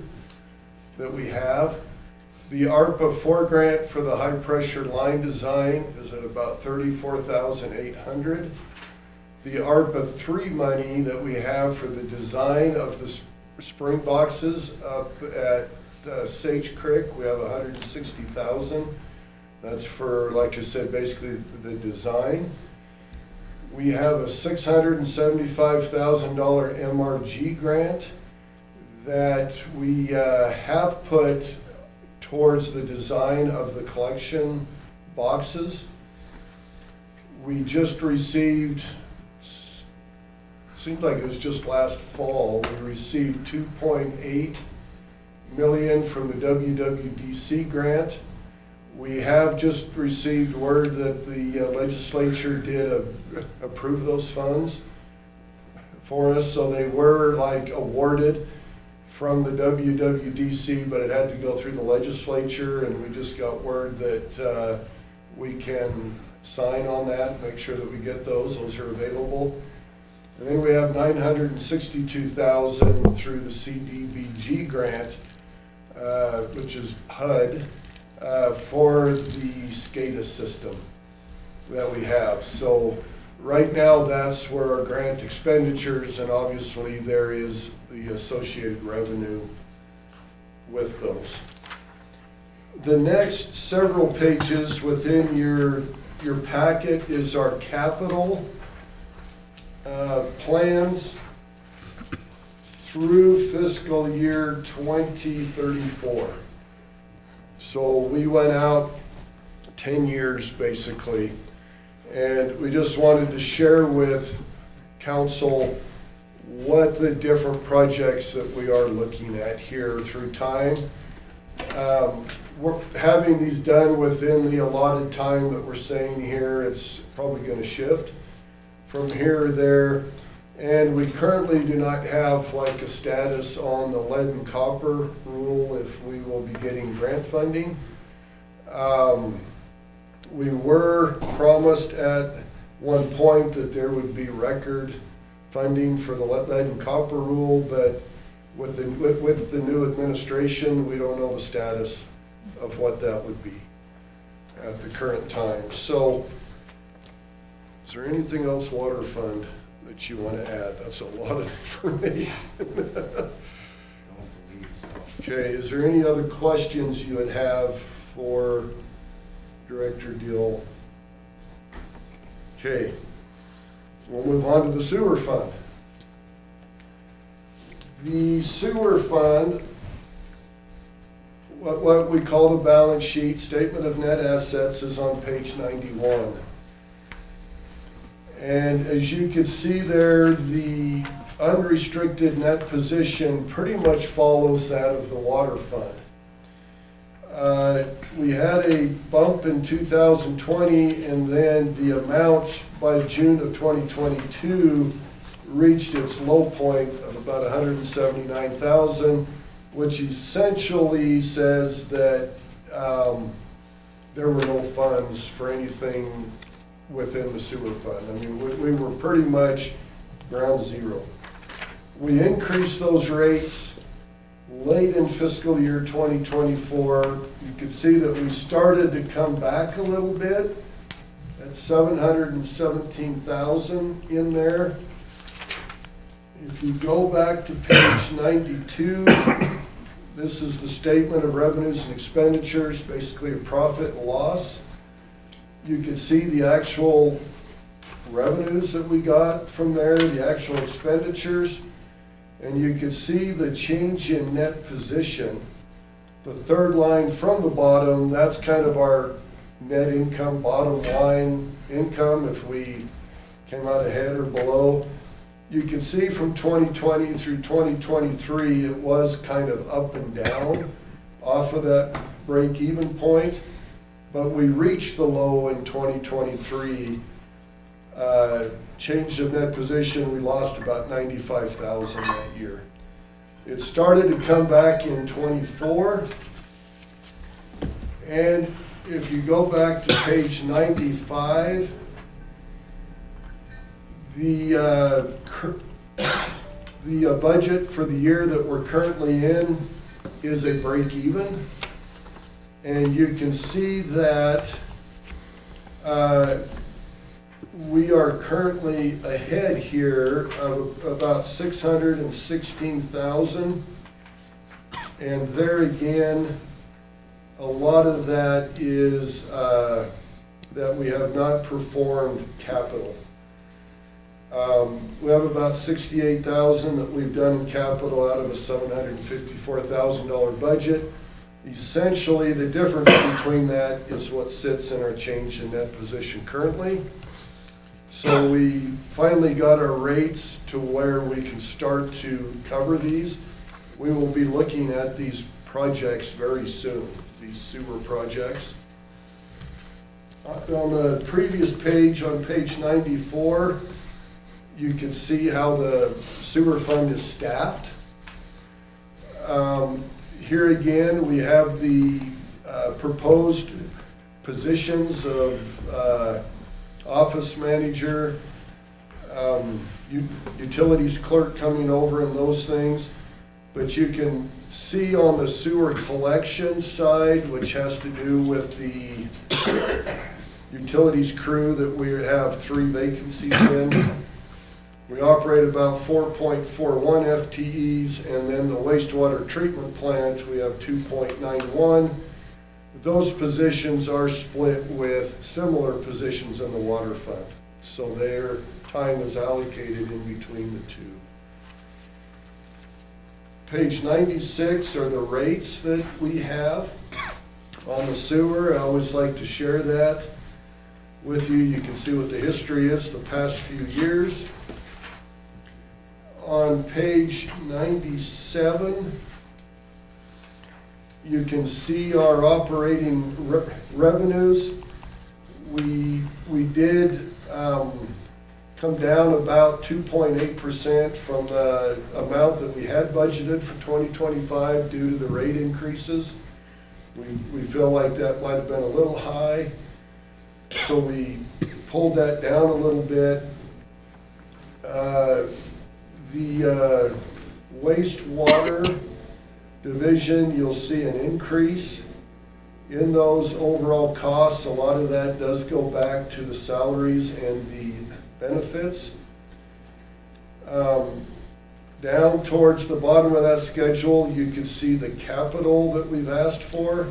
that we have. The ARPA 4 grant for the high-pressure line design is at about $34,800. The ARPA 3 money that we have for the design of the spring boxes up at Sage Creek, we have $160,000. That's for, like I said, basically the design. We have a $675,000 MRG grant that we have put towards the design of the collection boxes. We just received, seems like it was just last fall, we received $2.8 million from the WWDC grant. We have just received word that the legislature did approve those funds for us, so they were like awarded from the WWDC, but it had to go through the legislature, and we just got word that we can sign on that, make sure that we get those. Those are available. And then we have $962,000 through the CDBG grant, which is HUD, for the SCADA system that we have. So right now, that's where our grant expenditures, and obviously there is the associated revenue with those. The next several pages within your packet is our capital plans through fiscal year 2034. So we went out 10 years basically, and we just wanted to share with council what the different projects that we are looking at here through time. We're having these done within the allotted time that we're saying here. It's probably going to shift from here to there. And we currently do not have like a status on the lead and copper rule if we will be getting grant funding. We were promised at one point that there would be record funding for the lead and copper rule, but with the new administration, we don't know the status of what that would be at the current time. So, is there anything else water fund that you want to add? That's a lot of information. Okay, is there any other questions you would have for Director Dill? Okay, we'll move on to the sewer fund. The sewer fund, what we call the balance sheet, statement of net assets, is on page 91. And as you can see there, the unrestricted net position pretty much follows that of the water fund. We had a bump in 2020, and then the amount by June of 2022 reached its low point of about 179,000, which essentially says that there were no funds for anything within the sewer fund. I mean, we were pretty much ground zero. We increased those rates late in fiscal year 2024. You could see that we started to come back a little bit at 717,000 in there. If you go back to page 92, this is the statement of revenues and expenditures, basically a profit and loss. You can see the actual revenues that we got from there, the actual expenditures, and you can see the change in net position. The third line from the bottom, that's kind of our net income, bottom line income if we came out ahead or below. You can see from 2020 through 2023, it was kind of up and down off of that break-even point, but we reached the low in 2023. Change of net position, we lost about 95,000 that year. It started to come back in 24, and if you go back to page 95, the budget for the year that we're currently in is a break even. And you can see that we are currently ahead here of about 616,000. And there again, a lot of that is that we have not performed capital. We have about 68,000 that we've done in capital out of a $754,000 budget. Essentially, the difference between that is what sits in our change in net position currently. So we finally got our rates to where we can start to cover these. We will be looking at these projects very soon, these sewer projects. On the previous page, on page 94, you can see how the sewer fund is staffed. Here again, we have the proposed positions of office manager, utilities clerk coming over and those things. But you can see on the sewer collection side, which has to do with the utilities crew, that we have 3 vacancies in. We operate about 4.41 FTEs, and then the wastewater treatment plant, we have 2.91. Those positions are split with similar positions in the water fund. So their time is allocated in between the two. Page 96 are the rates that we have on the sewer. I always like to share that with you. You can see what the history is the past few years. On page 97, you can see our operating revenues. We did come come down about 2.8% from the amount that we had budgeted for 2025 due to the rate increases. We feel like that might have been a little high, so we pulled that down a little bit. The wastewater division, you'll see an increase in those overall costs. A lot of that does go back to the salaries and the benefits. Down towards the bottom of that schedule, you can see the capital that we've asked for.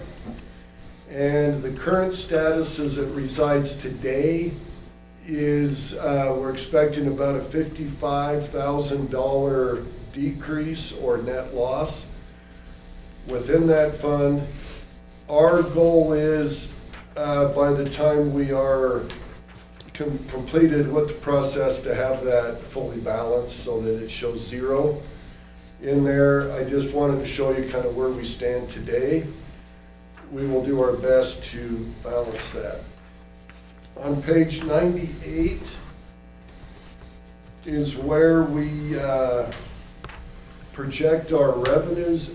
And the current status as it resides today is we're expecting about a $55,000 decrease or net loss within that fund. Our goal is by the time we are completed with the process to have that fully balanced so that it shows zero in there. I just wanted to show you kind of where we stand today. We will do our best to balance that. On page 98 is where we project our revenues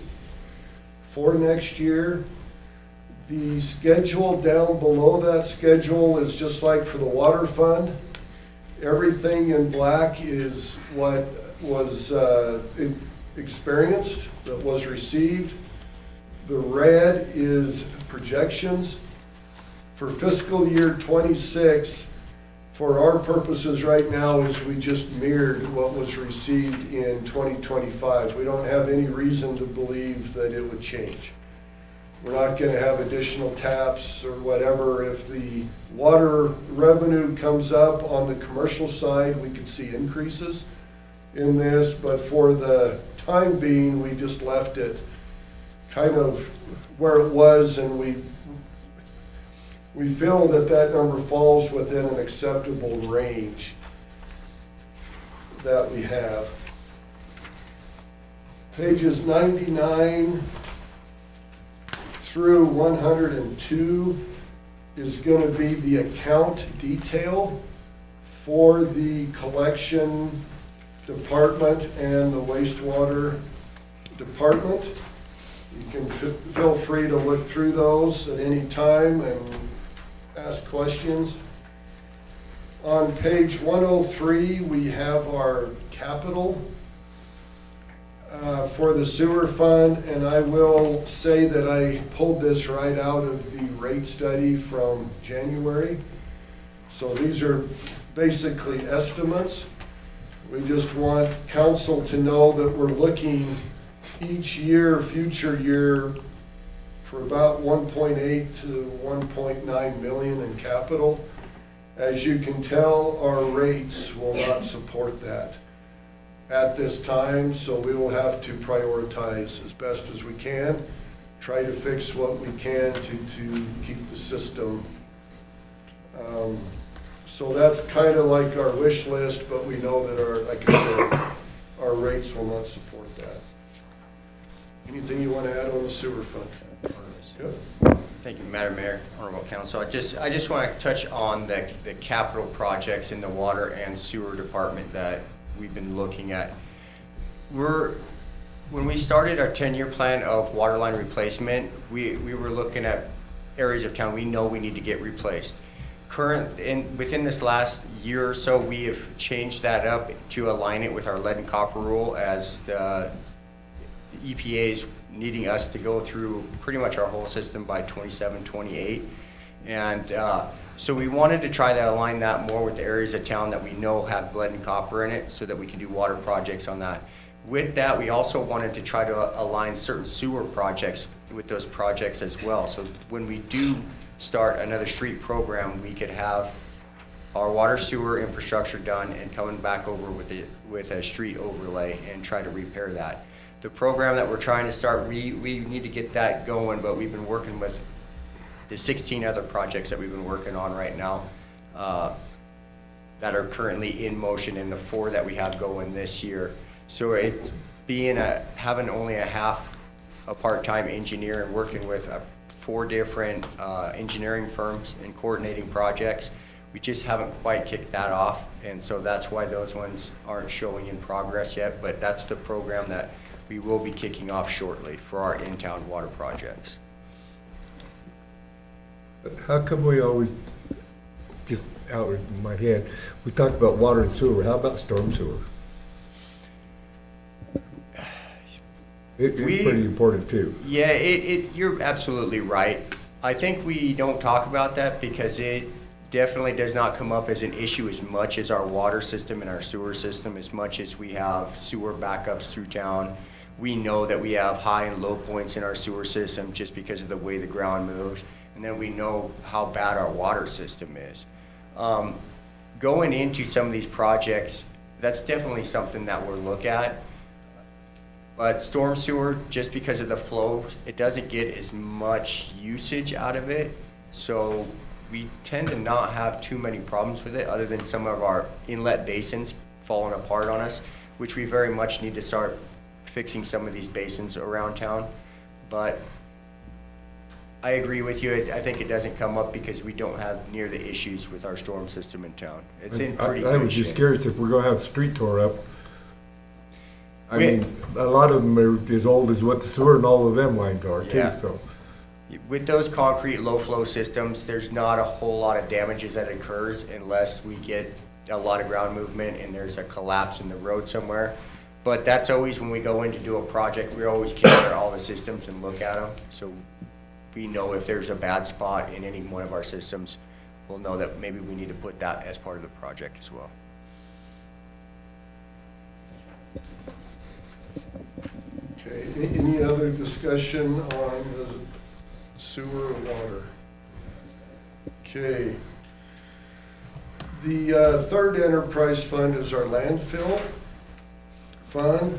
for next year. The schedule down below that schedule is just like for the water fund. Everything in black is what was experienced, that was received. The red is projections. For fiscal year 26, for our purposes right now, is we just mirrored what was received in 2025. We don't have any reason to believe that it would change. We're not going to have additional taps or whatever. If the water revenue comes up on the commercial side, we could see increases in this, but for the time being, we just left it kind of where it was, and we feel that that number falls within an acceptable range that we have. Pages 99 through 102 is going to be the account detail for the collection department and the wastewater department. You can feel free to look through those at any time and ask questions. On page 103, we have our capital for the sewer fund, and I will say that I pulled this right out of the rate study from January. So these are basically estimates. We just want council to know that we're looking each year, future year, for about 1.8 to 1.9 million in capital. As you can tell, our rates will not support that at this time, so we will have to prioritize as best as we can, try to fix what we can to keep the system. So that's kind of like our wish list, but we know that our, like I said, our rates will not support that. Anything you want to add on the sewer fund? Good. Thank you, Madam Mayor, Honorable Council. I just want to touch on the capital projects in the water and sewer department that we've been looking at. When we started our 10-year plan of water line replacement, we were looking at areas of town we know we need to get replaced. Within this last year or so, we have changed that up to align it with our lead and copper rule, as the EPA is needing us to go through pretty much our whole system by 27, 28. And so we wanted to try to align that more with the areas of town that we know have lead and copper in it, so that we can do water projects on that. With that, we also wanted to try to align certain sewer projects with those projects as well. So when we do start another street program, we could have our water sewer infrastructure done and coming back over with a street overlay and try to repair that. The program that we're trying to start, we need to get that going, but we've been working with the 16 other projects that we've been working on right now that are currently in motion, and the 4 that we have going this year. So it's having only a part-time engineer and working with 4 different engineering firms and coordinating projects. We just haven't quite kicked that off, and so that's why those ones aren't showing in progress yet, but that's the program that we will be kicking off shortly for our in-town water projects. How come we always, just out of my head, we talk about water and sewer, how about storm sewer? It's pretty important too. Yeah, you're absolutely right. I think we don't talk about that because it definitely does not come up as an issue as much as our water system and our sewer system, as much as we have sewer backups through town. We know that we have high and low points in our sewer system just because of the way the ground moves. And then we know how bad our water system is. Going into some of these projects, that's definitely something that we'll look at. But storm sewer, just because of the flow, it doesn't get as much usage out of it. So we tend to not have too many problems with it, other than some of our inlet basins falling apart on us, which we very much need to start fixing some of these basins around town. But I agree with you. I think it doesn't come up because we don't have near the issues with our storm system in town. It's in pretty good shape. I was just curious if we're gonna have the street tore up. I mean, a lot of them are as old as what the sewer and all of them lines are too, Yeah. so. With those concrete low-flow systems, there's not a whole lot of damages that occurs unless we get a lot of ground movement and there's a collapse in the road somewhere. But that's always when we go in to do a project, we always camera all the systems and look at them. So we know if there's a bad spot in any one of our systems, we'll know that maybe we need to put that as part of the project as well. Okay, any other discussion on the sewer or water? Okay. The third enterprise fund is our landfill fund.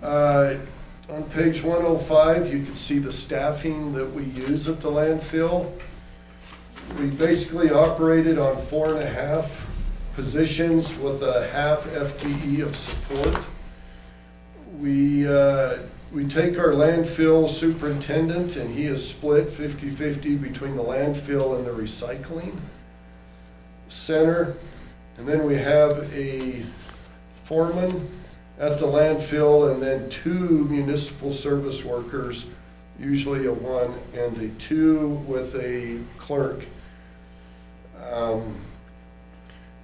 On page 105, you can see the staffing that we use at the landfill. We basically operated on 4.5 positions with a half FTE of support. We take our landfill superintendent, and he is split 50-50 between the landfill and the recycling center. And then we have a foreman at the landfill, and then 2 municipal service workers, usually a 1 and a 2 with a clerk.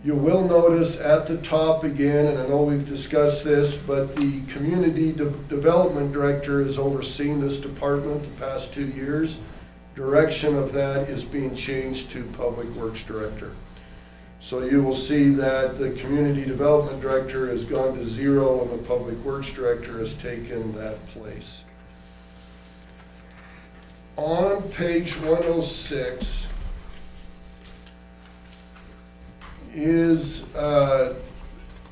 You will notice at the top again, and I know we've discussed this, but the community development director has overseen this department the past 2 years. Direction of that is being changed to public works director. So you will see that the community development director has gone to 0 and the public works director has taken that place. On page 106 is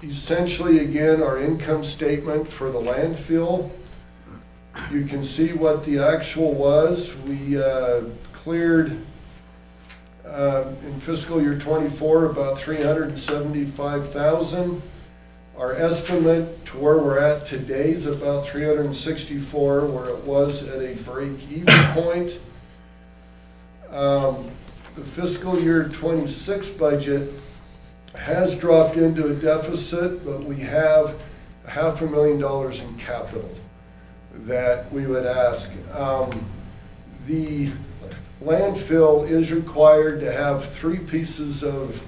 essentially, again, our income statement for the landfill. You can see what the actual was. We cleared in fiscal year 24 about $375,000. Our estimate to where we're at today is about $364,000, where it was at a break-even point. The fiscal year 26 budget has dropped into a deficit, but we have $500,000 in capital that we would ask. The landfill is required to have 3 pieces of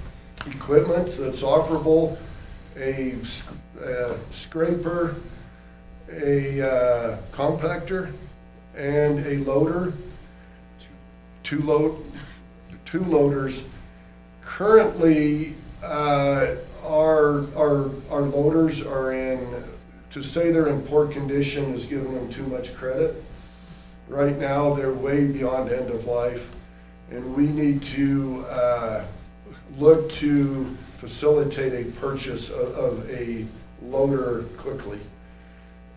equipment that's operable: a scraper, a compactor, and a loader. Two loaders. Currently, our loaders are in, to say they're in poor condition is giving them too much credit. Right now, they're way beyond end of life, and we need to look to facilitate a purchase of a loader quickly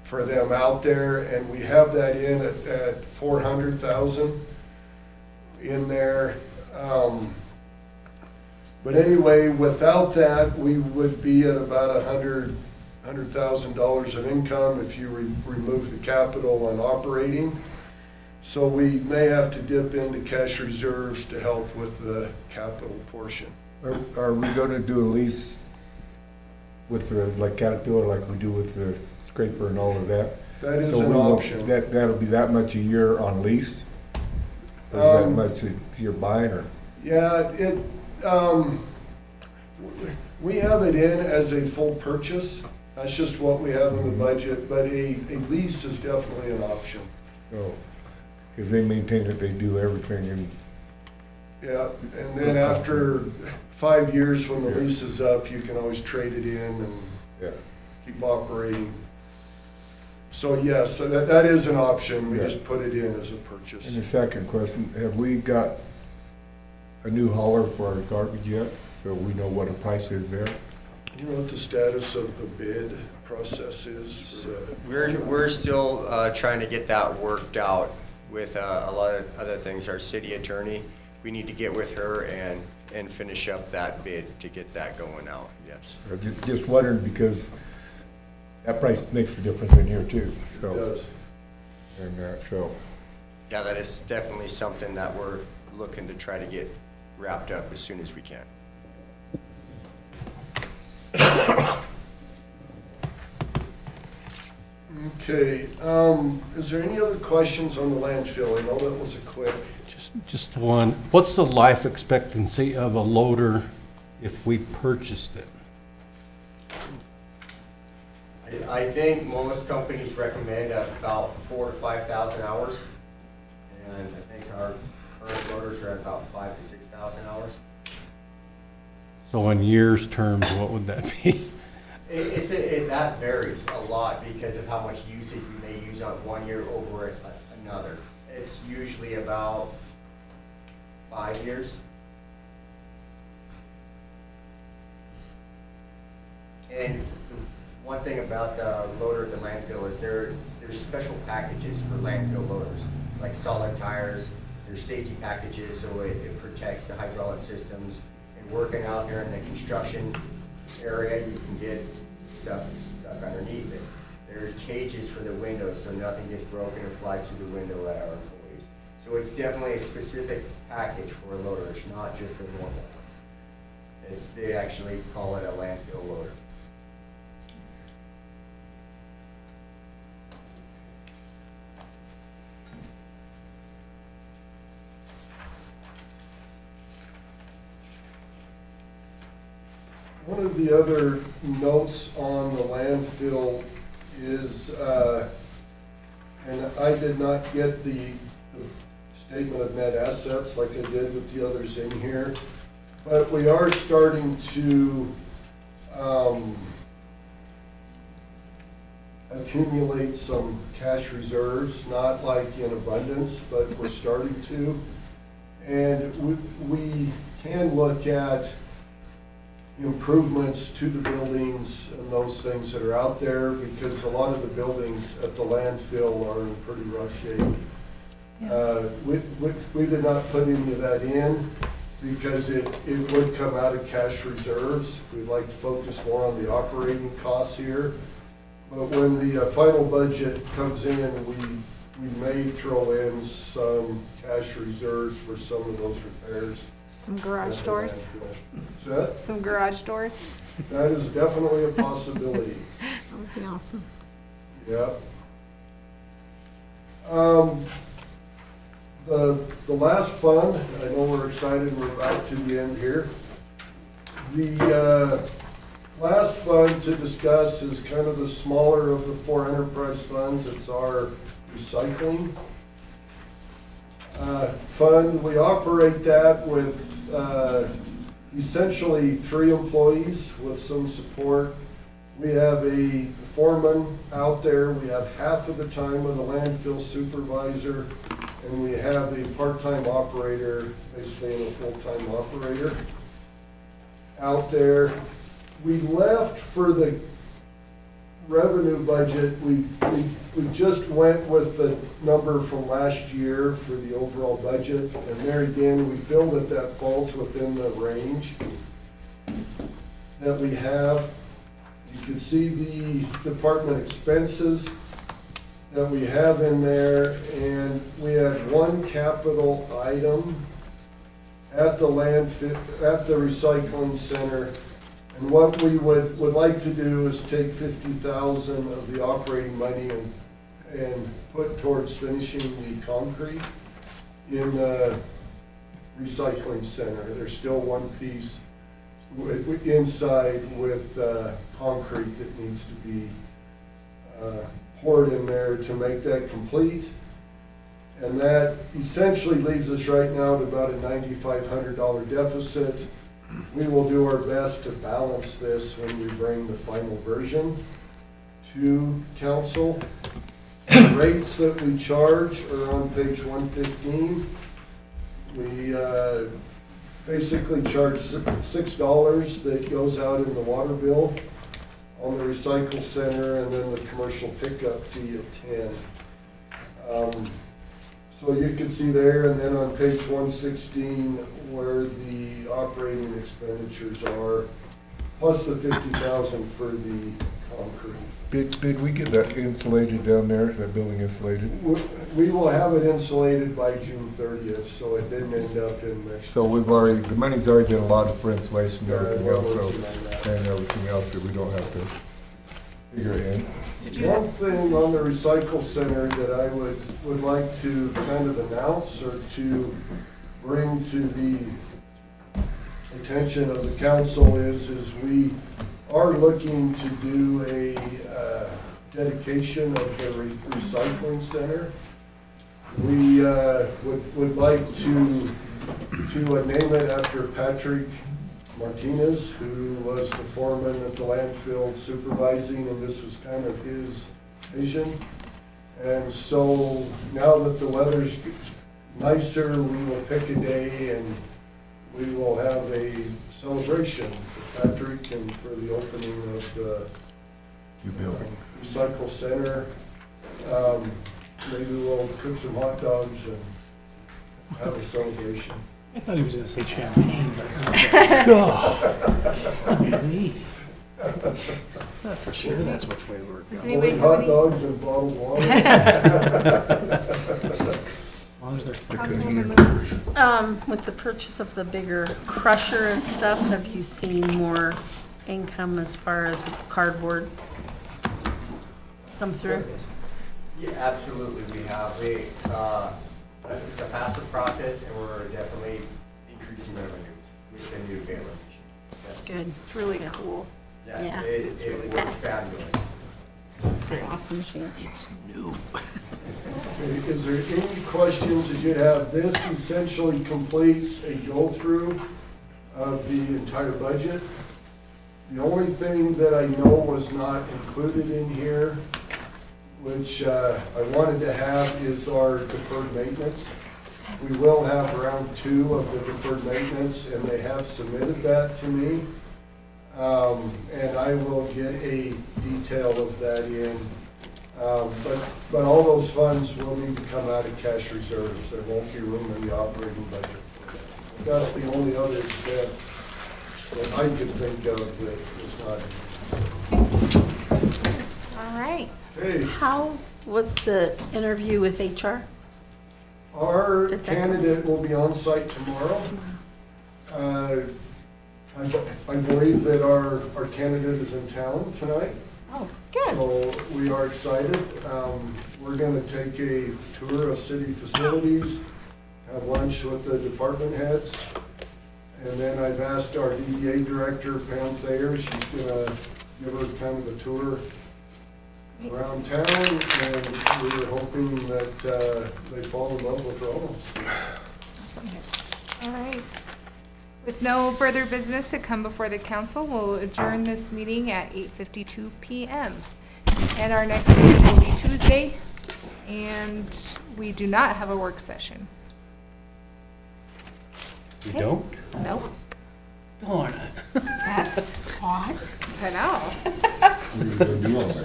for them out there, and we have that in at $400,000 in there. But anyway, without that, we would be at about $100,000 of income if you remove the capital on operating. So we may have to dip into cash reserves to help with the capital portion. Are we gonna do a lease with the, like Caterpillar, like we do with the scraper and all of that? That is So an we won't- option. That'll be that much a year on lease? Or is that much that you're buying, or? Yeah, we have it in as a full purchase. That's just what we have in the budget, but a lease is definitely an option. No, because they maintain it, they do everything, and Yeah, and then after 5 years, when the lease is up, you can always trade it in and yeah. keep operating. So yes, so that is an option. We Yeah. just put it in as a And the purchase. second question, have we got a new hauler for our garbage yet? So we know what the price is there? You know what the status of the bid process is for that? We're still trying to get that worked out with a lot of other things. Our city attorney, we need to get with her and finish up that bid to get that going out, yes. Just wondering, because that price makes a difference in here too, It so. does. And so, Yeah, that is definitely something that we're looking to try to get wrapped up as soon as we can. Okay, is there any other questions on the landfill? I know that was a quick. Just one. What's the life expectancy of a loader if we purchased it? I think most companies recommend about 4,000 to 5,000 hours. And I think our current loaders are at about 5,000 to 6,000 hours. So in years terms, what would that be? That varies a lot because of how much usage we may use on one year over another. It's usually about 5 years. And one thing about the loader at the landfill is there's special packages for landfill loaders, like solid tires. There's safety packages so it protects the hydraulic systems. And working out there in the construction area, you can get stuff stuck underneath it. There's cages for the windows so nothing gets broken or flies through the window at our employees. So it's definitely a specific package for a loader. It's not just a normal one. They actually call it a landfill loader. One of the other notes on the landfill is, and I did not get the statement of net assets like I did with the others in here, but we are starting to accumulate some cash reserves, not like in abundance, but we're starting to. And we can look at improvements to the buildings and those things that are out there, because a lot of the buildings at the landfill are in pretty rough shape. We did not put any of that in because it would come out of cash reserves. We'd like to focus more on the operating costs here. But when the final budget comes in, we may throw in some cash reserves for some of those repairs. Some garage doors? What's that? Some garage doors? That is definitely a possibility. That would be awesome. Yeah. The last fund, I know we're excited, we're about to the end here. The last fund to discuss is kind of the smaller of the four enterprise funds. It's our recycling fund. We operate that with essentially 3 employees with some support. We have a foreman out there. We have half of the time with a landfill supervisor, and we have a part-time operator, basically a full-time operator out there. We left for the revenue budget, we just went with the number from last year for the overall budget, and there again, we feel that that falls within the range that we have. You can see the department expenses. that we have in there, and we had one capital item at the landfill, at the recycling center. And what we would like to do is take 50,000 of the operating money and put towards finishing the concrete in the recycling center. There's still one piece inside with concrete that needs to be poured in there to make that complete. And that essentially leaves us right now to about a $9,500 deficit. We will do our best to balance this when we bring the final version to council. The rates that we charge are on page 115. We basically charge $6 that goes out in the water bill on the recycle center, and then the commercial pickup fee of 10. So you can see there, and then on page 116 where the operating expenditures are, plus the 50,000 for the concrete. Did we get that insulated down there, that building insulated? We will have it insulated by June 30th, so it didn't end up in next. So we've already, the money's already been allotted for insulation and everything we're else, so, working on that. and everything else that we don't have to figure it in. One thing on the recycle center that I would like to kind of announce or to bring to the attention of the council is we are looking to do a dedication of the recycling center. We would like to name it after Patrick Martinez, who was the foreman at the landfill supervising, and this was kind of his vision. And so now that the weather's nicer, we will pick a day and we will have a celebration for Patrick and for the opening of the recycle center. Maybe we'll cook some hot dogs and have a celebration. I thought he was gonna say champagne, but for sure, that's which way we're Does going. anybody Only have hot any? dogs and bottled water. As long as they're Councilwoman Lewis? With the purchase of the bigger crusher and stuff, have you seen more income as far as cardboard come through? Yeah, absolutely, we have. It's a passive process, and we're definitely increasing revenues with the new baler machine. Yes. Good. It's really cool. Yeah, It works fabulous. It's a pretty awesome machine. It's new. Is there any questions that you have? This essentially completes a go-through of the entire budget. The only thing that I know was not included in here, which I wanted to have, is our deferred maintenance. We will have round 2 of the deferred maintenance, and they have submitted that to me. And I will get a detail of that in. But all those funds will need to come out of cash reserves. There won't be room in the operating budget. That's the only other expense that I could think of that is not. All right. Hey, How was the interview with HR? our Did that go- candidate will be on site tomorrow. I believe that our candidate is in town tonight. Oh, good. So we are excited. We're going to take a tour of city facilities, have lunch with the department heads. And then I've asked our DDA director, Pam Thayer, she's going to give her kind of a tour around town. And we were hoping that they fall in love with Rawlins. Awesome. All right. With no further business to come before the council, we'll adjourn this meeting at 8:52 p.m. And our next meeting will be Tuesday, and we do not have a work session. We don't? Nope. Darn it. That's odd. I know. What are we gonna do on that?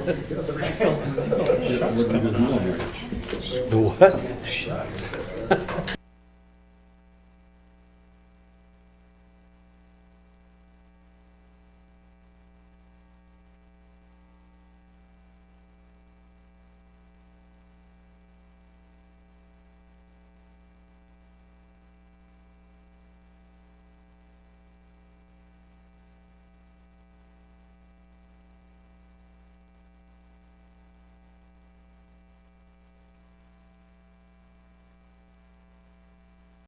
What are we gonna do on that? The what?